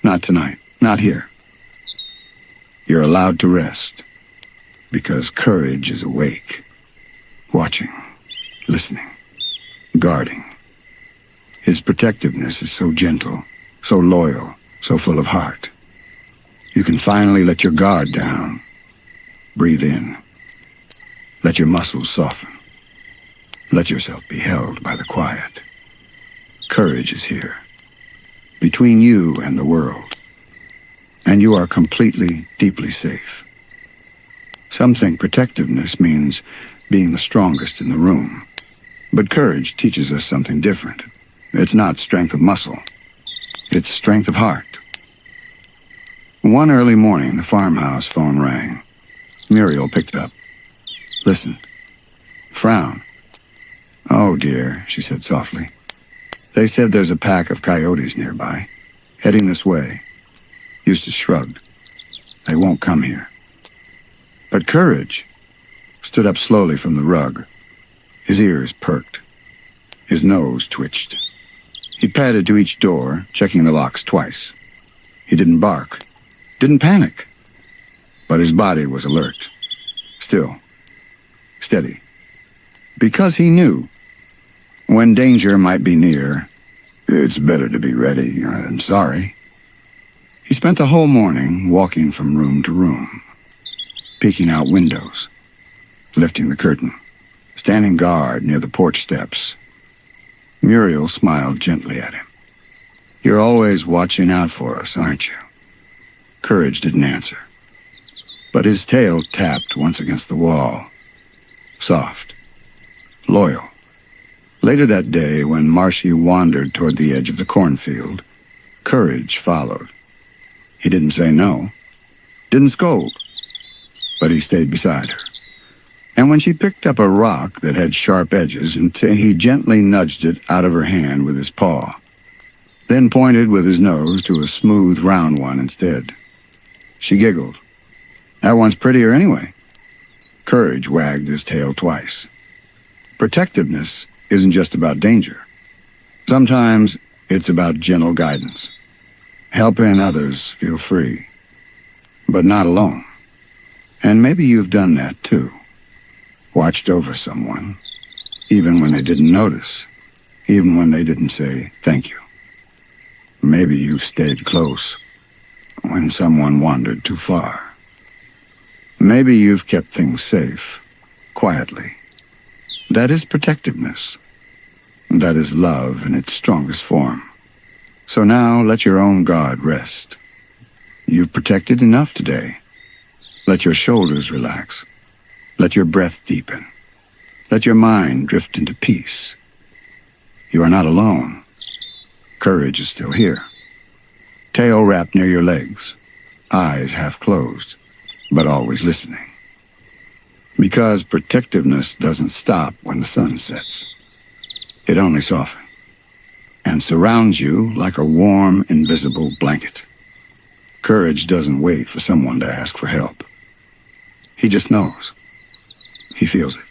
Not tonight, not here. You're allowed to rest, because courage is awake, watching, listening, guarding. His protectiveness is so gentle, so loyal, so full of heart. You can finally let your guard down. Breathe in. Let your muscles soften. Let yourself be held by the quiet. Courage is here, between you and the world. And you are completely, deeply safe. Some think protectiveness means being the strongest in the room. But courage teaches us something different. It's not strength of muscle. It's strength of heart. One early morning, the farmhouse phone rang. Muriel picked up, listened, frowned. "Oh, dear," she said softly. "They said there's a pack of coyotes nearby, heading this way." Eustace shrugged. "They won't come here." But Courage stood up slowly from the rug. His ears perked. His nose twitched. He padded to each door, checking the locks twice. He didn't bark, didn't panic. But his body was alert, still, steady. Because he knew, when danger might be near, it's better to be ready than sorry. He spent the whole morning walking from room to room, peeking out windows, lifting the curtain, standing guard near the porch steps. Muriel smiled gently at him. "You're always watching out for us, aren't you?" Courage didn't answer. But his tail tapped once against the wall. Soft. Loyal. Later that day, when Marcy wandered toward the edge of the cornfield, Courage followed. He didn't say no. Didn't scold. But he stayed beside her. And when she picked up a rock that had sharp edges, he gently nudged it out of her hand with his paw, then pointed with his nose to a smooth, round one instead. She giggled. "That one's prettier anyway." Courage wagged his tail twice. Protectiveness isn't just about danger. Sometimes it's about gentle guidance, helping others feel free, but not alone. And maybe you've done that too. Watched over someone, even when they didn't notice, even when they didn't say thank you. Maybe you've stayed close when someone wandered too far. Maybe you've kept things safe, quietly. That is protectiveness. That is love in its strongest form. So now let your own guard rest. You've protected enough today. Let your shoulders relax. Let your breath deepen. Let your mind drift into peace. You are not alone. Courage is still here. Tail wrapped near your legs. Eyes half closed, but always listening. Because protectiveness doesn't stop when the sun sets. It only softens and surrounds you like a warm, invisible blanket. Courage doesn't wait for someone to ask for help. He just knows. He feels it.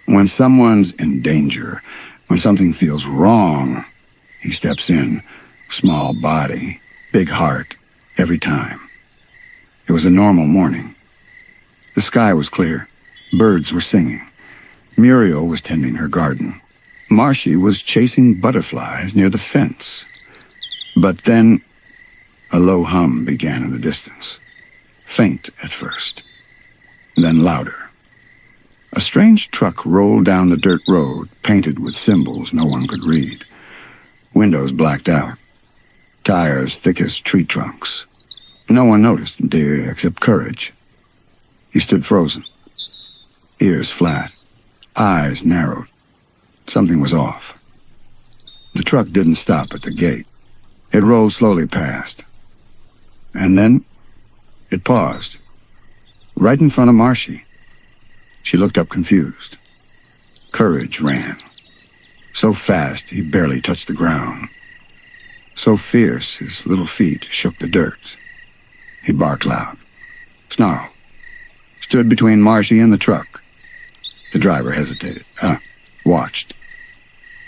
When someone's in danger, when something feels wrong, he steps in, small body, big heart, every time. It was a normal morning. The sky was clear. Birds were singing. Muriel was tending her garden. Marcy was chasing butterflies near the fence. But then a low hum began in the distance. Faint at first, then louder. A strange truck rolled down the dirt road, painted with symbols no one could read. Windows blacked out. Tires thick as tree trunks. No one noticed, dear, except Courage. He stood frozen. Ears flat. Eyes narrowed. Something was off. The truck didn't stop at the gate. It rolled slowly past. And then it paused. Right in front of Marcy. She looked up confused. Courage ran. So fast he barely touched the ground. So fierce his little feet shook the dirt. He barked loud. Snarled. Stood between Marcy and the truck. The driver hesitated. Watched.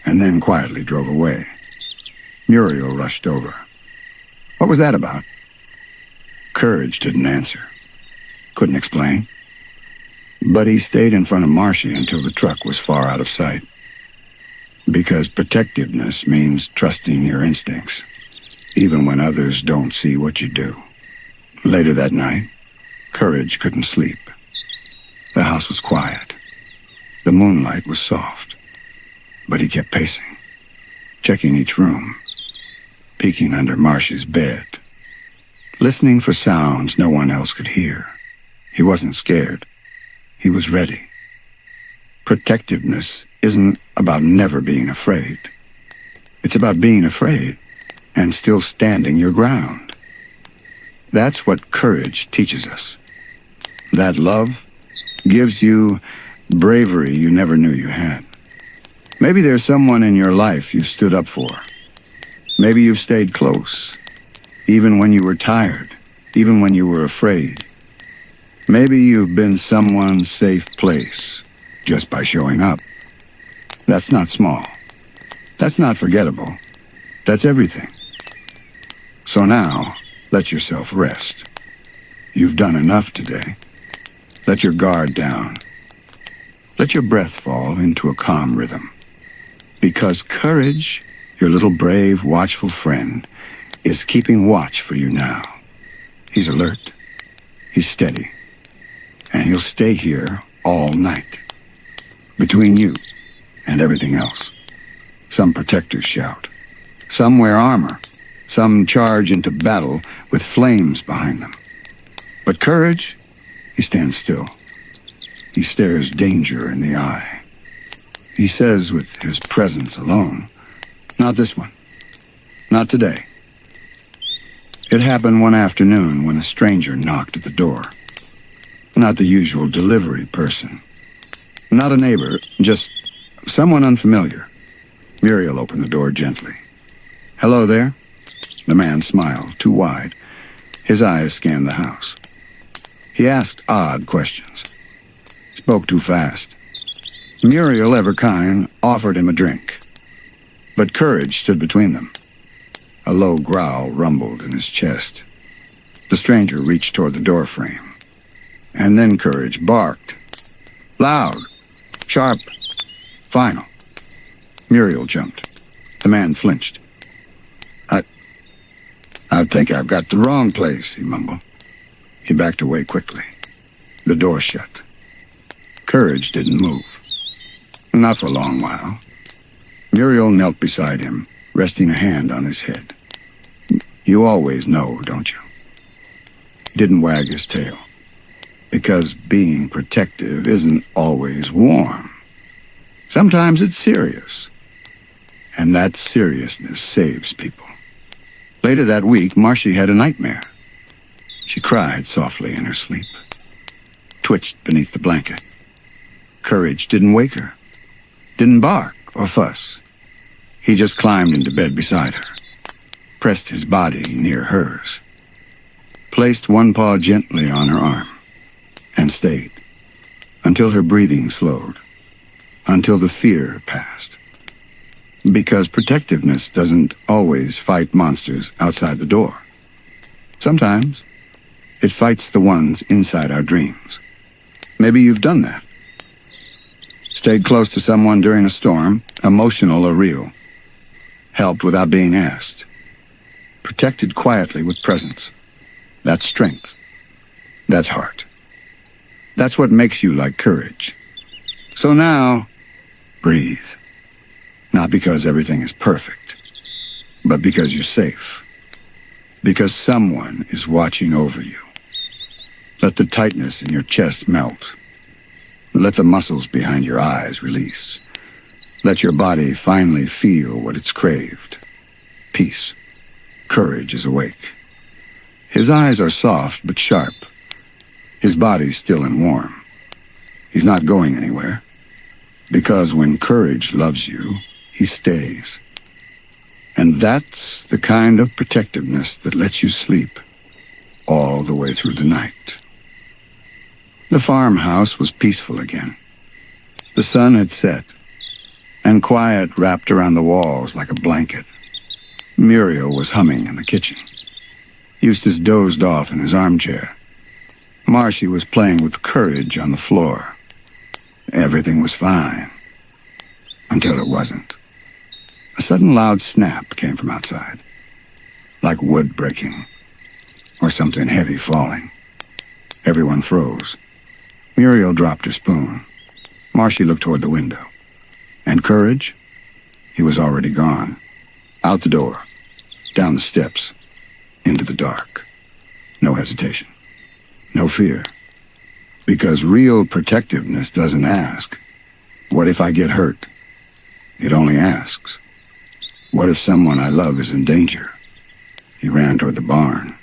And then quietly drove away. Muriel rushed over. What was that about? Courage didn't answer. Couldn't explain. But he stayed in front of Marcy until the truck was far out of sight. Because protectiveness means trusting your instincts, even when others don't see what you do. Later that night, Courage couldn't sleep. The house was quiet. The moonlight was soft. But he kept pacing, checking each room, peeking under Marcy's bed, listening for sounds no one else could hear. He wasn't scared. He was ready. Protectiveness isn't about never being afraid. It's about being afraid and still standing your ground. That's what courage teaches us. That love gives you bravery you never knew you had. Maybe there's someone in your life you stood up for. Maybe you've stayed close, even when you were tired, even when you were afraid. Maybe you've been someone's safe place just by showing up. That's not small. That's not forgettable. That's everything. So now, let yourself rest. You've done enough today. Let your guard down. Let your breath fall into a calm rhythm. Because courage, your little brave, watchful friend, is keeping watch for you now. He's alert. He's steady. And he'll stay here all night. Between you and everything else. Some protectors shout. Some wear armor. Some charge into battle with flames behind them. But courage, he stands still. He stares danger in the eye. He says with his presence alone, not this one. Not today. It happened one afternoon when a stranger knocked at the door. Not the usual delivery person. Not a neighbor, just someone unfamiliar. Muriel opened the door gently. Hello there? The man smiled, too wide. His eyes scanned the house. He asked odd questions. Spoke too fast. Muriel, ever kind, offered him a drink. But courage stood between them. A low growl rumbled in his chest. The stranger reached toward the doorframe. And then courage barked. Loud. Sharp. Final. Muriel jumped. The man flinched. I think I've got the wrong place, he mumbled. He backed away quickly. The door shut. Courage didn't move. Not for a long while. Muriel knelt beside him, resting a hand on his head. You always know, don't you? He didn't wag his tail. Because being protective isn't always warm. Sometimes it's serious. And that seriousness saves people. Later that week, Marcy had a nightmare. She cried softly in her sleep. Twitched beneath the blanket. Courage didn't wake her. Didn't bark or fuss. He just climbed into bed beside her. Pressed his body near hers. Placed one paw gently on her arm. And stayed. Until her breathing slowed. Until the fear passed. Because protectiveness doesn't always fight monsters outside the door. Sometimes, it fights the ones inside our dreams. Maybe you've done that. Stayed close to someone during a storm, emotional or real. Helped without being asked. Protected quietly with presence. That's strength. That's heart. That's what makes you like courage. So now, breathe. Not because everything is perfect, but because you're safe. Because someone is watching over you. Let the tightness in your chest melt. Let the muscles behind your eyes release. Let your body finally feel what it's craved. Peace. Courage is awake. His eyes are soft but sharp. His body's still and warm. He's not going anywhere. Because when courage loves you, he stays. And that's the kind of protectiveness that lets you sleep all the way through the night. The farmhouse was peaceful again. The sun had set, and quiet wrapped around the walls like a blanket. Muriel was humming in the kitchen. Eustace dozed off in his armchair. Marcy was playing with courage on the floor. Everything was fine. Until it wasn't. A sudden loud snap came from outside. Like wood breaking. Or something heavy falling. Everyone froze. Muriel dropped her spoon. Marcy looked toward the window. And Courage? He was already gone. Out the door. Down the steps. Into the dark. No hesitation. No fear. Because real protectiveness doesn't ask, what if I get hurt? It only asks, what if someone I love is in danger? He ran toward the barn.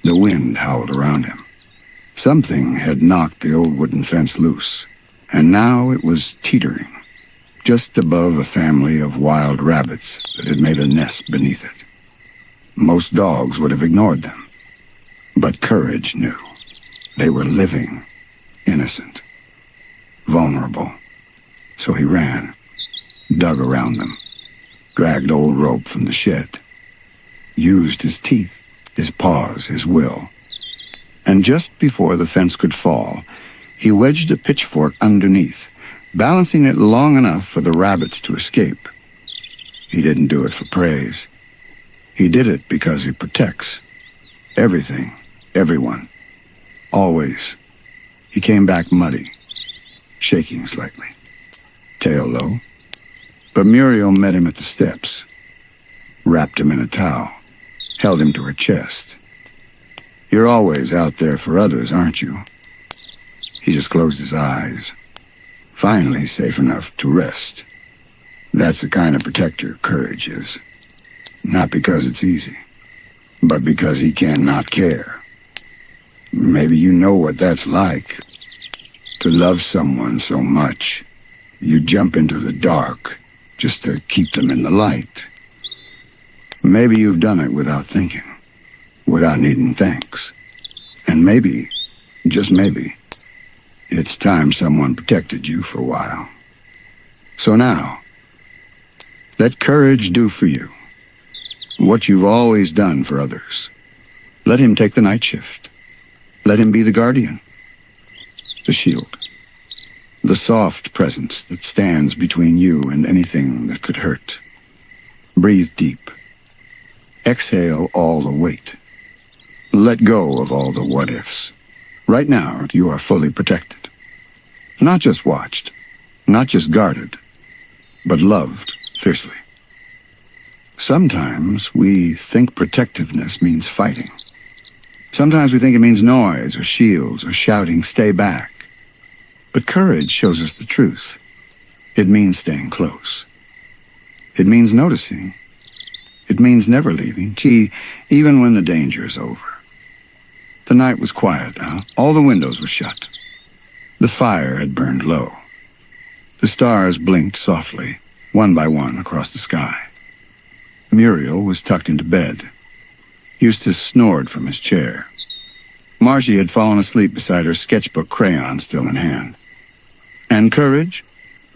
The wind howled around him. Something had knocked the old wooden fence loose, and now it was teetering, just above a family of wild rabbits that had made a nest beneath it. Most dogs would have ignored them, but Courage knew. They were living, innocent, vulnerable. So he ran, dug around them, dragged old rope from the shed, used his teeth, his paws, his will. And just before the fence could fall, he wedged a pitchfork underneath, balancing it long enough for the rabbits to escape. He didn't do it for praise. He did it because he protects everything, everyone, always. He came back muddy, shaking slightly, tail low. But Muriel met him at the steps, wrapped him in a towel, held him to her chest. You're always out there for others, aren't you? He just closed his eyes, finally safe enough to rest. That's the kind of protector Courage is. Not because it's easy, but because he cannot care. Maybe you know what that's like. To love someone so much, you jump into the dark just to keep them in the light. Maybe you've done it without thinking, without needing thanks. And maybe, just maybe, it's time someone protected you for a while. So now, let Courage do for you what you've always done for others. Let him take the night shift. Let him be the guardian, the shield, the soft presence that stands between you and anything that could hurt. Breathe deep. Exhale all the weight. Let go of all the what-ifs. Right now, you are fully protected. Not just watched, not just guarded, but loved fiercely. Sometimes we think protectiveness means fighting. Sometimes we think it means noise or shields or shouting, stay back. But Courage shows us the truth. It means staying close. It means noticing. It means never leaving, even when the danger is over. The night was quiet now. All the windows were shut. The fire had burned low. The stars blinked softly, one by one, across the sky. Muriel was tucked into bed. Eustace snored from his chair. Marcy had fallen asleep beside her sketchbook crayon still in hand. And Courage?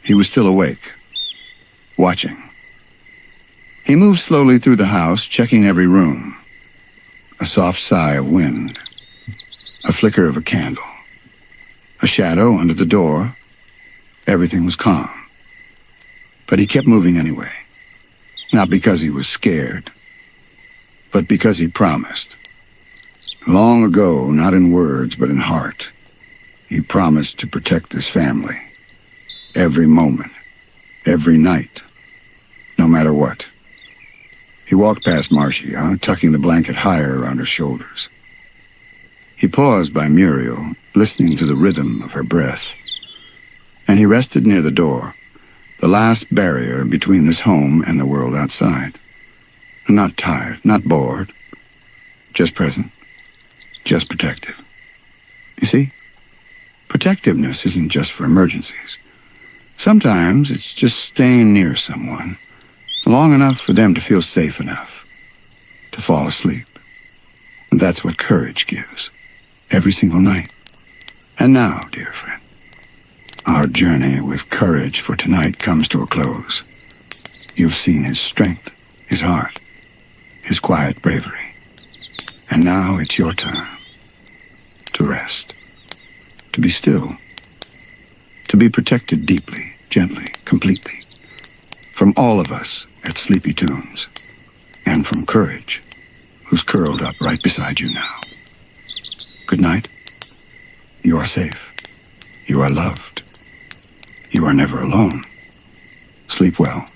He was still awake, watching. He moved slowly through the house, checking every room. A soft sigh of wind. A flicker of a candle. A shadow under the door. Everything was calm. But he kept moving anyway. Not because he was scared, but because he promised. Long ago, not in words, but in heart, he promised to protect this family. every moment, every night, no matter what. He walked past Marcia, tucking the blanket higher around her shoulders. He paused by Muriel, listening to the rhythm of her breath. And he rested near the door, the last barrier between this home and the world outside. Not tired, not bored, just present, just protective. You see, protectiveness isn't just for emergencies. Sometimes it's just staying near someone, long enough for them to feel safe enough to fall asleep. And that's what courage gives, every single night. And now, dear friend, our journey with courage for tonight comes to a close. You've seen his strength, his heart, his quiet bravery. And now it's your turn to rest, to be still, to be protected deeply, gently, completely, from all of us at SleepyToons, and from Courage, who's curled up right beside you now. Good night. You are safe. You are loved. You are never alone. Sleep well.